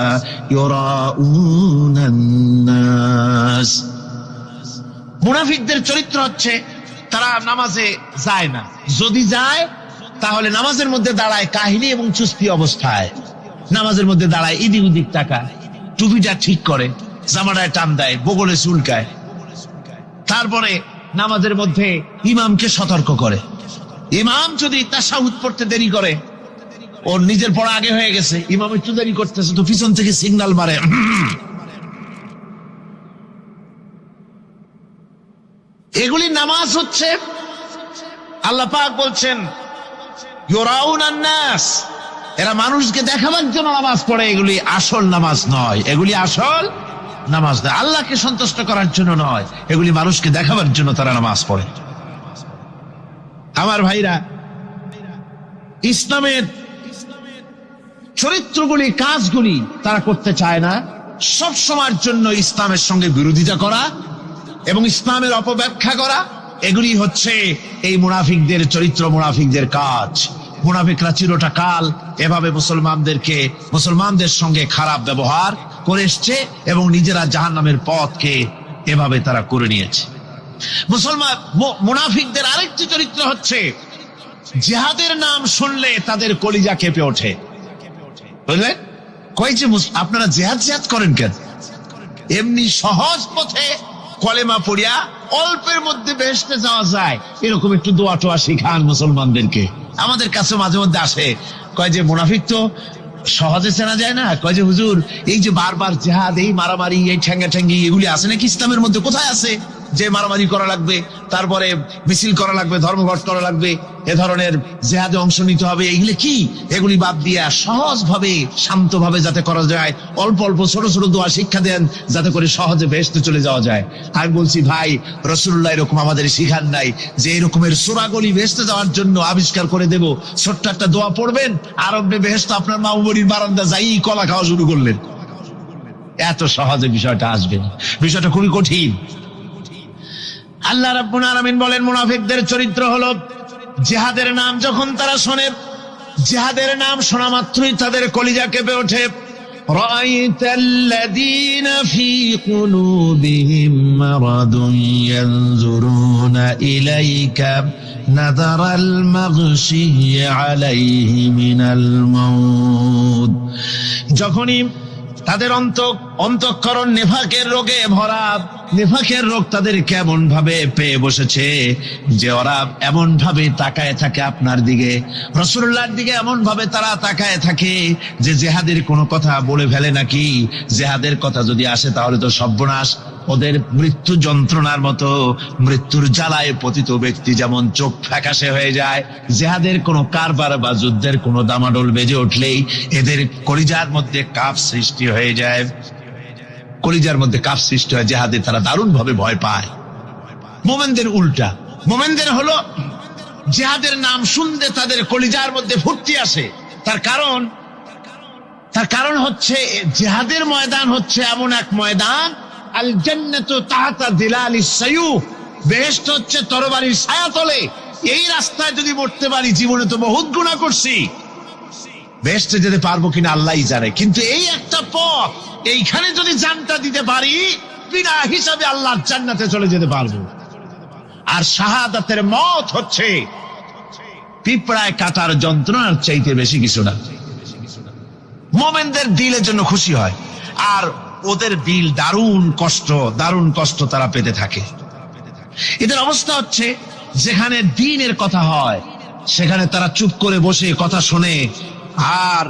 ইউরাউনান নাস। মুনাফিকদের চরিত্র হচ্ছে তারা নামাজে যায় না, যদি যায় তাহলে নামাজের মধ্যে দাঁড়ায় কাহিনী এবং চুস্তি অবস্থায়, নামাজের মধ্যে দাঁড়ায় ইদিক উদিক তাকায়, টুপিটা ঠিক করে, জামাটায় টান দেয়, বগলে চুলকায়, তারপরে নামাজের মধ্যে ইমামকে সতর্ক করে। ইমাম যদি তাশাহুদ পড়তে দেরি করে, ওর নিজের পড়া আগে হয়ে গেছে, ইমাম একটু দেরি করতেছে, তো পিছন থেকে সিগন্যাল মারে। এগুলি নামাজ হচ্ছে। আল্লাহ পাক বলছেন, ইউরাউনান নাস, এরা মানুষকে দেখাবার জন্য নামাজ পড়ে, এগুলি আসল নামাজ নয়, এগুলি আসল নামাজ নয়, আল্লাহকে সন্তুষ্ট করার জন্য নয়, এগুলি মানুষকে দেখাবার জন্য তারা নামাজ পড়ে। আমার ভাইরা, ইসলামের চরিত্রগুলি, কাজগুলি তারা করতে চায় না। সব সময়ের জন্য ইসলামের সঙ্গে বিরোধিতা করা এবং ইসলামের অপব্যাখ্যা করা, এগুলি হচ্ছে এই মুনাফিকদের চরিত্র, মুনাফিকদের কাজ। মুনাফিকরা চিরটা কাল এভাবে মুসলমানদের সঙ্গে খারাপ ব্যবহার করে এসছে এবং নিজেরা জাহান্নামের পথকে এভাবে তারা করে নিয়েছে। মুনাফিকদের আরেকটি চরিত্র হচ্ছে, জিহাদের নাম শুনলে তাদের কলিজা কেঁপে ওঠে। বুঝলেন? কই যে আপনারা জিহাদ করেন কেন? এমনি সহজ পথে কলেমা পড়িয়া অল্পের মধ্যে বেহেশতে যাওয়া যায়, এরকম একটু দোয়া টোয়া শিখান মুসলমানদেরকে। আমাদের কাছে মাঝে মধ্যে আসে, কয় যে মুনাফিক তো সহজে চেনা যায় না, কয় যে হুজুর এই যে বারবার জিহাদ, এই মারামারি, এই ঠ্যাঙ্গা ঠ্যাঙ্গি, এগুলি আছে নাকি ইসলামের মধ্যে? কোথায় আছে যে মারামারি করা লাগবে, তারপরে মিছিল করা লাগবে, ধর্মঘট করা লাগবে, এ ধরনের জিহাদে অংশ নিতে হবে? এগুলি কি? এগুলি বাদ দিয়া সহজ ভাবে, শান্ত ভাবে যাতে করা যায়, অল্প অল্প ছোট ছোট দোয়া শিক্ষা দেন যাতে করে সহজে বেহেশতে চলে যাওয়া যায়। আমি বলছি, ভাই রাসূলুল্লাহ এরকম আমাদের শিখান নাই যে এরকমের সূরাগুলি বেহেশতে যাওয়ার জন্য আবিষ্কার করে দেব। ছোট্ট একটা দোয়া পড়বেন, আর আপনি বেহেশতে আপনার মা বাড়ির বারান্দা যাই কলা খাওয়া শুরু করলেন। এত সহজে বিষয়টা আসবে না, বিষয়টা খুবই কঠিন। আল্লাহ রাব্বুল আলামিন বলেন, মুনাফিকদের চরিত্র হলো, জিহাদের নাম যখন তারা শোনে জিহাদের নাম শোনা মাত্রই তাদের কলিজা কেঁপে ওঠে। রাআইতাল্লাযীনা ফী কুলুবিহিম মারাদুন ইয়ানজুরুনা ইলাইকা নাযারাল মাগশিয়্যি আলাইহি মিনাল মাউত। যখনই তাদের অন্তঃকরণ নেফাকের রোগে ভরা, নেফাকের রোগ তাদের কেমন ভাবে পেয়ে বসেছে যে ওরা এমন ভাবে তাকায় থাকে আপনার দিকে, রাসূলুল্লাহর দিকে এমন ভাবে তারা তাকায় থাকে যে জিহাদের কোনো কথা বলে ফেলে নাকি। জিহাদের কথা যদি আসে তাহলে তো সর্বনাশ। ওদের মৃত্যু যন্ত্রণার মতো, মৃত্যুর জ্বালায় পতিত ব্যক্তি যেমন চোখ ফ্যাকাশে হয়ে যায়, জিহাদের কোনো কারবার বা যুদ্ধের কোনো দামাডোল বেজে উঠলেই এদের কলিজার মধ্যে কাঁপ সৃষ্টি হয়ে যায়। কলিজার মধ্যে কাঁপ সৃষ্টি হয়, জিহাদে তারা দারুণ ভাবে ভয় পায়। মোমেনদের উল্টা। মোমেনদের হলো জিহাদের নাম শুনতে তাদের কলিজার মধ্যে ফুর্তি আসে। তার কারণ হচ্ছে জিহাদের ময়দান হচ্ছে এমন এক ময়দান, আল জান্নাতু তাহতা যিলালিস সায়ুফ, বেহেশত হচ্ছে তরবারির ছায়াতলে। এই রাস্তায় যদি মরতে পারি, জীবনে তো বহুত গুনাহ করছি, বেহেশতে যেতে পারবো কিনা আল্লাহই জানে, কিন্তু এই একটা পথ, এইখানে যদি জানটা দিতে পারি বিনা হিসাবে আল্লাহর জান্নাতে চলে যেতে পারবো। আর শাহাদাতের মত হচ্ছে পিঁপড়ায় কাটার যন্ত্রণার চাইতে বেশি কিছু না। মোমেনদের দিলের জন্য খুশি হয়, আর ওদের দিল দারুণ কষ্ট তারা পেতে থাকে। এদের অবস্থা হচ্ছে যেখানে দ্বীনের কথা হয় সেখানে তারা চুপ করে বসে কথা শোনে, আর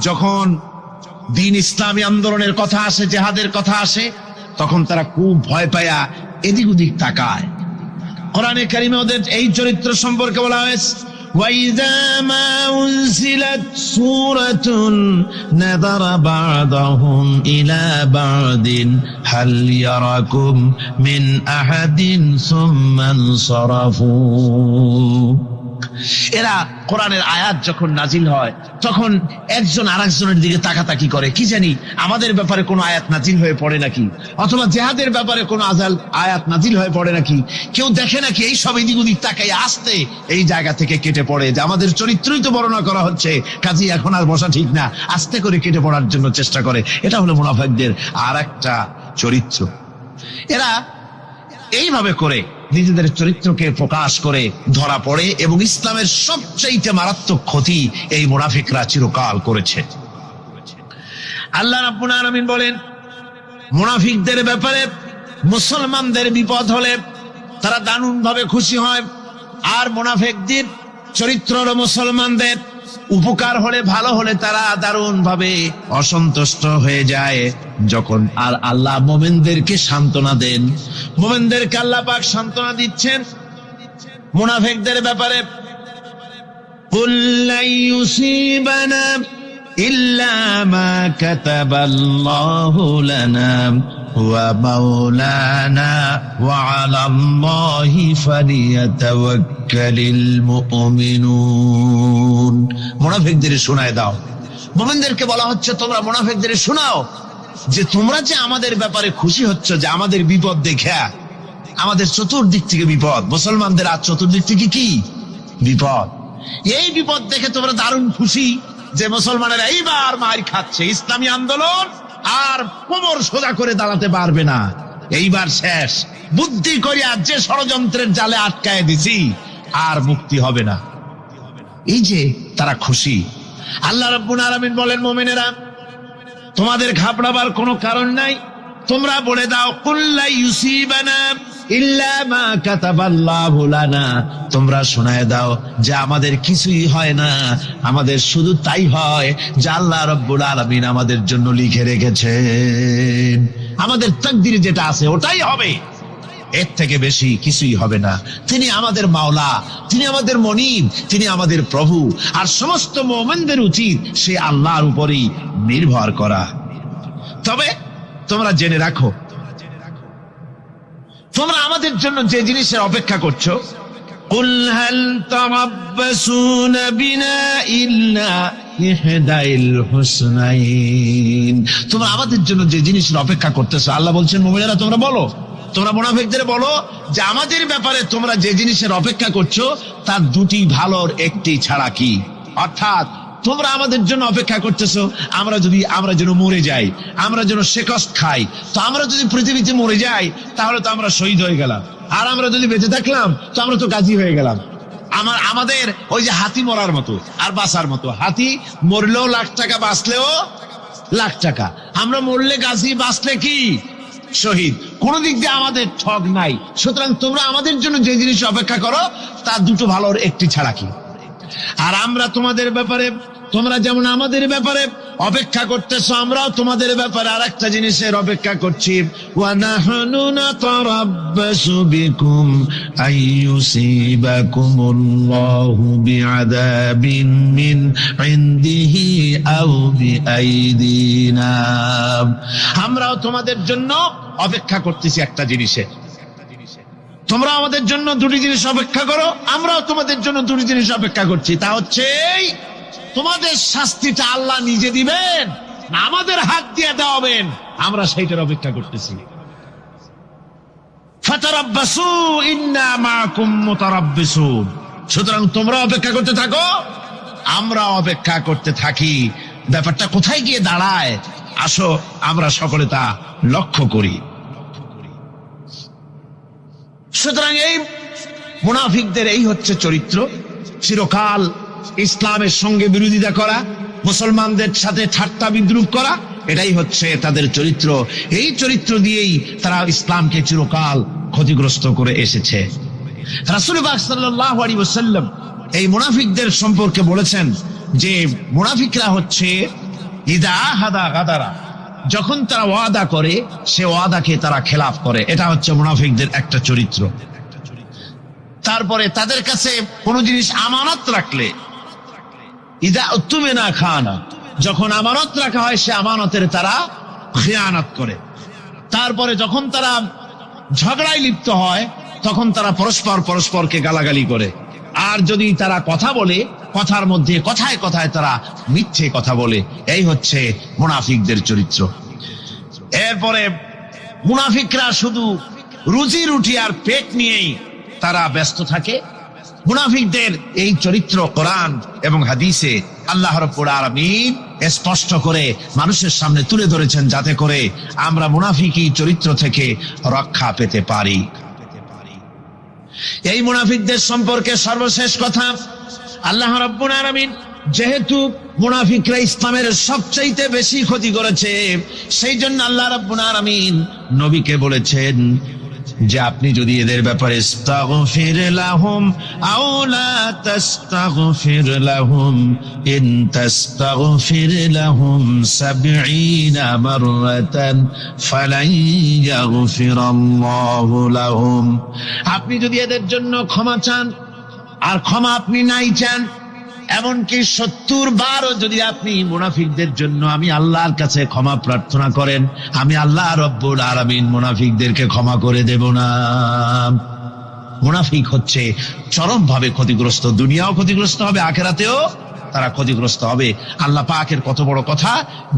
যখন দ্বীন ইসলামী আন্দোলনের কথা আসে, জিহাদের কথা আসে, তখন তারা খুব ভয় পায়া এদিক ওদিক তাকায়। কোরআনে কারিমে ওদের এই চরিত্র সম্পর্কে বলা হয়েছে, وَإِذَا مَا أُنْزِلَتْ سُورَةٌ نَظَرَ بَعْضُهُمْ إِلَى بَعْضٍ هَلْ يَرَاكُمْ مِنْ أَحَدٍ ثُمَّ انصَرَفُوا। এরা কোরআনের আয়াত যখন নাজিল হয় তখন একজন আরেকজনের দিকে তাকাতাকি করে, কি জানি আমাদের ব্যাপারে কোনো আয়াত নাজিল হয়ে পড়ে নাকি, অথবা জিহাদের ব্যাপারে কোনো আয়াত নাজিল হয়ে পড়ে নাকি। কেউ দেখে নাকি এই সব এদিক ওদিক তাকাই আসতে এই জায়গা থেকে কেটে পড়ে, যে আমাদের চরিত্রই তো বর্ণনা করা হচ্ছে, কাজী এখন আর বসা ঠিক না, আস্তে করে কেটে পড়ার জন্য চেষ্টা করে। এটা হলো মুনাফিকদের আর একটা চরিত্র। এরা এইভাবে করে নিজেদের চরিত্রকে প্রকাশ করে ধরা পড়ে, এবং ইসলামের সবচেয়ে মারাত্মক ক্ষতি এই মুনাফিকরা চিরকাল করেছে। আল্লাহ রাব্বুল আলামিন বলেন, মুনাফিকদের ব্যাপারে মুসলমানদের বিপদ হলে তারা দারুণ ভাবে খুশি হয়, আর মুনাফিকদের চরিত্র হলো মুসলমানদের উপকার হলে, ভালো হলে তারা দারুণ ভাবে অসন্তুষ্ট হয়ে যায়। যখন আর আল্লাহ মোমেনদেরকে সান্ত্বনা দেন, মোমেনদেরকে আল্লাহ পাক সান্ত্বনা দিচ্ছেন মুনাফিকদের ব্যাপারে, কুল লা ইউসিবানা ইল্লা মা কাতাবাল্লাহু লানা ওয়া মাওলানা ওয়া আলাল্লাহি ফালিয়াতাওয়াক্কালিল মুমিনুন। মুনাফিকদের শোনায় দাও। মুমিনদেরকে বলা হচ্ছে তোমরা মুনাফিকদের শোনাও যে তোমরা যে আমাদের ব্যাপারে খুশি হচ্ছ, যে আমাদের বিপদ দেখে, আমাদের চতুর্দিক থেকে বিপদ, মুসলমানদের আর চতুর্দিক থেকে কি বিপদ, এই বিপদ দেখে তোমরা দারুণ খুশি যে মুসলমানেরা এইবার মার খাচ্ছে, ইসলামী আন্দোলন আর কোমর সোজা করে দাঁড়াতে পারবে না, এইবার শেষ, বুদ্ধি করিয়া যে ষড়যন্ত্রের জালে আটকায় দিছি আর মুক্তি হবে না। এই যে তারা খুশি। আল্লাহ রাব্বুল আলামিন বলেন, মুমিনেরা তোমাদের ঘাবড়াবার কোনো কারণ নাই, তোমরা বলে দাও কুল লা ইউসিবানা ইল্লা মা কাতাবাল্লাহু লানা, তোমরা শোনায় দাও যে আমাদের কিছুই হয় না, আমাদের শুধু তাই হয় যে আল্লাহ রাব্বুল আলামিন আমাদের জন্য লিখে রেখেছেন, আমাদের তাকদীরে যেটা আছে ওটাই হবে, এর থেকে বেশি কিছুই হবে না। তিনি আমাদের মাওলা, তিনি আমাদের মনিব, তিনি আমাদের প্রভু, আর সমস্ত মুমিনদের উচিত সে আল্লাহর উপরই নির্ভর করা। তবে তোমরা জেনে রাখো, তোমরা আমাদের জন্য যে জিনিসের অপেক্ষা করছো, কুল হাল তারাব্বাসুনা বিনা ইল্লা ইহদাইল হুসনাইন, তোমরা আমাদের জন্য যে জিনিসের অপেক্ষা করতেছো, আল্লাহ বলছেন মুমিনেরা তোমরা বলো, তোমরা মুনাফিকদের বলো যে আমাদের ব্যাপারে তোমরা যে জিনিসের অপেক্ষা করছো তার দুটি ভালোর একটি ছাড়া কি, অর্থাৎ তোমরা আমাদের জন্য অপেক্ষা করতেছো, আমরা যেন মরে যাই, আমরা যেন শেকস্ত খাই। তো আমরা যদি পৃথিবীতে মরে যাই তাহলে তো আমরা শহীদ হয়ে গেলাম, আর আমরা যদি বেঁচে থাকলাম তো আমরা তো গাজী হয়ে গেলাম। আমাদের ওই যে হাতি মরার মতো আর বাঁচার মতো, হাতি মরলেও লাখ টাকা, বাঁচলেও লাখ টাকা। আমরা মরলে গাজী, বাঁচলে কি শহীদ। কোন দিক দিয়ে আমাদের ঠগ নাই। সুতরাং তোমরা আমাদের জন্য যে জিনিস অপেক্ষা করো তার দুটো ভালোর একটি ছাড়া কি। আর আমরা তোমাদের ব্যাপারে, তোমরা যেমন আমাদের ব্যাপারে অপেক্ষা করতেছো, আমরাও তোমাদের ব্যাপারে আরেকটা জিনিসের অপেক্ষা করছি। ওয়া নাহনু নাতারাব্বাসু বিকুম আইয়ুসিবাকুমুল্লাহু বিআযাবিন মিন ইনদিহি আও বিআইদিনা। আমরাও তোমাদের জন্য অপেক্ষা করতেছি একটা জিনিসের। তোমরা আমাদের জন্য দুটি জিনিস অপেক্ষা করো, আমরাও তোমাদের জন্য দুটি জিনিস অপেক্ষা করছি। তা হচ্ছে তোমাদের শাস্তিটা আল্লাহ নিজে দিবেন না আমাদের হাত দিয়ে দেওয়াবেন, আমরা সেইটার অপেক্ষা করতেছি। ফাতারাব্বাসু ইন্না মাআকুম মুতারাব্বিসুন। সুতরাং তোমরা অপেক্ষা করতে থাকো, আমরা অপেক্ষা করতে থাকি। ব্যাপারটা কোথায় গিয়ে দাঁড়ায় আসো আমরা সকলে তা লক্ষ্য করি। সুতরাং এই মুনাফিকদের এই হচ্ছে চরিত্র, চিরকাল ইসলামের সঙ্গে বিরোধিতা করা, মুসলমানদের সাথে ঠাট্টা বিদ্রুপ করা, এটাই হচ্ছে তাদের চরিত্র। এই চরিত্র দিয়েই তারা ইসলামকে চিরকাল ক্ষতিগ্রস্ত করে এসেছে। রাসূল পাক সাল্লাল্লাহু আলাইহি ওয়াসাল্লাম এই মুনাফিকদের সম্পর্কে বলেছেন যে মুনাফিকরা হচ্ছে ইদা হাদা গাদারা, যখন তারা ওয়াদা করে সে ওয়াদাকে তারা খেলাফ করে। এটা হচ্ছে মুনাফিকদের একটা চরিত্র। তারপরে তাদের কাছে কোনো জিনিস আমানত রাখলে, ইদা উত্তুমিনা খানা, যখন আমানত রাখা হয় সে আমানতের তারা খিয়ানত করে। তারপরে যখন তারা ঝগড়ায় লিপ্ত হয় তখন তারা পরস্পরকে গালাগালি করে। আর যদি তারা কথা বলে, কথার মধ্যে কথায় কথায় তারা মিথ্যে কথা বলে। এই হচ্ছে মুনাফিকদের চরিত্র। এরপরে মুনাফিকরা শুধু রুজি রুটি আর পেট নিয়েই তারা ব্যস্ত থাকে। মুনাফিকদের এই চরিত্র কোরআন এবং হাদিসে আল্লাহ রাব্বুল আলামিন স্পষ্ট করে মানুষের সামনে তুলে ধরেছেন, যাতে করে আমরা মুনাফিকি চরিত্র থেকে রক্ষা পেতে পারি। এই মুনাফিকদের সম্পর্কে সর্বশেষ কথা, আল্লাহ রাব্বুল আলামিন যেহেতু মুনাফিকরা ইসলামের সবচাইতে বেশি ক্ষতি করেছে, সেই জন্য আল্লাহ রাব্বুল আলামিন নবীকে বলেছেন যে আপনি যদি এদের ব্যাপারে ইস্তাগফির লাহুম আও লা তাস্তাগফির লাহুম ইন তাস্তাগফির লাহুম ৭০ মাররাতান ফালান ইয়াগফিরাল্লাহু লাহুম, আপনি যদি এদের জন্য ক্ষমা চান, আর ক্ষমা আপনি নাই চান, এমনকি ৭০ বারও যদি আপনি মুনাফিকদের জন্য আমি আল্লাহর কাছে ক্ষমা প্রার্থনা করেন, আমি আল্লাহ রব্বুল আলামিন মুনাফিকদেরকে ক্ষমা করে দেব না। মুনাফিক হচ্ছে চরমভাবে ক্ষতিগ্রস্ত, দুনিয়াও ক্ষতিগ্রস্ত হবে, আখিরাতেও তারা ক্ষতিগ্রস্ত হবে। আল্লাহ পাকের কত বড় কথা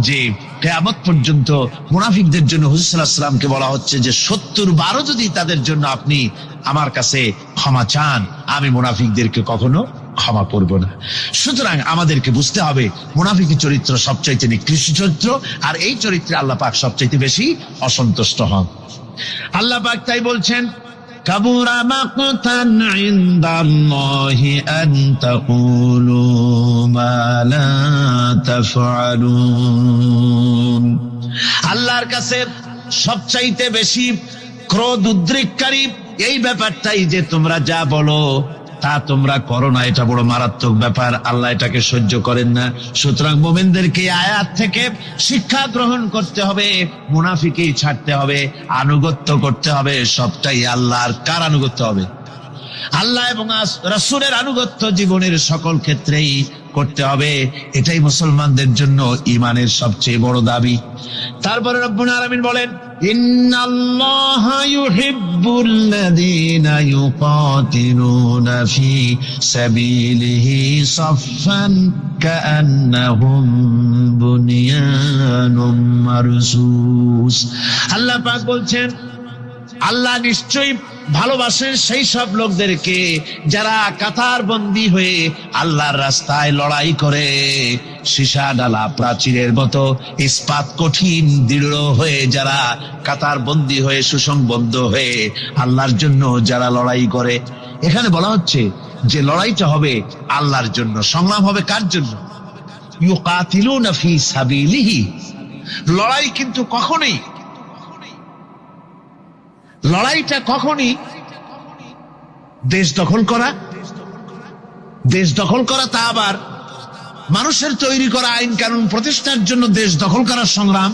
যে কিয়ামত পর্যন্ত মুনাফিকদের জন্য হুজুর সাল্লাল্লাহু আলাইহি ওয়াসাল্লামকে বলা হচ্ছে যে ৭০ বারও যদি তাদের জন্য আপনি আমার কাছে ক্ষমা চান, আমি মুনাফিকদেরকে কখনো ক্ষমা করব না। সুতরাং আমাদেরকে বুঝতে হবে মুনাফিকি চরিত্র সবচাইতে নিকৃষ্ট চরিত্র, আর এই চরিত্রে আল্লাহ পাক সবচাইতে বেশি অসন্তুষ্ট হন। আল্লাহ পাক তাই বলছেন, কাবুরা মাকতান ইনদাল্লাহি আন তাকুলু মা লা তাফআলুন। আল্লাহর কাছে সবচাইতে বেশি ক্রোধ উদ্রেককারী এই ব্যাপারটাই যে তোমরা যা বলো তা তোমরা করো না। এটা বড় মারাত্মক ব্যাপার, আল্লাহ এটাকে সহ্য করেন না। সুতরাং মুমিনদেরকে আয়াত থেকে শিক্ষা গ্রহণ করতে হবে, মুনাফিকি ছাড়তে হবে, আনুগত্য করতে হবে। সবটাই আল্লাহর। কার আনুগত্য হবে? আল্লাহ এবং রাসূলের আনুগত্য জীবনের সকল ক্ষেত্রেই করতে হবে। এটাই মুসলমানদের জন্য ঈমানের সবচেয়ে বড় দাবি। তারপরে রব্বুল আলামিন বলেন, ইন্নাল্লাহা ইউহিব্বুল্লাযীনা ইউকাতিলুনা ফি সাবিলিহি সাফফান কাআন্নাহুম বুনিয়ানুম মারসুস। আল্লাহ পাক বলছেন, আল্লাহ নিশ্চয়ই ভালোবাসেন সেই সব লোকদেরকে যারা কাতার বন্দী হয়ে আল্লাহর রাস্তায় লড়াই করে, সীসা ডালা প্রাচীরের মতো ইস্পাত কঠিন দৃঢ় হয়ে যারা কাতার বন্দী হয়ে সুসংবদ্ধ হয়ে আল্লাহর জন্য যারা লড়াই করে। এখানে বলা হচ্ছে যে লড়াইটা হবে আল্লাহর জন্য, সংগ্রাম হবে কার জন্য? ইউকাতিলুনা ফি সাবিলিহি। লড়াই কিন্তু কখনোই, লড়াইটা কখনই দেশ দখল করা, দেশ দখল করা তা আবার মানুষের তৈরি করা আইন কানুন প্রতিষ্ঠার জন্য দেশ দখল করার সংগ্রাম,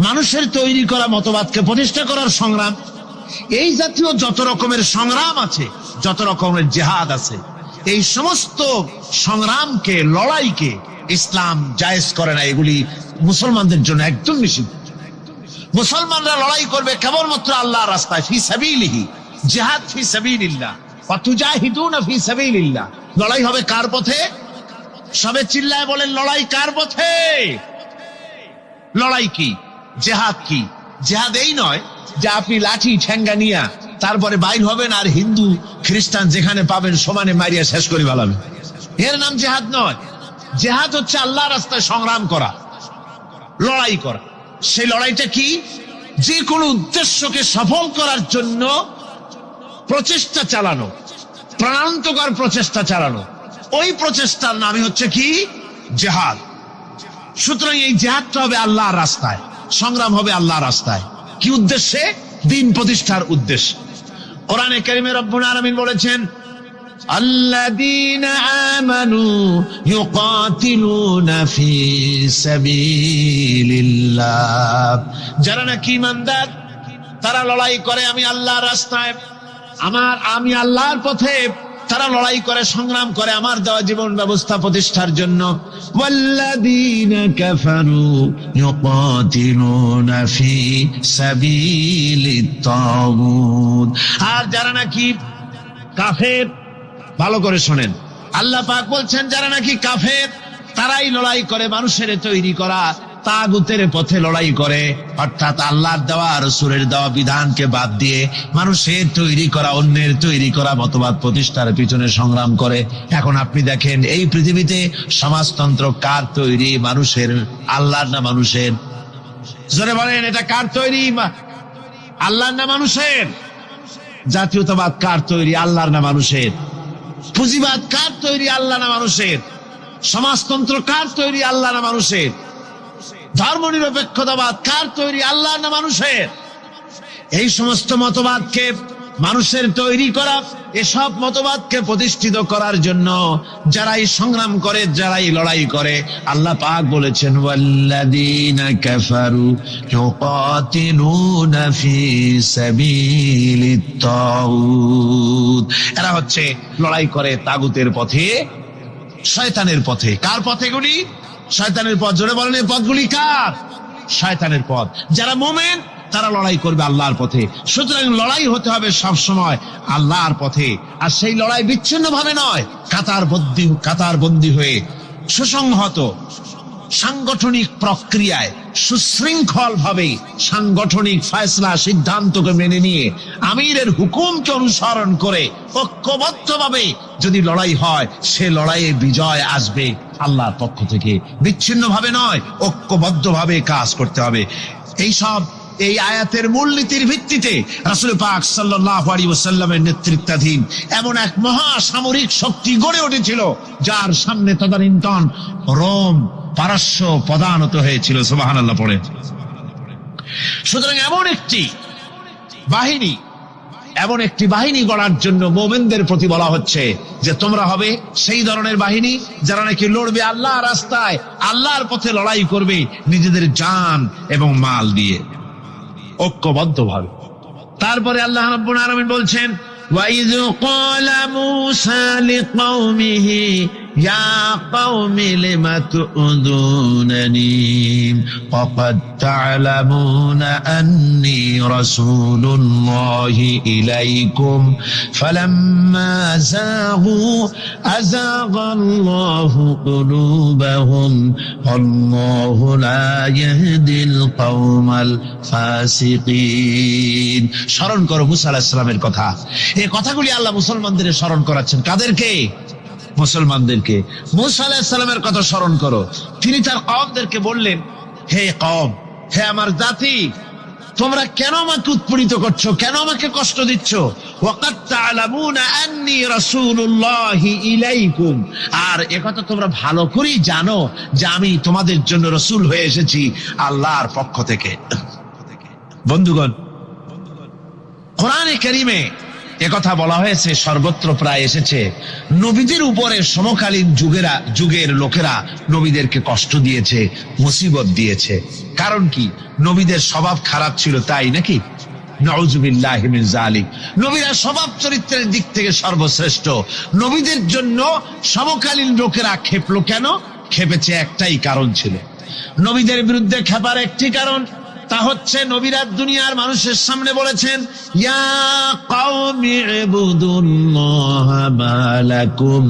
মানুষের তৈরি করা মতবাদকে প্রতিষ্ঠা করার সংগ্রাম, এই জাতীয় যত রকমের সংগ্রাম আছে, যত রকমের জিহাদ আছে, এই সমস্ত সংগ্রামকে, লড়াইকে ইসলাম জায়েজ করে না। এগুলি মুসলমানদের জন্য একদম নিষিদ্ধ। মুসলমানরা লড়াই করবে কেবলমাত্র আল্লাহর রাস্তায়, ফি সাবিলিহি, জিহাদ ফি সাবিলিল্লাহ, ওয়া তুজাহিদুনা ফি সাবিলিল্লাহ। লড়াই হবে কার পথে? সবে চিল্লায় বলেন, লড়াই কার পথে? লড়াই কি? জিহাদ কি? জিহাদ এই নয় যে আপনি লাঠি ঠেঙ্গা নিয়া তারপরে বাইর হবেন আর হিন্দু খ্রিস্টান যেখানে পাবেন সমানে মারিয়া শেষ করে ফেলাবেন, এর নাম জিহাদ নয়। জিহাদ হচ্ছে আল্লাহর রাস্তায় সংগ্রাম করা, লড়াই করা। সেই লড়াইটা কি? যে কোনো উদ্দেশ্যকে সফল করার জন্য প্রচেষ্টা চালানো, প্রাণান্তকর প্রচেষ্টা চালানো, ওই প্রচেষ্টার নামই হচ্ছে কি? জিহাদ। সুতরাং এই জিহাদটা হবে আল্লাহর রাস্তায়, সংগ্রাম হবে আল্লাহর রাস্তায়। কি উদ্দেশ্যে? দ্বীন প্রতিষ্ঠার উদ্দেশ্যে। কোরআনে কারীমে রব্বুল আলামিন বলেছেন, আল্লাযীনা আমানু ইউকাতিলুনা ফি সাবিলিল্লাহ। যারা নাকি ঈমানদার তারা লড়াই করে আমি আল্লাহর রাস্তায়, আমি আল্লাহর পথে তারা লড়াই করে, সংগ্রাম করে আমার দেওয়া জীবন ব্যবস্থা প্রতিষ্ঠার জন্য। ওয়াল্লাযীনা কাফারু ইউকাতিলুনা ফি সাবিলিত তাগুত। আর যারা নাকি কাফের, ভালো করে শোনেন, আল্লাহ পাক বলছেন যারা নাকি কাফের তারাই লড়াই করে মানুষের তৈরি করা তাগুতের পথে লড়াই করে, অর্থাৎ আল্লাহর দেওয়া রাসূলের দেওয়া বিধানকে বাদ দিয়ে মানুষের তৈরি করা, অন্যের তৈরি করা মতবাদ প্রতিষ্ঠার পিছনে সংগ্রাম করে। এখন আপনি দেখেন এই পৃথিবীতে সমাজতন্ত্র কার তৈরি? মানুষের। আল্লাহর না মানুষের? জোরে বলেন, এটা কার তৈরি? আল্লাহর না মানুষের? জাতীয়তাবাদ কার তৈরি? আল্লাহর না মানুষের? পুঁজিবাদ কার তৈরি? আল্লাহ না মানুষের? সমাজতন্ত্র কার তৈরি? আল্লাহ না মানুষের? ধর্মনিরপেক্ষতাবাদ কার তৈরি? আল্লাহ না মানুষের? এই সমস্ত মতবাদকে মানুষের তৈরি করা, এসব মতবাদকে প্রতিষ্ঠিত করার জন্য যারাই সংগ্রাম করে, যারাই লড়াই করে, আল্লাহ পাক বলেছেন ওয়াল্লাযীনা কাফারু ইউকাতিলুনা ফি সাবিলিত তাগুত। এরা হচ্ছে লড়াই করে তাগুতের পথে, শয়তানের পথে। কার পথে গুলি? শয়তানের পথ। জোরে বলেন, এই পথগুলি কার? শয়তানের পথ। যারা মুমিন তারা লড়াই করবে আল্লাহর পথে। সুতরাং লড়াই হতে হবে সব সময় আল্লাহর পথে। আর সেই লড়াই বিচ্ছিন্ন ভাবে নয়, কাতারবন্দী হয়ে সুসংহত সাংগঠনিক প্রক্রিয়ায় সুশৃঙ্খল ভাবে সাংগঠনিক ফয়সলা সিদ্ধান্তকে মেনে নিয়ে আমিরের হুকুমকে অনুসরণ করে ঐক্যবদ্ধভাবে যদি লড়াই হয়, সে লড়াইয়ে বিজয় আসবে আল্লাহর পক্ষ থেকে। বিচ্ছিন্ন ভাবে নয়, ঐক্যবদ্ধ ভাবে কাজ করতে হবে। এই আয়াতের মূলনীতির ভিত্তিতে রাসূল পাক সাল্লাল্লাহু আলাইহি ওয়াসাল্লামের নেতৃত্বাধীন এমন এক মহা সামরিক শক্তি গড়ে উঠেছিল যার সামনে তদানীন্তন রোম, পারস্য পদানত হয়েছিল। সুবহানাল্লাহ পড়ে। সুতরাং এমন একটি বাহিনী গড়ার জন্য মুমিনদের প্রতি বলা হচ্ছে যে তোমরা হবে সেই ধরনের বাহিনী যারা নাকি লড়বে আল্লাহর রাস্তায়, আল্লাহর পথে লড়াই করবে নিজেদের জান এবং মাল দিয়ে, ঐক্যবদ্ধভাবে। তারপরে আল্লাহ রাব্বুল আলামিন বলছেন ওয়াইয ক্বালা মূসা লিকওমিহি ইয়া কওমি লিমা তু'যুনানি ওয়াকাদ তা'লামুনা আন্নী রাসূলুল্লাহি ইলাইকুম ফালাম্মা যাগু আযাগাল্লাহু কুলুবাহুম আল্লাহু লা ইয়াহদিল কওমাল ফাসিকিন। স্মরণ করো মুসা আলাইহিস সালামের কথা। এই কথাগুলি আল্লাহ মুসলমানদের স্মরণ করাচ্ছেন। কাদেরকে? মুসলমানদেরকে। মুসা আলাইহিস সালামের কথা স্মরণ করো। তিনি তার কওমদেরকে বললেন, হে কওম, হে আমার জাতি, তোমরা কেন আমাকে উৎপীড়িত করছো, কেন আমাকে কষ্ট দিচ্ছ? ওয়াকাদ তা'লামুনা আন্নী রাসূলুল্লাহি ইলাইকুম, আর একথা তোমরা ভালো করেই জানো যে আমি তোমাদের জন্য রাসূল হয়ে এসেছি আল্লাহর পক্ষ থেকে। বন্ধুগণ, কোরআনে কারীমে একথা বলা হয়েছে, সর্বত্র প্রায় এসেছে, নবীদের উপরে সমকালীন যুগের লোকেরা নবীদেরকে কষ্ট দিয়েছে, মুসিবত দিয়েছে। কারণ কি? নবীদের স্বভাব খারাপ ছিল, তাই নাকি? নাউযুবিল্লাহি মিন যালিক। নবীরা স্বভাব চরিত্রের দিক থেকে সর্বশ্রেষ্ঠ। নবীদের জন্য সমকালীন লোকেরা ক্ষেপলো কেন? ক্ষেপেছে একটাই কারণ ছিল। নবীদের বিরুদ্ধে ক্ষেপার একটি কারণ, তা হচ্ছে নবীরা দুনিয়ার মানুষের সামনে বলেছেন, ইয়া কওমি ইবুদুল্লাহা মা লাকুম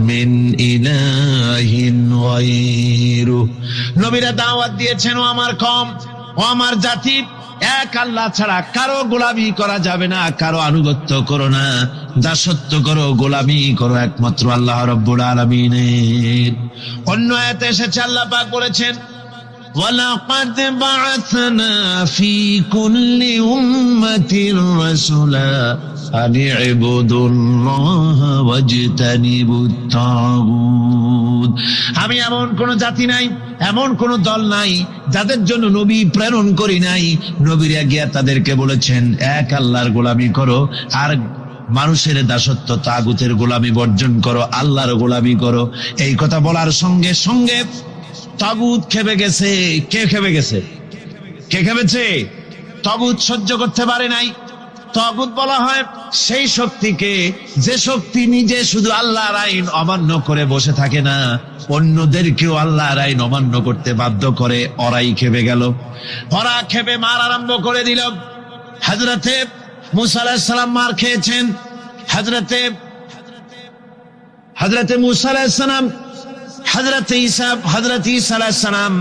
মিন ইলাহিন গায়রু। নবীরা দাওয়াত দিয়েছেন, ও আমার কওম, ও আমার জাতি, এক আল্লাহ ছাড়া কারো গোলামি করা যাবে না, কারো আনুগত্য করো না, দাসত্ব করো, গোলামি করো একমাত্র আল্লাহ রাব্বুল আলামিনের। অন্য আয়াতে এসেছে, আল্লাহ পাক বলেছেন, وَلَقَدْ بَعَثْنَا فِي كُلِّ أُمَّةٍ رَسُولًا أَنِ اعْبُدُوا اللَّهَ وَاجْتَنِبُوا الطَّاغُوتَ। আমি এমন কোন জাতি নাই, এমন কোন দল নাই যাদের জন্য নবী প্রেরণ করি নাই। নবীরা গিয়া তাদেরকে বলেছেন, এক আল্লাহর গোলামি করো, আর মানুষের দাসত্ব, তাগুতের গোলামি বর্জন করো, আল্লাহর গোলামি করো। এই কথা বলার সঙ্গে সঙ্গে তাগুত খেপে গেছে। কে খেপে গেছে? কে খেপেছে? তাগুত সহ্য করতে পারে নাই। তাগুত বলা হয় সেই শক্তিকে, যে শক্তি নিজে শুধু আল্লাহর আইন অমান্য করে বসে থাকে না, অন্যদেরকেও আল্লাহর আইন অমান্য করতে বাধ্য করে। ওরাই খেপে গেল। ওরা খেপে মার আরম্ভ করে দিল। হযরতে মুসা আলাইহিস সালাম মার খেয়েছেন। হযরতে মুসা আলাইহিস সালাম, হযরত ঈসা আলাইহিস সালাম,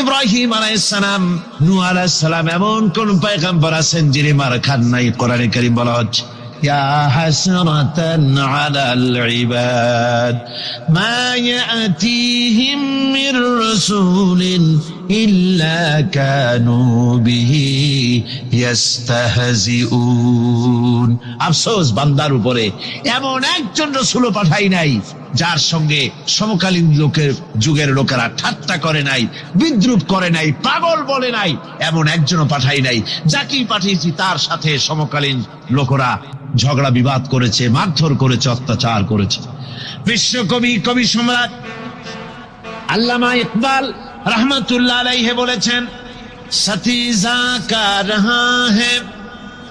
ইব্রাহিম আলাইহিস সালাম, নূহ আলাইহিস সালাম, এমন কোন পয়গম্বর আছেন যিনি মার খান নাই? কোরআনে কারীম বলা হচ্ছে, ইয়া হাসরাতান আলাল ইবাদ মা ইয়াতিহিম মির রাসূলিন ইল্লা কানু বিহি ইস্তাহজিউন। আফসোস বান্দার উপরে, এমন একজন রাসূল পাঠাই নাই যার সঙ্গে সমকালীন যুগের লোকেরা ঠাট্টা করে নাই, বিদ্রুপ করে নাই, পাগল বলে নাই। এমন একজনও পাঠাই নাই। যাকেই পাঠিয়েছি তার সাথে সমকালীন লোকেরা ঝগড়া বিবাদ করেছে, মারধর করেছে, অত্যাচার করেছে। বিশ্বকবি, কবি সম্রাট আল্লামা ইকবাল রহমতুল্লাহ আলাইহি বলেছেন, সতীজা কা রহা है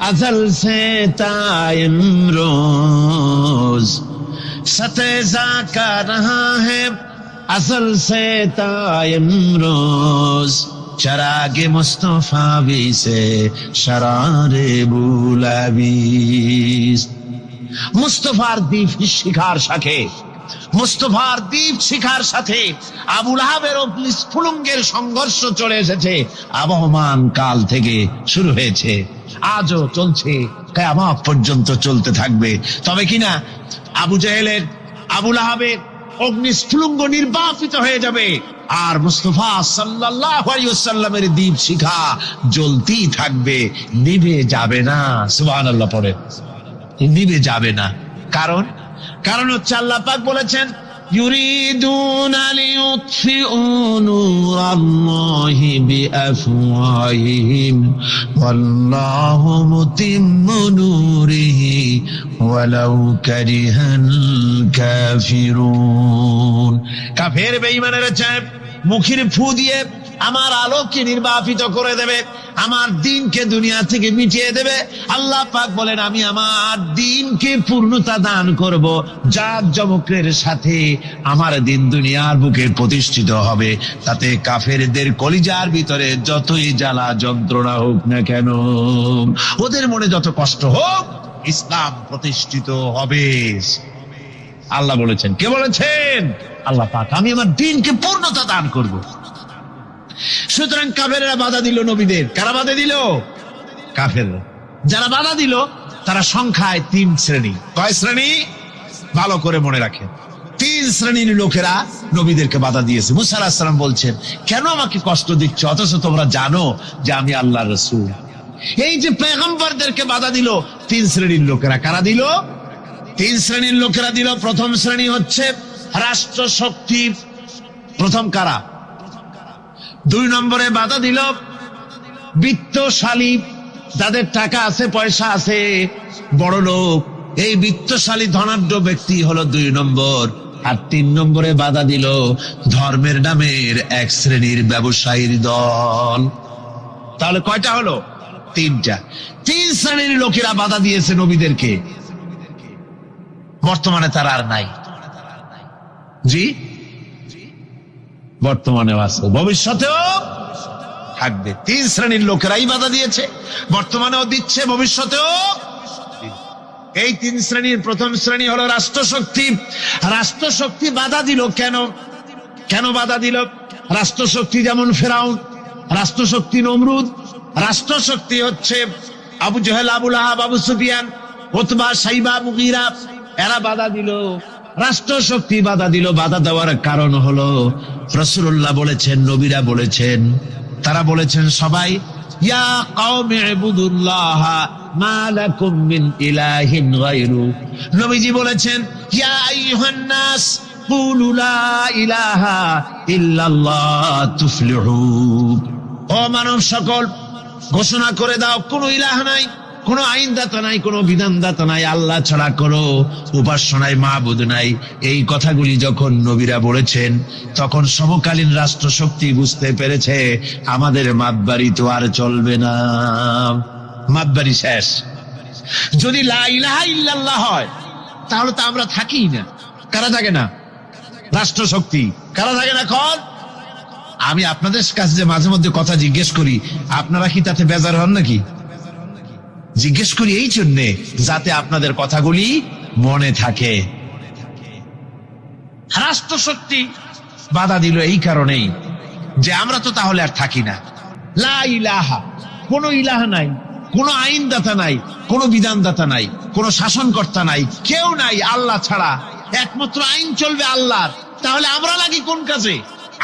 अजल से ताइमरोज, सतेजा का रहा है असल से ताइमरोज, चरागे मुस्तफा भी से शरारे बुलाबीज। মুস্তফার দ্বীপ শিখার সাথে, মুস্তফার দ্বীপ শিখার সাথে আবু লাহাবের অগ্নিস্ফুলিঙ্গের সংঘর্ষ চলে এসেছে। আবহমান কাল থেকে শুরু হয়েছে, আজও চলছে, কিয়ামত পর্যন্ত চলতে থাকবে। তবে কিনা আবু জেহেলের, আবু লাহাবের অগ্নিস্ফুলিঙ্গ নির্বাপিত হয়ে যাবে, আর মুস্তাফা সাল্লাল্লাহু আলাইহি ওয়াসাল্লামের দ্বীপ শিখা জ্বলতেই থাকবে, নিভে যাবে না। সুবহানাল্লাহ পড়ে, নিভে যাবে না। কারণ হচ্ছে আল্লাহ পাক বলেছেন, ইউরিদুনা লিইউতফিউ নূরাল্লাহি বিআফওয়াহিহিম ওয়াল্লাহু মুতিম্মু নূরিহি ওয়ালাউ কারিহাল কাফিরুন। কাফের বেঈমানেরা চায় মুখের ফু দিয়ে আমার আলোকে নির্বাপিত করে দেবে, আমার দ্বীনকে দুনিয়া থেকে মিটিয়ে দেবে। আল্লাহ পাক বলেন আমি আমার দ্বীনকে পূর্ণতা দান করব, জাত জমকের সাথে আমার দ্বীন দুনিয়ার বুকে প্রতিষ্ঠিত হবে। তাতে কাফেরদের কলিজার ভিতরে যতই জ্বালা যন্ত্রণা হোক না কেন, ওদের মনে যত কষ্ট হোক, ইসলাম প্রতিষ্ঠিত হবে। আল্লাহ বলেছেন, কে বলেছেন? আল্লাহ পাক, আমি আমার দ্বীনকে পূর্ণতা দান করব। সুতরাং কাফেররা বাধা দিল নবীদের। কারা বাধা দিল? কাফেররা। যারা বাধা দিল তারা সংখ্যায় 3 শ্রেণী। কয় শ্রেণী? ভালো করে মনে রাখেন। 3 শ্রেণীর লোকেরা নবীদেরকে বাধা দিয়েছে। মুসা আলাইহিস সালাম বলছেন, কেন আমাকে কষ্ট দিচ্ছ অথচ তোমরা জানো যে আমি আল্লাহর রাসূল? এই যে পয়গম্বরদেরকে বাধা দিল 3 শ্রেণীর লোকেরা। কারা দিল? 3 শ্রেণীর লোকেরা দিল। প্রথম শ্রেণী হচ্ছে রাষ্ট্র শক্তি। প্রথম কারা? 2 নম্বরে বাধা দিল বিত্তশালী, যাদের টাকা আছে, পয়সা আছে, বড় লোক। এই বিত্তশালী ধনাঢ্য ব্যক্তি হলো 2 নম্বর। আর 3 নম্বরে বাধা দিল ধর্মের নামের 1 শ্রেণীর ব্যবসায়ীর দল। তাহলে কয়টা হলো? 3টা। 3 শ্রেণীর লোকেরা বাধা দিয়েছে নবীদেরকে। বর্তমানে তারা আর নাই। জি, বর্তমানেও আছে, ভবিষ্যতেও থাকবে। 3 শ্রেণীর লোকেরাই বাধা দিয়েছে, বর্তমানেও দিচ্ছে, ভবিষ্যতেও। এই 3 শ্রেণীর প্রথম শ্রেণী হলো রাষ্ট্রশক্তি। রাষ্ট্রশক্তি বাধা দিল কেন? কেন বাধা দিল? রাষ্ট্রশক্তি যেমন ফেরাউন, রাষ্ট্রশক্তি নমরুদ, রাষ্ট্রশক্তি হচ্ছে আবু জেহেল, আবু লাহাব, আবু সুফিয়ান, উতবা, সাইবা, মুগীরা। এরা বাধা দিল, রাষ্ট্রশক্তি বাধা দিল। বাধা দেওয়ার কারণ হলো রাসূলুল্লাহ বলেছেন, নবীরা বলেছেন, তারা বলেছেন সবাই, ইয়া কওমি ইবুদুল্লাহ মা লাকুম মিন ইলাহিন গায়রু। নবীজি বলেছেন, ইয়া আইয়ুহান নাস কুলু লা ইলাহা ইল্লাল্লাহ তুফলিহুন। ও মানব সকল, ঘোষণা করে দাও কোনো ইলাহ নাই, কোনো আইনদাতা নাই, কোনো বিধানদাতা নাই, আল্লাহ ছাড়া কোনো উপাস্য নাই, মাবুদ নাই। এই কথাগুলি যখন নবীরা বলেছেন, তখন সমকালীন রাষ্ট্রশক্তি বুঝতে পেরেছে আমাদের মাতবাড়ি তো আর চলবে না, মাতবাড়ি শেষ। যদি লা ইলাহা ইল্লাল্লাহ হয় তাহলে তো আমরা থাকি না। কারা থাকে না? রাষ্ট্রশক্তি। কারা থাকে না? কন। আমি আপনাদের কাছে যে মাঝে মধ্যে কথা জিজ্ঞেস করি, আপনারা কি তাতে বেজার হন নাকি? জিজ্ঞেস করি এই জন্যে যাতে আপনাদের কথাগুলি মনে থাকে। রাষ্ট্রশক্তি বাধা দিল এই কারণেই যে আমরা তো তাহলে আর থাকি না। লা ইলাহা, কোন ইলাহ নাই, কোন আইনদাতা নাই, কোন বিধানদাতা নাই, কোন শাসনকর্তা নাই, কেউ নাই আল্লাহ ছাড়া। একমাত্র আইন চলবে আল্লাহর। তাহলে আমরা লাগি কোন কাজে?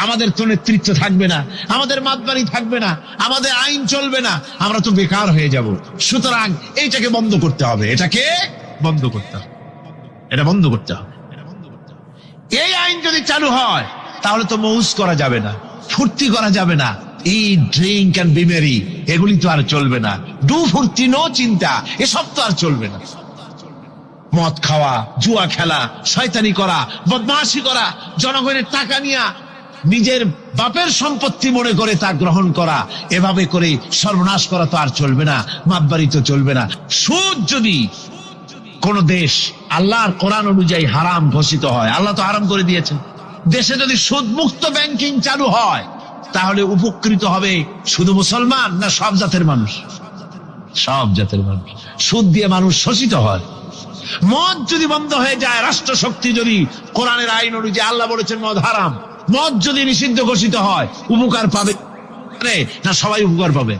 আমাদের তো নেতৃত্ব থাকবে না, আমাদের মাতবাড়ি থাকবে না, আমাদের আইন চলবে না, আমরা তো বেকার হয়ে যাব। সুতরাং এইটাকে বন্ধ করতে হবে, এটাকে বন্ধ করতে হবে, এটা বন্ধ করতে হবে। এই আইন যদি চালু হয় তাহলে তো মৌজ করা যাবে না, ফুর্তি করা যাবে না, ইট, ড্রিঙ্ক এন্ড বি মেরি, এগুলি তো আর চলবে না। ডু ফুর্তি, নো চিন্তা, এসব তো আর চলবে না। মদ খাওয়া, জুয়া খেলা, শয়তানি করা, বদমাশি করা, জনগণের টাকা নিয়ে নিজের বাপের সম্পত্তি মনে করে তা গ্রহণ করা, এভাবে করে সর্বনাশ করা তো আর চলবে না, মাতবাড়ি তো চলবে না। সুদ যদি কোন দেশ আল্লাহর কোরআন অনুযায়ী হারাম ঘোষিত হয়, আল্লাহ তো হারাম করে দিয়েছেন, দেশে যদি সুদ মুক্ত ব্যাংকিং চালু হয় তাহলে উপকৃত হবে শুধু মুসলমান না সব জাতের মানুষ? সব জাতের মানুষ। সুদ দিয়ে মানুষ শোষিত হয়। মদ যদি বন্ধ হয়ে যায়, রাষ্ট্রশক্তি যদি কোরআনের আইন অনুযায়ী, আল্লাহ বলেছেন মদ হারাম, মদ যদি নিষিদ্ধ ঘোষিত হয়, উপকার পাবে না সবাই উপকার পাবে?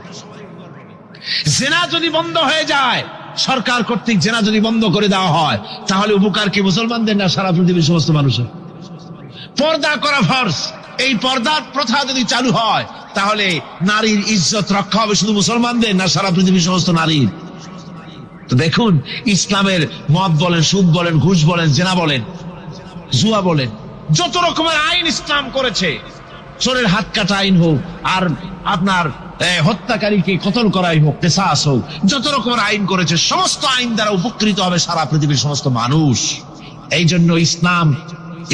জেনা যদি বন্ধ হয়ে যায়, সরকার কর্তৃক জেনা যদি বন্ধ করে দেওয়া হয়, তাহলে উপকার কি মুসলমানদের না সারা পৃথিবীর সমস্ত মানুষের? পর্দা করা ফরজ, এই পর্দার প্রথা যদি চালু হয় তাহলে নারীর ইজ্জত রক্ষা হবে শুধু মুসলমানদের না সারা পৃথিবীর সমস্ত নারীর? তো দেখুন, ইসলামের মদ বলেন, সুদ বলেন, ঘুষ বলেন, জেনা বলেন, জুয়া বলেন, যত রকমের আইন ইসলাম করেছে, চোরের হাত কাটা আইন হোক, আর আপনার হত্যাকারীকে কতল করাই হোক, কিসাস হোক, যত রকমের আইন করেছে, সমস্ত আইন দ্বারা উপকৃত হবে সারা পৃথিবীর সমস্ত মানুষ। এই জন্য ইসলাম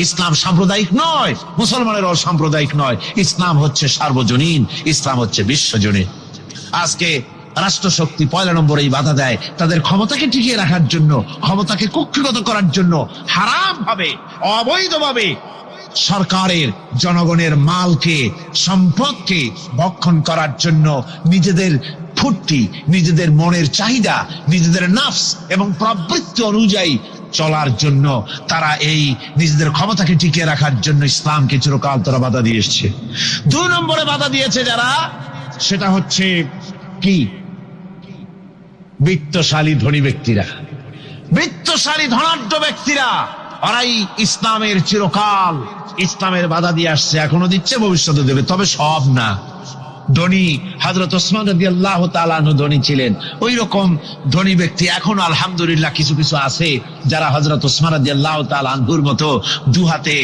ইসলাম সাম্প্রদায়িক নয়, মুসলমানেরও সাম্প্রদায়িক নয়। ইসলাম হচ্ছে সার্বজনীন, ইসলাম হচ্ছে বিশ্বজনীন। আজকে রাষ্ট্রশক্তি পয়লা নম্বরেই বাধা দেয় তাদের ক্ষমতাকে টিকিয়ে রাখার জন্য, ক্ষমতাকে কক্ষিগত করার জন্য হারাম ভাবে, অবৈধভাবে সরকারের জনগণের মালকে, সম্পদকে ভক্ষণ করার জন্য নিজেদের ফুর্তি, নিজেদের মনের চাহিদা, নিজেদের নফস এবং প্রবৃত্তি অনুযায়ী চলার জন্য তারা এই নিজেদের ক্ষমতাকে টিকিয়ে রাখার জন্য ইসলামকে চিরকাল তারা বাধা দিয়ে এসছে। 2 নম্বরে বাধা দিয়েছে যারা, সেটা হচ্ছে কি? বিত্তশালী ধনী ব্যক্তিরা, বিত্তশালী ধনাঢ্য ব্যক্তিরা, ওরাই ইসলামের চিরকাল ইসলামের বাধা দিয়ে আসছে, এখনো দিচ্ছে, ভবিষ্যতে দেবে, তবে সব না। ধনী হযরত ওসমান রাদিয়াল্লাহু তাআলা আনহু ধনী ছিলেন, ওই রকম ধনী ব্যক্তি এখনো আলহামদুলিল্লাহ কিছু কিছু আছে যারা হযরত ওসমান রাদিয়াল্লাহু তাআলা আনহুর মতো দুহাতে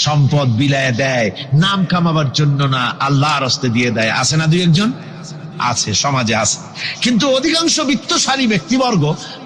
সম্পদ বিলায় দেয়, নাম কামাবার জন্য না, আল্লাহর রাস্তায় দিয়ে দেয়। আছে না 2-1 জন? আছে, সমাজে আছে। কিন্তু অধিকাংশ বিত্তশালী ব্যক্তিবর্গ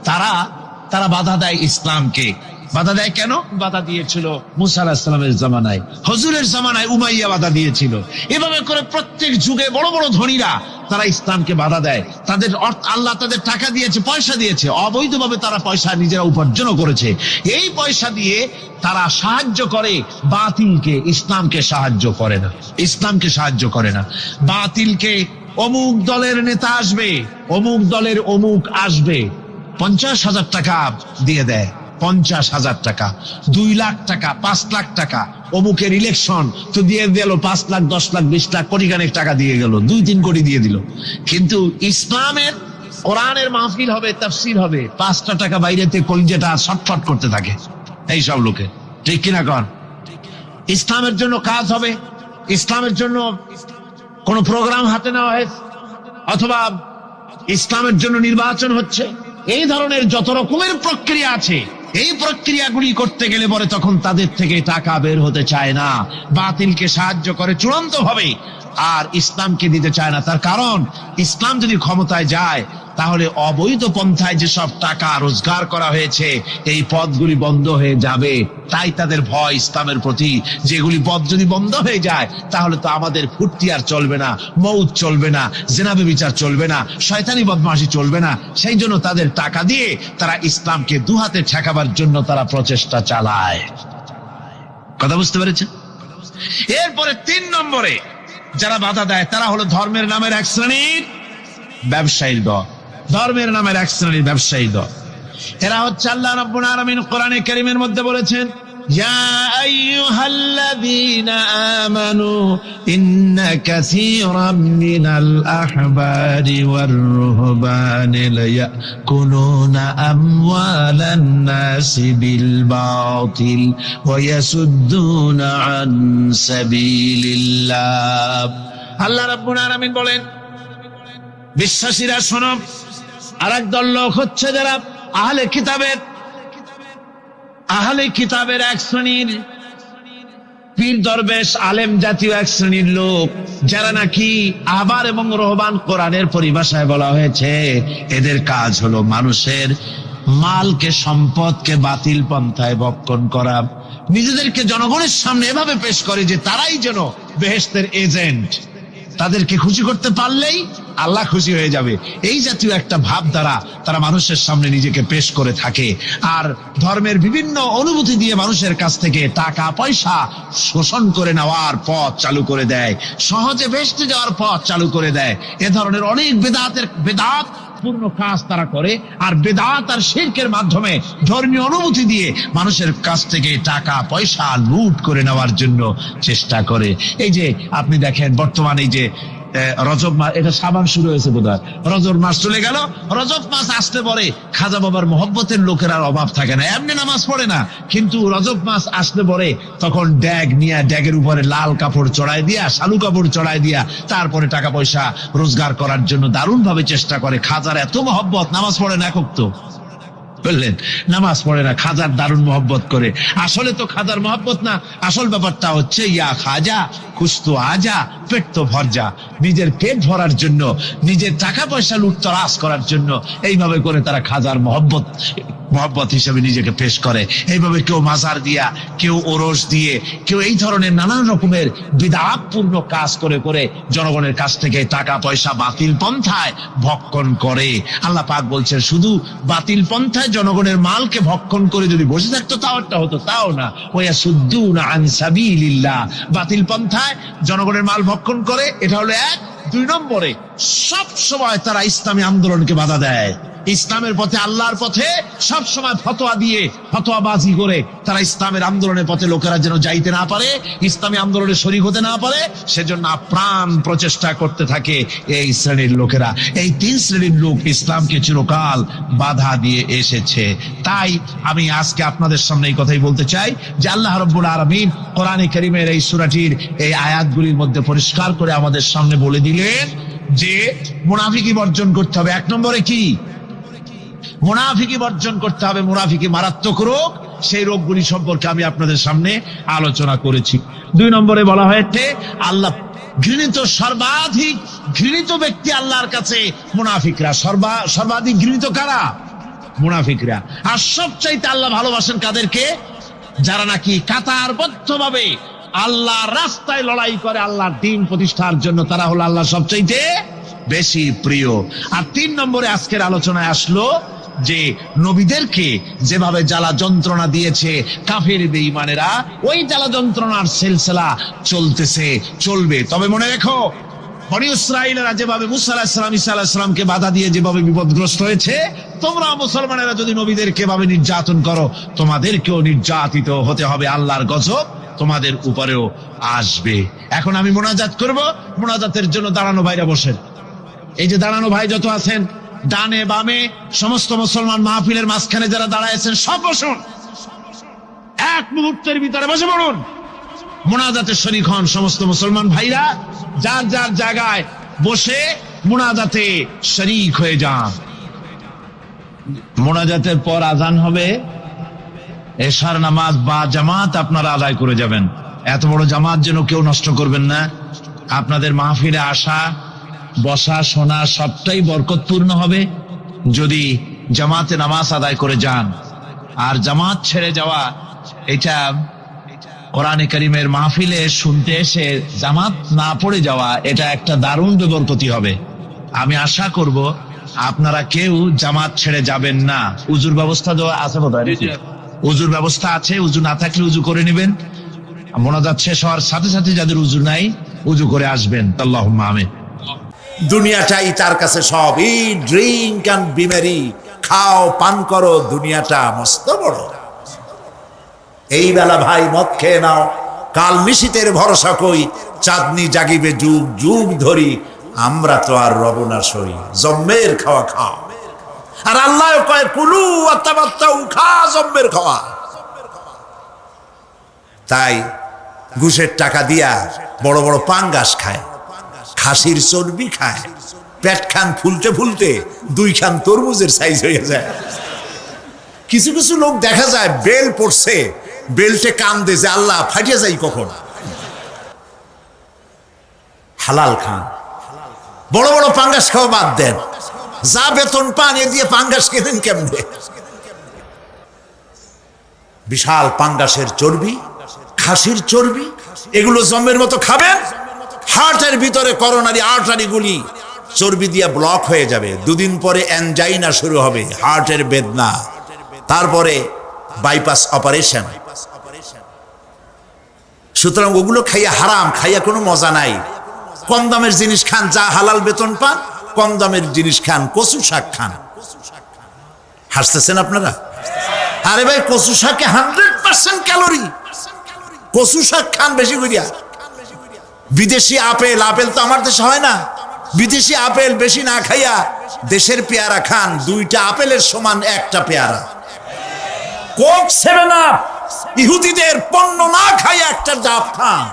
তারা বাধা দেয় ইসলামকে। বাধা দেয় কেন? বাধা দিয়েছিল মুসা আলাইহিস সালামের জামানায়, হুজুরের জামানায় উমাইয়া বাধা দিয়েছিল। এভাবে করে প্রত্যেক যুগে বড় বড় ধনীরা তারা ইসলামকে বাধা দেয়। তাদের আল্লাহ তাদের টাকা দিয়েছে, পয়সা দিয়েছে, অবৈধভাবে তারা পয়সা নিজেরা উপার্জন করেছে। এই পয়সা দিয়ে তারা সাহায্য করে বাতিলকে, ইসলামকে সাহায্য করে না, ইসলামকে সাহায্য করে না। বাতিলকে অমুক দলের নেতা আসবে, অমুক দলের অমুক আসবে, 50,000 টাকা দিয়ে দেয়, 50,000 টাকা, 2 লাখ টাকা, 5 লাখ টাকা, অমুকের ইলেকশন তো দিয়ে দিল 5 লাখ, 10 লাখ, 20 লাখ, কোটি খানেক টাকা দিয়ে গেল, 2-3 কোটি দিয়ে দিল। কিন্তু ইসলামের কোরআনের মাহফিল হবে, তাফসীর হবে, 5টা টাকা বাইরেতে কলিজাটা ছটফট করতে থাকে এইসব লোকে, ঠিক কিনা কর? ইসলামের জন্য কাজ হবে, ইসলামের জন্য কোন প্রোগ্রাম হাতে নেওয়া হয়, অথবা ইসলামের জন্য নির্বাচন হচ্ছে, এই ধরনের যত রকমের প্রক্রিয়া আছে, এই প্রক্রিয়াগুলি করতে গেলে পরে তখন তাদের থেকে টাকা বের হতে চায় না, বাতিলকে সাহায্য করে চূড়ান্ত ভাবে, আর ইসলামকে দিতে চায় না। তার কারণ ইসলাম যদি ক্ষমতায় যায় তাহলে অবৈধ পন্থায় যেসব টাকা রোজগার করা হয়েছে এই পথগুলি বন্ধ হয়ে যাবে। তাই তাদের ভয় ইসলামের প্রতি, যেগুলি পথ যদি বন্ধ হয়ে যায় তাহলে তো আমাদের ফুর্তি আর চলবে না, মৌত চলবে না, জিনা ব্যভিচার চলবে না, শয়তানি বদমাশি চলবে না। সেই জন্য তাদের টাকা দিয়ে তারা ইসলামকে দুহাতে ঠেকাবার জন্য তারা প্রচেষ্টা চালায়। কথা বুঝতে পেরেছেন? এরপরে 3 নম্বরে যারা বাধা দেয় তারা হলো ধর্মের নামের এক শ্রেণীর ব্যবসায়ীর দল, ধর্মের নামের এক শ্রেণীর ব্যবসায়ী দল। এরা হচ্ছে আল্লাহ রাব্বুল আলামিন কোরআনে কারীমের মধ্যে বলেছেন, ইয়া আইয়ুহাল্লাযীনা আমানু ইন্না কাসীরাম মিনাল আহবারি ওয়ার রুহবানি লায়াকুলুনা আমওয়ালান নাসি বিল বাতিল ওয়া ইয়াসুদ্দুনা আন সাবিলিল্লাহ। আল্লাহ রাব্বুল আলামিন বলেন, বিশ্বাসীরা শোনো, আরেক দল লোক হচ্ছে যারা আহলে কিতাবের এক শ্রেণীর পীর দরবেশ আলেম জাতীয় এক শ্রেণীর লোক, যারা নাকি আহবার এবং রহবান, কোরআনের পরিভাষায় বলা হয়েছে এদের কাজ হলো মানুষের মালকে, সম্পদকে বাতিল পন্থায় ভক্ষণ করা। নিজেদেরকে জনগণের সামনে এভাবে পেশ করে যে তারাই যেন বেহেশতের এজেন্ট, তাদেরকে খুশি করতে পারলেই আল্লাহ খুশি হয়ে যাবে। এই জাতীয় একটা ভাব দ্বারা তারা মানুষের সামনে নিজেকে পেশ করে থাকে, আর ধর্মের বিভিন্ন অনুভূতি দিয়ে মানুষের কাছ থেকে টাকা পয়সা শোষণ করে নেওয়ার পথ চালু করে দেয়, সহজে বেহেশতে যাওয়ার পথ চালু করে দেয়। এ ধরনের অনেক বেদাত পূর্ণ কাজ তারা করে, আর বেদাত আর শিরকের মাধ্যমে ধর্মীয় অনুভূতি দিয়ে মানুষের কাছ থেকে টাকা পয়সা লুট করে নেওয়ার জন্য চেষ্টা করে। এই যে আপনি দেখেন বর্তমানে এই যে রজব মাস, এটা সাবান শুরু হয়েছে বোধহয়, রজব মাস চলে গেল, রজব মাস আসতে পরে খাজা বাবার মহব্বতের লোকের আর অভাব থাকে না, এমনি নামাজ পড়ে না, কিন্তু রজব মাস আসতে পরে তখন ড্যাগ নিয়ে ড্যাগের উপরে লাল কাপড় চড়াই দিয়া, শালু কাপড় চড়াই দিয়া তারপরে টাকা পয়সা রোজগার করার জন্য দারুণ ভাবে চেষ্টা করে। খাজার এত মহব্বত, নামাজ পড়ে না একক তো, বললেন নামাজ পড়ে না, খাজার দারুণ মহব্বত করে। আসলে তো খাজার মহব্বত না, আসল ব্যাপারটা হচ্ছে ইয়া খাজা কুস্তু আজা পেট তো ভর যা, নিজের পেট ভরার জন্য, নিজের টাকা পয়সা লুটতরাজ করার জন্য এইভাবে করে তারা খাজার মহব্বত হিসেবে নিজেকে পেশ করে। এইভাবে কেউ মাজার দিয়া, কেউ ওরস দিয়ে, কেউ এই ধরনের নানান রকমের বিদআতপূর্ণ কাজ করে করে জনগণের কাছ থেকে টাকা পয়সা বাতিল পন্থায় ভক্ষণ করে। আল্লাহ পাক বলছেন শুধু বাতিল পন্থায় জনগণের মালকে ভক্ষণ করে যদি বসে থাকতো তাও একটা হতো, তাও না। ওয়াসুদ্দুনা আন সাবিলিল্লাহ, বাতিল পন্থায় জনগণের মাল ভক্ষণ করে, এটা হলো এক। দুই নম্বরে সব সময় তারা ইসলামী আন্দোলনকে বাধা দেয়। ইসলামের পথে, আল্লাহর পথে সব সময় ফতোয়া দিয়ে, ফতোয়াবাজি করে তারা ইসলামের আন্দোলনের পথে লোকেরা যেন যাইতে না পারে, ইসলামী আন্দোলনে শরীক হতে না পারে, সেজন্য আপ্রাণ প্রচেষ্টা করতে থাকে এই শ্রেণীর লোকেরা। এই তিন শ্রেণীর লোক ইসলামকে চিরকাল বাধা দিয়ে এসেছে। তাই আমি আজকে আপনাদের সামনে এই কথাই বলতে চাই যে আল্লাহ রাব্বুল আলামিন কোরআনে কারীমের এই সূরাটির এই আয়াতগুলির মধ্যে পরিষ্কার করে আমাদের সামনে বলে দিলেন যে মুনাফিকি বর্জন করতে হবে। এক নম্বরে কি? মুনাফিকি বর্জন করতে হবে। মুনাফিকি মারাত্মক রোগ, সেই রোগগুলি সম্পর্কে আমি আপনাদের সামনে আলোচনা করেছি। দুই নম্বরে বলা হয়েছে আল্লাহ ঘৃণিত, সর্বাধিক ঘৃণিত ব্যক্তি আল্লাহর কাছে মুনাফিকরা। সর্বাধিক ঘৃণিত কারা? মুনাফিকরা। আর সবচাইতে আল্লাহ ভালোবাসেন কাদেরকে? যারা নাকি কাতারবদ্ধভাবে আল্লাহর রাস্তায় লড়াই করে আল্লাহর দ্বীন প্রতিষ্ঠার জন্য, তারা হলো আল্লাহ সবচাইতে বেশি প্রিয়। আর তিন নম্বরে আজকের আলোচনায় আসলো যে নবীদেরকে যেভাবে জ্বালা যন্ত্রণা দিয়েছে কাফের বেঈমানেরা, ওই জ্বালা যন্ত্রণার সিলসিলা চলতেছে, চলবে। তবে মনে রেখো, বনী ইসরাঈলেরা যেভাবে মুসা আলাইহিস সালাম, ঈসা আলাইহিস সালামকে বাধা দিয়ে যেভাবে বিপদগ্রস্ত হয়েছে, তোমরা মুসলমানেরা যদি নবীদেরকে এভাবে নির্যাতন করো, তোমাদেরকেও নির্যাতিত হতে হবে। আল্লাহর গজব তোমাদের উপরেও আসবে। এখন আমি মোনাজাত করব। মোনাজাতের জন্য দাঁড়ানো ভাইরা বসেন। এই যে দাঁড়ানো ভাই যত আছেন, ডানে বামে সমস্ত মুসলমান মাহফিলের মাঝখানে যারা দাঁড়ায়ছেন, সব বসুন। এক মুহূর্তের ভিতরে বসে পড়ুন। মোনাজাতে শরীক হন সমস্ত মুসলমান ভাইরা, যার যার জায়গায় বসে মোনাজাতে শরীক হয়ে যান। মোনাজাতের পর আজান হবে, এশার নামাজ বা জামাত আপনারা আদায় করে যাবেন। এত বড় জামাত যেন কেউ নষ্ট করবেন না। আপনাদের মাহফিলে আসা, বসা, শোনা সবটাই বরকতপূর্ণ হবে যদি জামাতে নামাজ আদায় করে যান। আর জামাত ছেড়ে যাওয়া, এটা কোরআনে কারীমের মাহফিলে শুনতে এসে জামাত না পড়ে যাওয়া, এটা একটা দারুণ বেবরকতি হবে। আমি আশা করব আপনারা কেউ জামাত ছেড়ে যাবেন না। উজুর ব্যবস্থা দেওয়া আছে বোধহয়? উজুর ব্যবস্থা আছে। উজু না থাকলে উজু করে নেবেন। মোনাজাত শেষ হওয়ার সাথে সাথে যাদের উজু নাই, উজু করে আসবেন। আল্লাহুম্মা আমিন। দুনিয়াটাই তার কাছে সব। ইট, ড্রিঙ্ক এন্ড বি মেরি, খাও পান করো, দুনিয়াটা মস্ত বড়। এই বেলা ভাই মদ খেয়ে নাও, কাল নিশীতের ভরসা কই, চাঁদনি জাগিবে যুগ যুগ ধরি, আমরা তো আর রব না সই, জম্মের খাওয়া খাও। আর আল্লাহ কয় কুলু আত্তাবাত্তাউ, খা জম্মের খাওয়া। তাই ঘুষের টাকা দিয়া বড় বড় পাঙ্গাস খায়, খাসির চর্বি খায়, পেট খান ফুলতে ফুলতে 2 খান তরমুজের সাইজ হয়ে যায়। কিছু কিছু লোক দেখা যায় বেল পড়ছে, বেল্টে কান্দে যে আল্লাহ ফাটিয়ে যাই কখন। হালাল খান, বড় বড় পাঙ্গাস খাওয়া বাদ দেন। যা বেতন পান এ দিয়ে পাঙ্গাস কেনেন কেমনে? বিশাল পাঙ্গাসের চর্বি, খাসির চর্বি, এগুলো জম্মের মতো খাবেন, হার্টের ভিতরে করোনারি আর্টারি গুলি চর্বি দিয়ে ব্লক হয়ে যাবে। 2 দিন পরে অ্যানজাইনা শুরু হবে, হার্টের বেদনা, তারপরে বাইপাস অপারেশন। সুতরাং ওগুলো খাইয়া হারাম, খাইয়া কোনো মজা নাই। কম দামের জিনিস খান, যা হালাল বেতন পান, কম দামের জিনিস খান, কচু শাক খান। হাসতেছেন আপনারা? আরে ভাই, কচু শাকে 100% ক্যালোরি। কচু শাক খান বেশি করিয়া। বিদেশি আপেল, আপেল তো আমার দেশে হয় না, বিদেশি আপেল বেশি না খাইয়া দেশের পেয়ারা খান। 2টা আপেলের সমান 1টা পেয়ারা। কোক 7 আপ ইহুদিদের পণ্য না খাইয়া 1টা ডাব খান।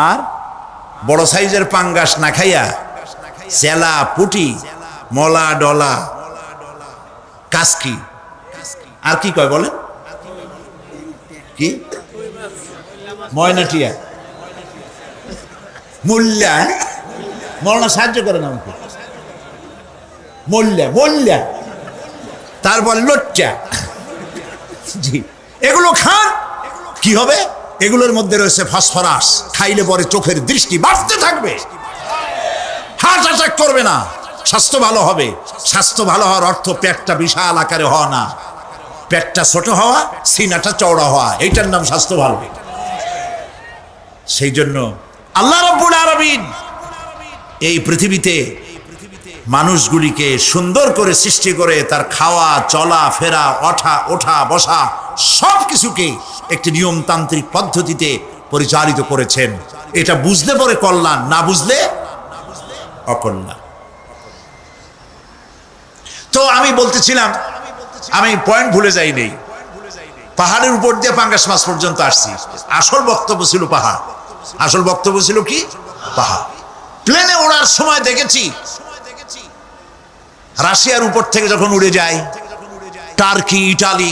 আর বড় সাইজের পাঙ্গাস না খাইয়া চেলা, পুটি, মলা, ডলা, কাসকি, আর কি কয় বলেন, কি ময়নাটিয়া মূল্যা, মৌলানা সাহায্য করেন আমাকে, মূল্যা মূল্যা, তারপর লোচ্চা। জি, এগুলো খান, কি হবে? এগুলোর মধ্যে রয়েছে ফসফরাস, খাইলে পরে চোখের দৃষ্টি বাড়তে থাকবে, হার্ট অ্যাটাক করবে না, স্বাস্থ্য ভালো হবে। স্বাস্থ্য ভালো হওয়ার অর্থ পেটটা বিশাল আকারে হওয়া না, পেটটা ছোট হওয়া, সিনাটা চওড়া হওয়া, এইটার নাম স্বাস্থ্য ভালো। সেই জন্য আল্লাহ রাব্বুল আলামিন এই পৃথিবীতে মানুষগুলিকে সুন্দর করে সৃষ্টি করে তার খাওয়া চলা ফেরা ওঠা বসা সব কিছুকে একটি নিয়মতান্ত্রিক পদ্ধতিতে পরিচালিত করেছেন। এটা বুঝলে পরে কল্যাণ, না বুঝলে অকল্যাণ। তো আমি বলতেছিলাম, আমি পয়েন্ট ভুলে যাইনি, পাহাড়ের উপর দিয়ে পাঙ্গাস মাছ পর্যন্ত আসছি। আসল বক্তব্য ছিল পাহাড়, আসল বক্তব্য ছিল কি? পাহাড়। প্লেনে ওড়ার সময় দেখেছি রাশিয়ার উপর থেকে যখন উড়ে যায়, টার্কি, ইটালি,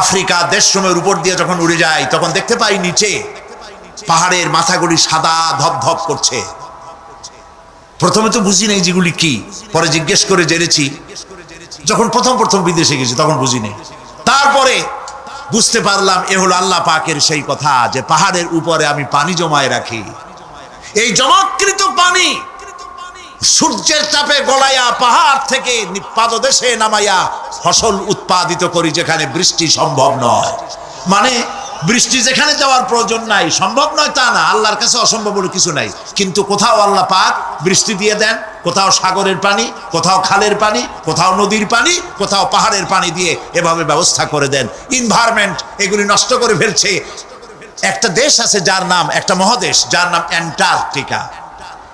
আফ্রিকা দেশসমূহের উপর দিয়ে যখন উড়ে যায়, তখন দেখতে পাই নিচে পাহাড়ের মাথাগুলি সাদা ধপধপ করছে। প্রথমে তো বুঝি নাই যেগুলি কি, পরে জিজ্ঞেস করে জেনেছি। যখন প্রথম বিদেশে গেছি তখন বুঝি নাই, তারপরে বুঝতে পারলাম এ হলো আল্লাহ পাকের সেই কথা যে পাহাড়ের উপরে আমি পানি জমায় রাখি। এই জমাকৃত পানি সূর্যের তাপে গলাইয়া পাহাড় থেকে পাদদেশে নামাইয়া ফসল উৎপাদিত করি, যেখানে বৃষ্টি সম্ভব নয়। মানে বৃষ্টি যেখানে যাওয়ার প্রয়োজন নাই, সম্ভব নয় তা না, আল্লাহর কাছে অসম্ভব বলে কিছু নাই। কিন্তু কোথাও আল্লাহ পাক বৃষ্টি দিয়ে দেন, কোথাও সাগরের পানি, কোথাও খালের পানি, কোথাও নদীর পানি, কোথাও পাহাড়ের পানি দিয়ে এভাবে ব্যবস্থা করে দেন। এনভায়রনমেন্ট এগুলি নষ্ট করে ফেলছে। একটা দেশ আছে যার নাম, একটা মহাদেশ যার নাম অ্যান্টার্কটিকা।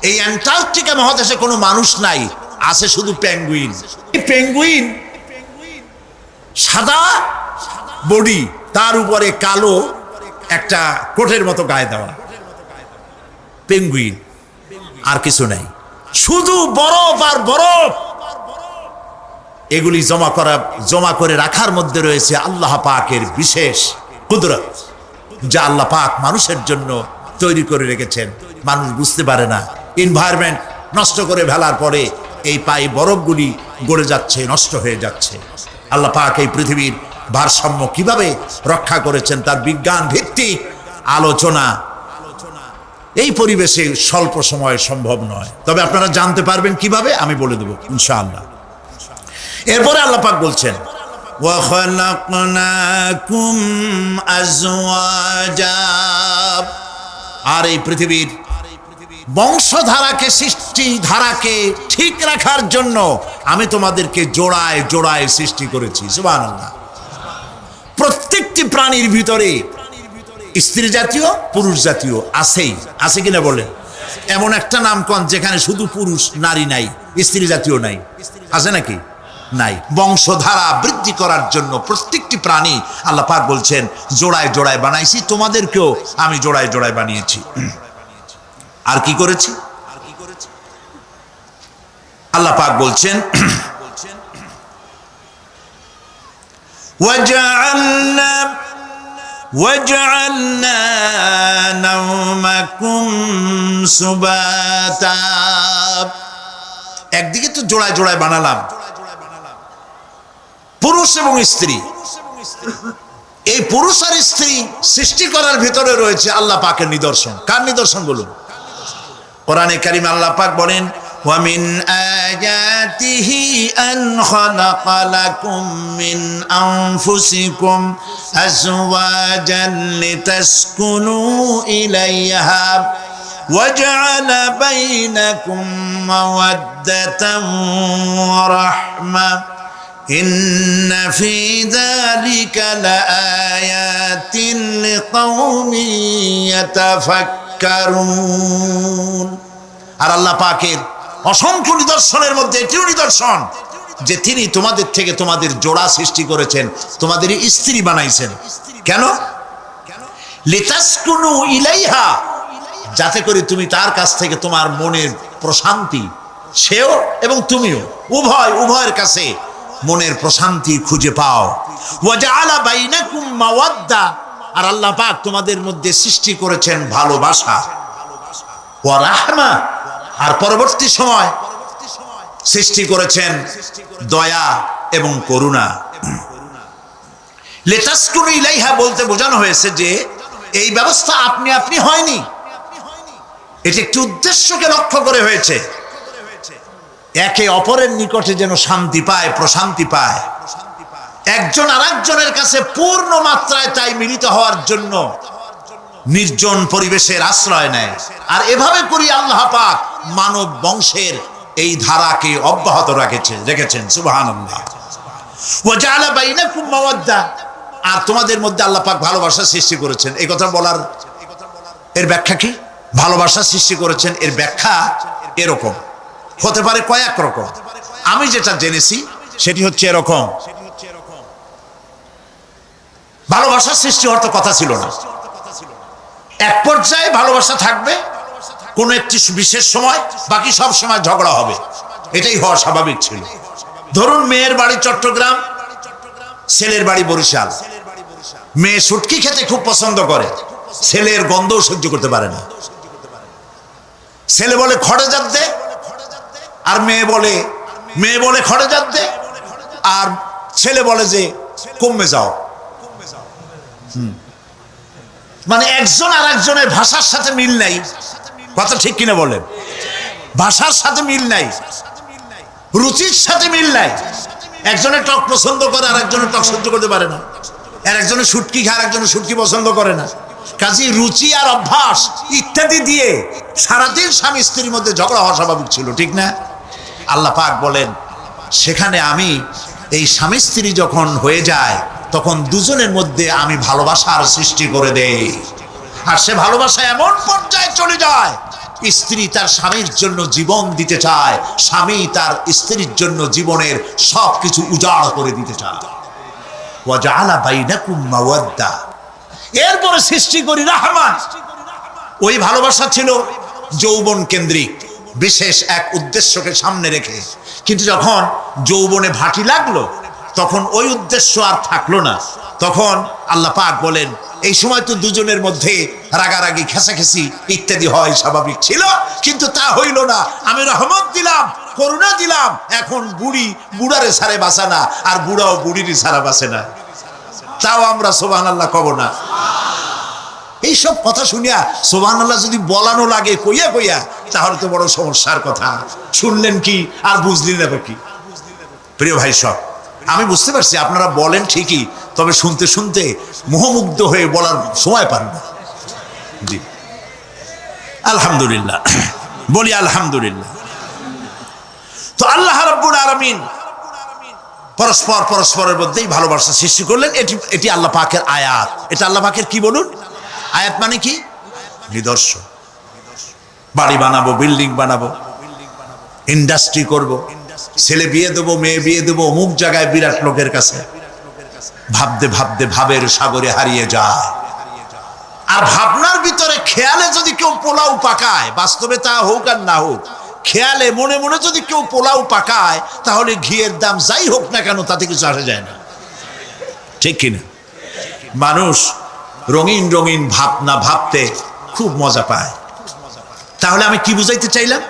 এই অ্যান্টার্কটিকা মহাদেশে কোনো মানুষ নাই, আছে শুধু পেঙ্গুইন। এই পেঙ্গুইন সাদা বডি, তার উপরে কালো একটা কোটের মতো গায়ে দেওয়া, পেঙ্গুইন, আর কিছু নাই, শুধু বরফ আর বরফ। এগুলি জমা করে রাখার মধ্যে রয়েছে আল্লাহ পাকের বিশেষ কুদরত, যা আল্লাহ পাক মানুষের জন্য তৈরি করে রেখেছেন। মানুষ বুঝতে পারে না। এনভায়রনমেন্ট নষ্ট করে ফেলার পরে এই পায়ে বরফগুলি গড়ে যাচ্ছে, নষ্ট হয়ে যাচ্ছে। আল্লাহ পাক এই পৃথিবীর ভারসাম্য কিভাবে রক্ষা করেছেন তার বিজ্ঞান ভিত্তিক আলোচনা এই পরিবেশে স্বল্প সময়ে সম্ভব নয়। তবে আপনারা জানতে পারবেন কিভাবে, আমি বলে দেব ইনশাআল্লাহ। এরপরে আল্লাহ পাক বলছেন, ওয়া খালাকনাকুম আজওয়াজা, আর এই পৃথিবীর বংশধারাকে, সৃষ্টি ধারাকে ঠিক রাখার জন্য আমি তোমাদেরকে জোড়ায় জোড়ায় সৃষ্টি করেছি। সুবহানাল্লাহ। প্রত্যেকটি প্রাণীর ভিতরে স্ত্রী জাতীয় পুরুষ জাতীয় আছেই, আছে কিনা বলেন? এমন একটা নামকরণ যেখানে শুধু পুরুষ, নারী নাই, স্ত্রী জাতীয় নাই, আছে নাকি? নাই। বংশধারা বৃদ্ধি করার জন্য প্রত্যেকটি প্রাণী আল্লাহ পাক বলছেন জোড়ায় জোড়ায় বানাইছি, তোমাদেরকেও আমি জোড়ায় জোড়ায় বানিয়েছি। আর কি করেছি? আল্লাহ পাক বলছেন, وَجَعَلْنَا نَوْمَكُمْ سُبَاتًا। একদিকে তো জোড়ায় জোড়ায় বানালাম পুরুষ এবং স্ত্রী। এই পুরুষ আর স্ত্রী সৃষ্টি করার ভিতরে রয়েছে আল্লাহ পাকের নিদর্শন। কার নিদর্শন বলুন? কোরআনে কারিমে আল্লাহ পাক বলেন, وَمِنْ آيَاتِهِ أَنْ خَلَقَ لَكُم مِّنْ أَنفُسِكُمْ أَزْوَاجًا لِتَسْكُنُوا إِلَيْهَا وَجَعَلَ بَيْنَكُم مَّوَدَّةً وَرَحْمَةً إِنَّ فِي ذَلِكَ لَآيَاتٍ لِقَوْمٍ يَتَفَكَّرُونَ। আর আল্লাহ পাকের অসংখ্য নিদর্শনের মধ্যে একটিও নিদর্শন যে তিনি তোমাদের থেকে তোমাদের জোড়া সৃষ্টি করেছেন, তোমাদের স্ত্রী বানাইছেন। কেন? লিতাসকুনু ইলাইহা, যাতে করে তুমি তার কাছ থেকে তোমার মনের প্রশান্তি, সেও এবং তুমিও উভয়ের কাছে মনের প্রশান্তি খুঁজে পাও। ওয়াজআলা বাইনাকুম মাওয়াদ্দা, আর আল্লাহ পাক তোমাদের মধ্যে সৃষ্টি করেছেন ভালোবাসা। ওয়া রাহমা, আর পরবর্তী সময় সৃষ্টি করেছেন দয়া এবং করুণা। লিতাসকুনু ইলাইহা বলতে বোঝানো হয়েছে যে এই ব্যবস্থা আপনি আপনি হয়নি, এটি একটি উদ্দেশ্যকে লক্ষ্য করে হয়েছে। একে অপরের নিকটে যেন শান্তি পায়, প্রশান্তি পায়, একজন আরেকজনের কাছে পূর্ণ মাত্রায় তাই মিলিত হওয়ার জন্য নির্জন পরিবেশের আশ্রয় নেয়। আর এভাবে করি আল্লাহ পাক মানব বংশের এই ধারাকে অব্যাহত রেখেছেন। সুবহানাল্লাহ। ওয়াজআলা বাইনাকুম মাওয়াদ্দা, আর তোমাদের মধ্যে আল্লাহ পাক ভালোবাসা সৃষ্টি করেছেন। এই কথা বলার এর ব্যাখ্যা কি? ভালোবাসা সৃষ্টি করেছেন এর ব্যাখ্যা এরকম হতে পারে, কয়েক রকম। আমি যেটা জেনেছি সেটি হচ্ছে এরকম, ভালোবাসার সৃষ্টি হওয়ার তো কথা ছিল না। এক পর্যায়ে ভালোবাসা থাকবে কোনো একটি বিশেষ সময়, বাকি সব সময় ঝগড়া হবে, এটাই হওয়া স্বাভাবিক ছিল। ধরুন মেয়ের বাড়ি চট্টগ্রাম, ছেলের বাড়ি বরিশাল। মেয়ে শুটকি খেতে খুব পছন্দ করে, ছেলের গন্ধও সহ্য করতে পারে না। ছেলে বলে খড়ে জাত দে, আর মেয়ে বলে খড়ে জাত দে, আর ছেলে বলে যে কমে যাও। মানে একজন আর একজনের ভাষার সাথে মিল নাই। কথা ঠিক কিনা বলেন? ভাষার সাথে মিল নাই, রুচির সাথে মিল নাই। একজনের টক পছন্দ করে আর একজনের টক সহ্য করতে পারে না, আর একজনের শুটকি খায় আর একজনের শুটকি পছন্দ করে না। কাজে রুচি আর অভ্যাস ইত্যাদি দিয়ে সারাদিন স্বামী স্ত্রীর মধ্যে ঝগড়া হওয়া স্বাভাবিক ছিল, ঠিক না? আল্লাহ পাক বলেন সেখানে আমি এই স্বামী স্ত্রী যখন হয়ে যায় তখন দুজনের মধ্যে আমি ভালোবাসার সৃষ্টি করে দেই। আর সে ভালোবাসা এমন পর্যায়ে চলে যায়, স্ত্রী তার স্বামীর জন্য জীবন দিতে চায়, স্বামী তার স্ত্রীর জন্য জীবনের সবকিছু উজাড় করে দিতে চায়। ওয়াজআলা বাইনাকুম মাওয়াদ্দা, এরপরে সৃষ্টি করি রাহমা। ওই ভালোবাসা ছিল যৌবন কেন্দ্রিক, বিশেষ এক উদ্দেশ্যকে সামনে রেখে। কিন্তু যখন যৌবনে ভাটি লাগলো তখন ওই উদ্দেশ্য আর থাকলো না। তখন আল্লাহ পাক বলেন এই সময় তো দুজনের মধ্যে রাগারাগি, খেসাখেসি ইত্যাদি হয়, স্বাভাবিক ছিল, কিন্তু তা হইল না। আমি রহমত দিলাম, করুণা দিলাম। এখন বুড়ারে ছাড়ে বাঁচে না, আর বুড়াও বুড়িরই ছাড়া বাঁচে না। তাও আমরা সুবহানাল্লাহ কব না? এইসব কথা শুনিয়া সুবহানাল্লাহ যদি বলানো লাগে কইয়া কইয়া, তাহলে তো বড় সমস্যার কথা। শুনলেন কি আর বুঝলেন না কি? প্রিয় ভাই সব, আমি বুঝতে পারছি আপনারা বলেন ঠিকই, তবে শুনতে শুনতে মোহমুগ্ধ হয়ে বলার সময় পান না। জি আলহামদুলিল্লাহ, বলি আলহামদুলিল্লাহ। তো আল্লাহ রাব্বুল আলামিন পরস্পরের মধ্যেই ভালোবাসা সৃষ্টি করলেন। এটি আল্লাহ পাকের আয়াত। এটা আল্লাহ পাকের কি বলুন? আয়াত মানে কি? নিদর্শন। বাড়ি বানাবো, বিল্ডিং বানাবো, ইন্ডাস্ট্রি করব, ছেলে বিয়ে দেবো, মেয়ে বিয়ে দেবো অমুক জায়গায় বিরাট লোকের কাছে, ভাবতে ভাবতে ভাবের সাগরে হারিয়ে যায়। আর ভাবনার ভিতরে খেয়ালে যদি কেউ পোলাও পাকায়, বাস্তবে তা হোক আর না হোক, খেয়ালে মনে মনে যদি কেউ পোলাও পাকায়, তাহলে ঘিয়ের দাম যাই হোক না কেন তাতে কিছু আসে যায় না, ঠিক কিনা? মানুষ রঙিন রঙিন ভাবনা ভাবতে খুব মজা পায়। তাহলে আমি কি বুঝাইতে চাইলাম?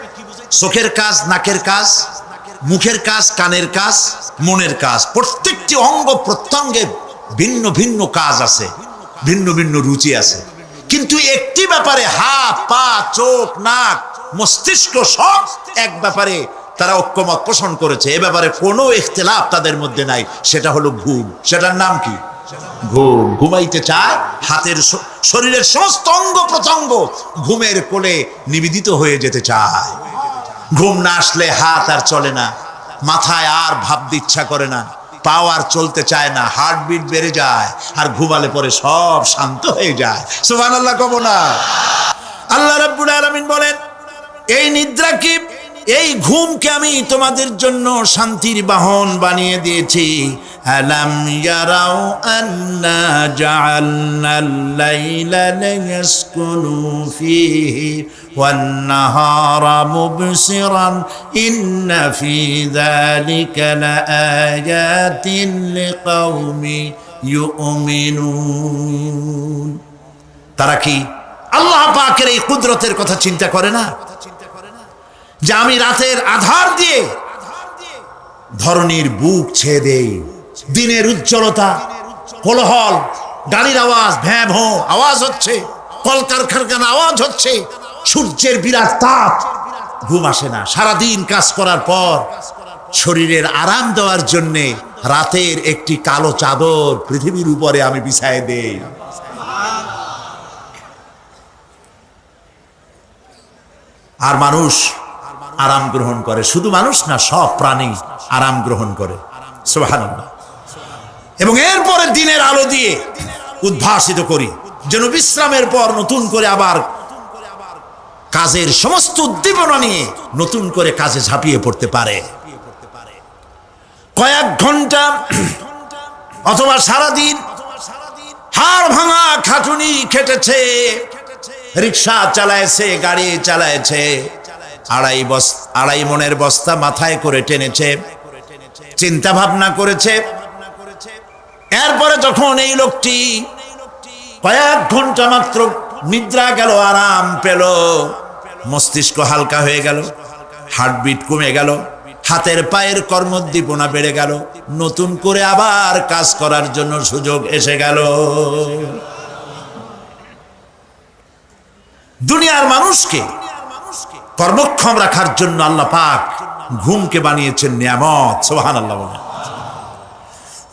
চোখের কাজ, নাকের কাজ, মুখের কাজ, কানের কাজ, মনের কাজ, প্রত্যেকটি অঙ্গ প্রত্যঙ্গের ভিন্ন ভিন্ন কাজ আছে, ভিন্ন ভিন্ন রুচি আছে। কিন্তু একটি ব্যাপারে হাত, পা, চোখ, নাক, মস্তিষ্ক সব এক ব্যাপারে তারা ঐক্যমত পোষণ করেছে। এ ব্যাপারে কোনো ইখতিলাফ তাদের মধ্যে নাই, সেটা হলো ঘুম। সেটার নাম কি? ঘুম। ঘুমাইতে চায়, হাতের শরীরের সমস্ত অঙ্গ প্রত্যঙ্গ ঘুমের কোলে নিবেদিত হয়ে যেতে চায়। ঘুম না আসলে হাত আর চলে না, মাথায় আর ভাবতে ইচ্ছা করে না, পাও আর চলতে চায় না, হার্টবিট বেড়ে যায়, আর ঘুমালে পরে সব শান্ত হয়ে যায়। সুবহানাল্লাহ কব না? আল্লাহ রাব্বুল আলামিন বলেন এই নিদ্রা কি, এই ঘুমকে আমি তোমাদের জন্য শান্তির বাহন বানিয়ে দিয়েছি, ألم يروا أنا جعلنا الليل ليسكنوا فيه والنهار مبصرا إن في ذلك لآيات لقوم يؤمنون তারা কি আল্লাহ পাকের এই কুদরতের কথা চিন্তা করে না যে আমি রাতের আধার দিয়ে ধরনীর বুক ছেয়ে দেই, দিনের উজ্জ্বলতা, কোলাহল, গাড়ির আওয়াজ, ভ্যাঁ ভোঁ আওয়াজ হচ্ছে, কলকারখানার আওয়াজ হচ্ছে, সূর্যের বিরাট তাপ, ঘুম আসে না। সারাদিন কাজ করার পর শরীরের আরাম দেওয়ার জন্যে রাতের একটি কালো চাদর পৃথিবীর উপরে আমি বিছায় দেই। আর মানুষ আরাম গ্রহণ করে, শুধু মানুষ না, সব প্রাণী আরাম গ্রহণ করে। সুবহানাল্লাহ। এবং এরপরে দিনের আলো দিয়ে উদ্ভাসিত করি, যেন বিশ্রামের পর নতুন করে আবার কাজের সমস্ত উদ্দীপনা নিয়ে নতুন করে কাজে ঝাঁপিয়ে পড়তে পারে। কয়েক ঘন্টা অথবা সারাদিন হাড় ভাঙা খাটুনি খেটেছে, রিক্সা চালাইছে, গাড়ি চালাইছে, আড়াই মনের বস্তা মাথায় করে টেনেছে, চিন্তা ভাবনা করেছে। এরপরে যখন এই লোকটি কয়েক ঘন্টা মাত্র নিদ্রা গেল, আরাম পেল, মস্তিষ্ক হালকা হয়ে গেল, হার্টবিট কমে গেল, হাতের পায়ের কর্মোদ্দীপনা বেড়ে গেল, নতুন করে আবার কাজ করার জন্য সুযোগ এসে গেল। দুনিয়ার মানুষকে কর্মক্ষম রাখার জন্য আল্লাহ পাক ঘুমকে বানিয়েছেন নিয়ামত। সুবহানাল্লাহ। বলেন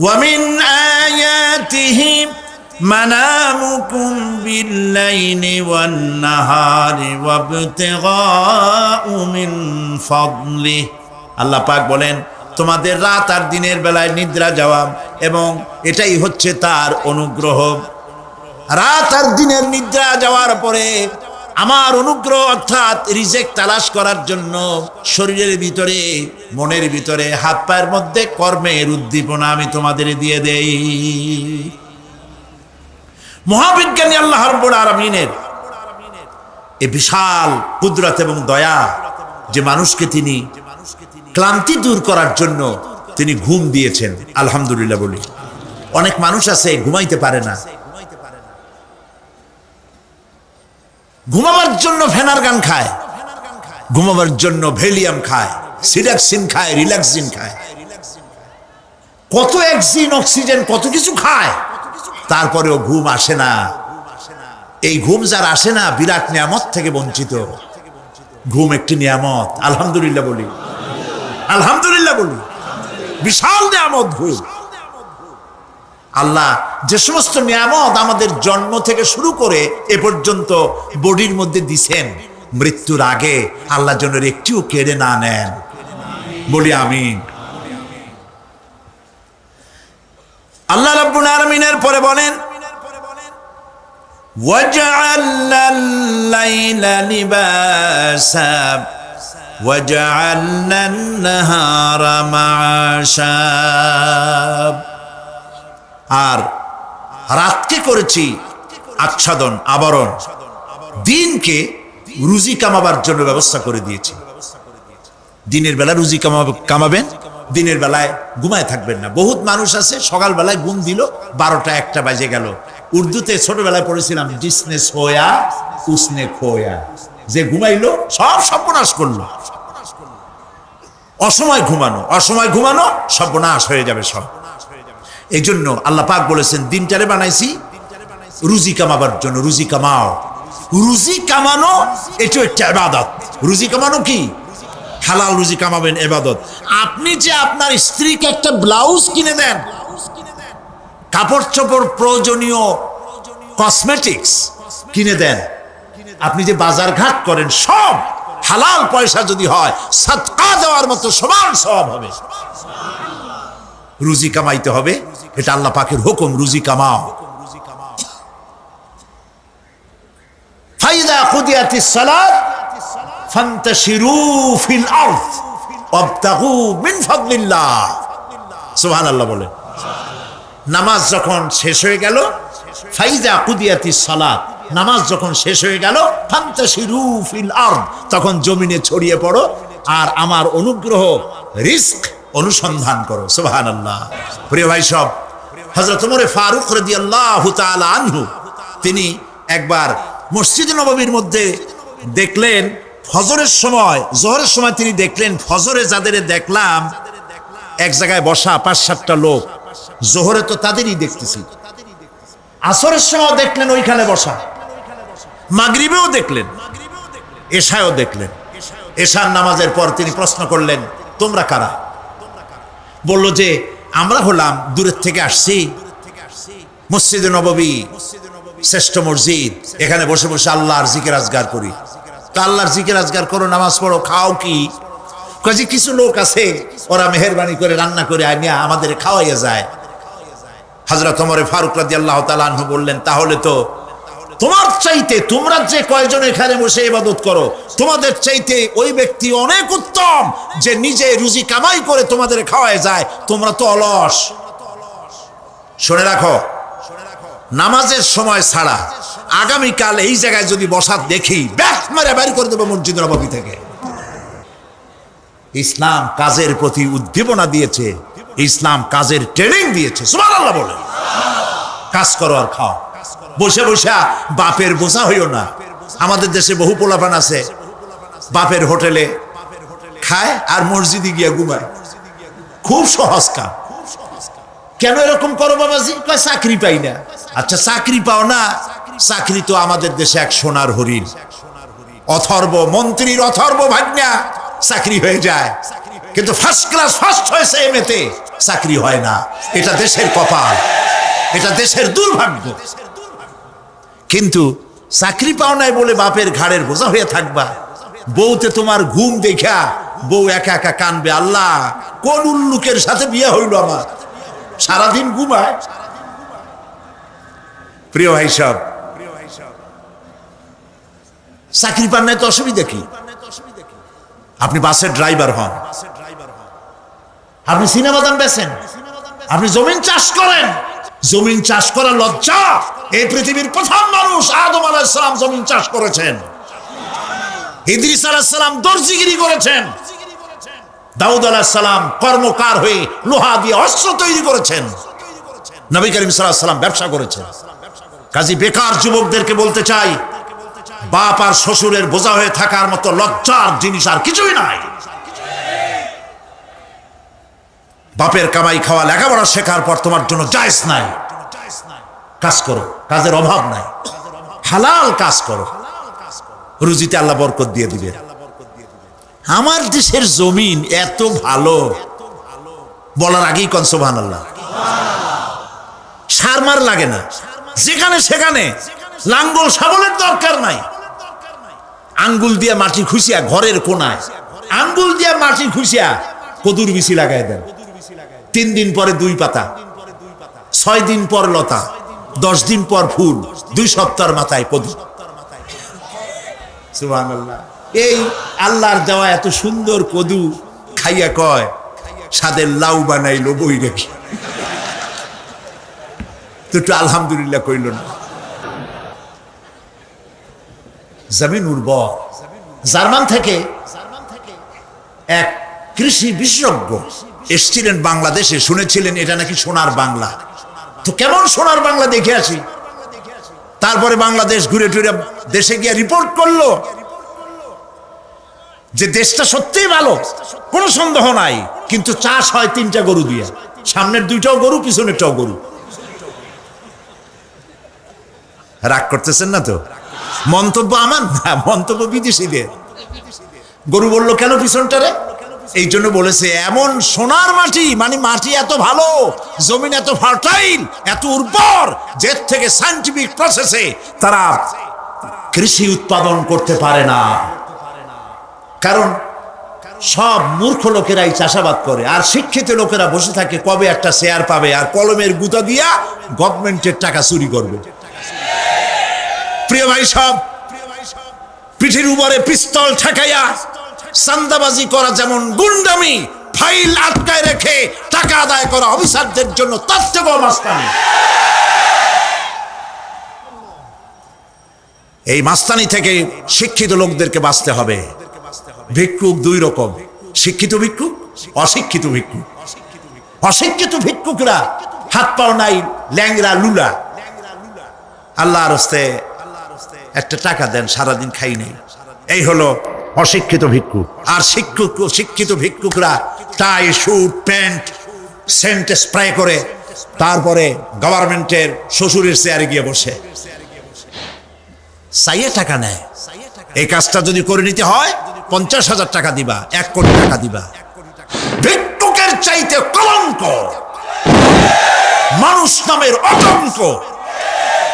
ওয়ামিন আয়াতিহি মানামুকুম বিল্লাইলি ওয়ান নাহারি ওয়াবতিগাউ মিন ফাদলি। আল্লাহ পাক বলেন তোমাদের রাত আর দিনের বেলায় নিদ্রা যাওয়া, এবং এটাই হচ্ছে তার অনুগ্রহ। রাত আর দিনের নিদ্রা যাওয়ার পরে আমার অনুগ্রহ অর্থাৎ রিজেক তালাশ করার জন্য শরীরের ভিতরে, মনের ভিতরে, হাত পায়ের মধ্যে কর্মের উদ্দীপনা আমি তোমাদের দিয়ে দেই। মহাবিজ্ঞানী আল্লাহ রাব্বুল আলামিনের এই বিশাল কুদরত এবং দয়া, যে মানুষকে তিনি ক্লান্তি দূর করার জন্য তিনি ঘুম দিয়েছেন, আলহামদুলিল্লাহ বলি। অনেক মানুষ আছে ঘুমাইতে পারে না, ঘুমাবার জন্য ফেনার গান খায়, ঘুমাবার জন্য ভেলিয়াম খায়, সিডাক্সিন খায়, রিল্যাক্সিন খায়, কত অক্সিজেন, অক্সিজেন, কত কিছু খায়, তারপরেও ঘুম আসে না। এই ঘুম যার আসে না, বিরাট নিয়ামত থেকে বঞ্চিত। ঘুম একটি নিয়ামত, আলহামদুলিল্লাহ বলি, আলহামদুলিল্লাহ বলি। বিশাল নিয়ামত ঘুম। আল্লাহ যে সমস্ত নিয়ামত আমাদের জন্ম থেকে শুরু করে এ পর্যন্ত বডির মধ্যে দিছেন, মৃত্যুর আগে আল্লাহ যেন একটিও কেড়ে না নেন, বলি আমিন। আল্লাহ রাব্বুল আলামিনের পরে বলেন ওয়াজআলনা আল-লাইলা লিবাসা ওয়াজআলনা আন-নাহারা মাআশা। আর রাতকে করেছি আচ্ছাদন, আবরণ, দিনকে রুজি কামাবার জন্য ব্যবস্থা করে দিয়েছি। দিনের বেলা রুজি কামাবেন, দিনের বেলায় ঘুমায় থাকবেন না। বহুত মানুষ আছে সকালবেলায় ঘুম দিল, 12টা 1টা বাজে গেল। উর্দুতে ছোটবেলায় পড়েছিলাম জিসনে সোয়া উসনে খোয়া, যে ঘুমাইলো সব সর্বনাশ করলো। অসময় ঘুমানো, অসময় ঘুমানো সর্বনাশ হয়ে যাবে সব। এই জন্য আল্লাহ পাক বলেছেন দিনটারে বানাইছি রুজি কামাবার জন্য। রুজি কামাও, রুজি কামানো এটা একটা ইবাদত। রুজি কামানো কি? হালাল রুজি কামাবেন, ইবাদত। আপনি যে আপনার স্ত্রীকে একটা ব্লাউজ কিনে দেন, কাপড় চোপড়, প্রয়োজনীয় কসমেটিক্স কিনে দেন, আপনি যে বাজার ঘাট করেন, সব হালাল পয়সা যদি হয়, সাদকা দেওয়ার মতো সমান সওয়াব হবে। রুজি কামাইতে হবে, এটা আল্লাহ পাকের হুকুম, রুজি কামাও। ফাইদা কুদিয়াতিস সালাত ফান্তাশিরু ফিল আরদ ওয়াবতাগু মিন ফাদলিল্লাহ। সুবহানাল্লাহ বলেন। নামাজ যখন শেষ হয়ে গেল, ফাইজা কুদিয়াতিস সালাত, নামাজ যখন শেষ হয়ে গেল, ফান্তাশিরু ফিল আরদ, তখন জমিনে ছড়িয়ে পড়ো আর আমার অনুগ্রহ রিস্ক অনুসন্ধান করো। সুবহানাল্লাহ। প্রিয় ভাই সব, হযরত ওমর ফারুক রাদিয়াল্লাহু তাআলা আনহু তিনি একবার মসজিদ নববীর মধ্যে দেখলেন ফজরের সময়, জোহরের সময় তিনি দেখলেন ফজরে যাদের দেখলাম এক জায়গায় বসা 5-7টা লোক, জোহরে তো তাদেরই দেখতেছি, আসরের সময় দেখলেন ওইখানে বসা, মাগরিবেও দেখলেন, এশায়ও দেখলেন। এশার নামাজের পর তিনি প্রশ্ন করলেন, তোমরা কারা? বলল যে আমরা হলাম দূরের থেকে আসছি, মসজিদে নববী শ্রেষ্ঠ মসজিদ, এখানে বসে বসে আল্লাহর জিকির আজগার করি। তা আল্লাহর জিকির আজগার করো, নামাজ পড়ো, খাও কি? কাজে কিছু লোক আছে ওরা মেহেরবানি করে রান্না করে আনিয়া আমাদের খাওয়াইয়া যায়। হযরত ওমর ফারুক রাদিয়াল্লাহু তাআলা আনহু বললেন, তাহলে তো তোমার চাইতে, তোমরা যে কয়জন এখানে বসে ইবাদত করো, তোমাদের চাইতে ওই ব্যক্তি অনেক উত্তম যে নিজে রুজি কামাই করে তোমাদের খাওয়ায় যায়, তোমরা তো অলস। শুনে রাখো, নামাজের সময় ছাড়া আগামীকাল এই জায়গায় যদি বসা দেখি, ব্যাস মারে বাইর করে দেবো মসজিদ নববী থেকে। ইসলাম কাজের প্রতি উদ্দীপনা দিয়েছে, ইসলাম কাজের ট্রেনিং দিয়েছে। সুবহানাল্লাহ বলে কাজ করো আর খাও, বসে বসে বাপের বোঝা হইও না। আমাদের দেশে বহু পোলাপান আছে বাপের হোটেলে খায় আর মসজিদে গিয়া ঘুমায়, খুব সহজ কাজ। কেন এরকম করো বাবাজি? কয় চাকরি পাই না। আচ্ছা চাকরি পাও না, চাকরি তো আমাদের দেশে এক সোনার হরিণ, অথর্ব মন্ত্রীর অথর্ব ভাগ্না চাকরি হয়ে যায়, কিন্তু ফার্স্ট ক্লাস ফার্স্ট হয়েছে এমএতে, চাকরি হয় না। এটা দেশের কপাল, এটা দেশের দুর্ভাগ্য। কিন্তু চাকরি পাও নাই বলে বাপের ঘাড়ের বোঝা হয়ে থাকবা। বউতে তোমার ঘুম দেখা বউ একা একা কানবে, আল্লাহ কোন উল্লুকের সাথে বিয়ে হইল আমার, সারাদিন ঘুমায়। প্রিয় ভাই সব, চাকরি পান নাই তো অসুবিধা কি? আপনি বাসের ড্রাইভার হন, আপনি সিনেমা দান বেছেন, আপনি জমিন চাষ করেন, জমিন চাষ করা লজ্জা। এই পৃথিবীর প্রথম মানুষ আদম আলাইহিস সালাম জমিন চাষ করেছেন, ইদ্রিস আলাইহিস সালাম দর্জিগিরি করেছেন, দাউদ আলাইহিস সালাম কর্মকার হয়ে লোহা দিয়ে অস্ত্র তৈরি করেছেন, নবী করিম সাল্লাল্লাহু আলাইহি ওয়াসাল্লাম ব্যবসা করেছেন। কাজী বেকার যুবকদেরকে বলতে চাই, বাপ আর শ্বশুরের বোঝা হয়ে থাকার মতো লজ্জার জিনিস আর কিছুই নাই। বাপের কামাই খাওয়া লেখাপড়া শেখার পর তোমার জন্য জায়েজ নাই। কাজ করো, কাজের অভাব নাই, হালাল কাজ করো, রুজিতে আল্লাহ বরকত দিয়ে দিবে। আমার দেশের জমিন এত ভালো, বলার আগেই কোন সুবহানাল্লাহ। সারমার লাগে না, যেখানে সেখানে লাঙ্গল শাবলের দরকার নাই। আঙ্গুল দিয়ে মাটি খুঁচিয়া ঘরের কোনায় আঙ্গুল দিয়ে মাটি খুঁচিয়া কদুর বিচি লাগাই দেন, 3 দিন পরে 2 পাতা, 6 দিন পর লতা, 10 দিন পর ফুল, 2 সপ্তাহের মাথায় কদু। সুবহানাল্লাহ। এই আল্লাহর দেওয়া এত সুন্দর কদু খাইয়া কয় স্বাদের লাউ বানাইলো বই রেখে, তো একটু আলহামদুলিল্লাহ কইল না। জমিন উর্বর। জার্মান থেকে এক কৃষি বিশেষজ্ঞ এসেছিলেন বাংলাদেশে, শুনেছিলেন এটা নাকি সোনার বাংলা। তো কেমন সোনার বাংলা দেখে আসি। তারপরে বাংলাদেশ ঘুরে টুরে দেশে গিয়ে রিপোর্ট করলো যে দেশটা সত্যিই ভালো, কোনো সন্দেহ নাই, কিন্তু চাষ হয় 3টা গরু দিয়ে, সামনের 2টাও গরু, পিছনেরটাও গরু। রাগ করতেছেন না তো? মন্তব্য আমার না, মন্তব্য বিদেশিদের। গরু বললো কেন পিছনটারে? এই জন্য বলেছে এমন সোনার মাটি, মানে মাটি এত ভালো, জমিন এত ফার্টাইল, এত উর্বর, যে থেকে সায়েন্টিফিক প্রসেসে তারা কৃষি উৎপাদন করতে পারে না। কারণ সব মূর্খ লোকেরাই চাষাবাদ করে, আর শিক্ষিত লোকেরা বসে থাকে কবে একটা শেয়ার পাবে, আর কলমের গুতা দিয়া গভর্নমেন্টের টাকা চুরি করবে। প্রিয় ভাই সব, পিঠের উপরে পিস্তল ঠেকাইয়া চান্দাবাজি করা যেমন গুন্ডামি, ফাইল আটকায় রেখে টাকা আদায় করা অফিসারদের জন্য তার থেকেও মাস্তানি। এই মাস্তানি থেকে শিক্ষিত লোকদেরকে বাঁচতে হবে। ভিক্ষুক দুই রকম, শিক্ষিত ভিক্ষুক, অশিক্ষিত ভিক্ষুক। অশিক্ষিত ভিক্ষুকরা হাত পাও নাই, ল্যাংরা লুলা, আল্লাহর হস্তে একটা টাকা দেন, সারাদিন খাই নেই, এই হলো অশিক্ষিত ভিক্ষুক। আর শিক্ষিত ভিক্ষুকরা টাই, স্যুট, প্যান্ট, সেন্ট স্প্রে করে তারপরে গভর্নমেন্টের শ্বশুরের চেয়ারে গিয়ে বসে চাইয়ে টাকা নেয়। এই কাজটা যদি করে নিতে হয় 50,000 টাকা দিবা, 1 কোটি টাকা দিবা। ভিক্ষুকের চাইতে কলঙ্ক, মানুষ নামের অকলঙ্ক,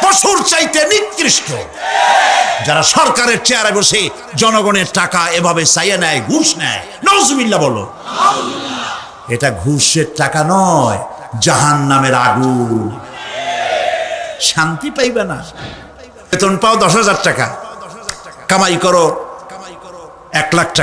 পশুর চাইতে নিকৃষ্ট যারা সরকারের চেয়ারে বসে জনগণের টাকা এভাবে চাইয়ে নেয়, ঘুষ নেয়। নাউজুবিল্লাহ বলো। এটা ঘুষের টাকা নয়, জাহান্নামের আগুন। শান্তি পাইবে না। বেতন পাও 10,000 টাকা, কামাই করো 1 লাখ টাকা।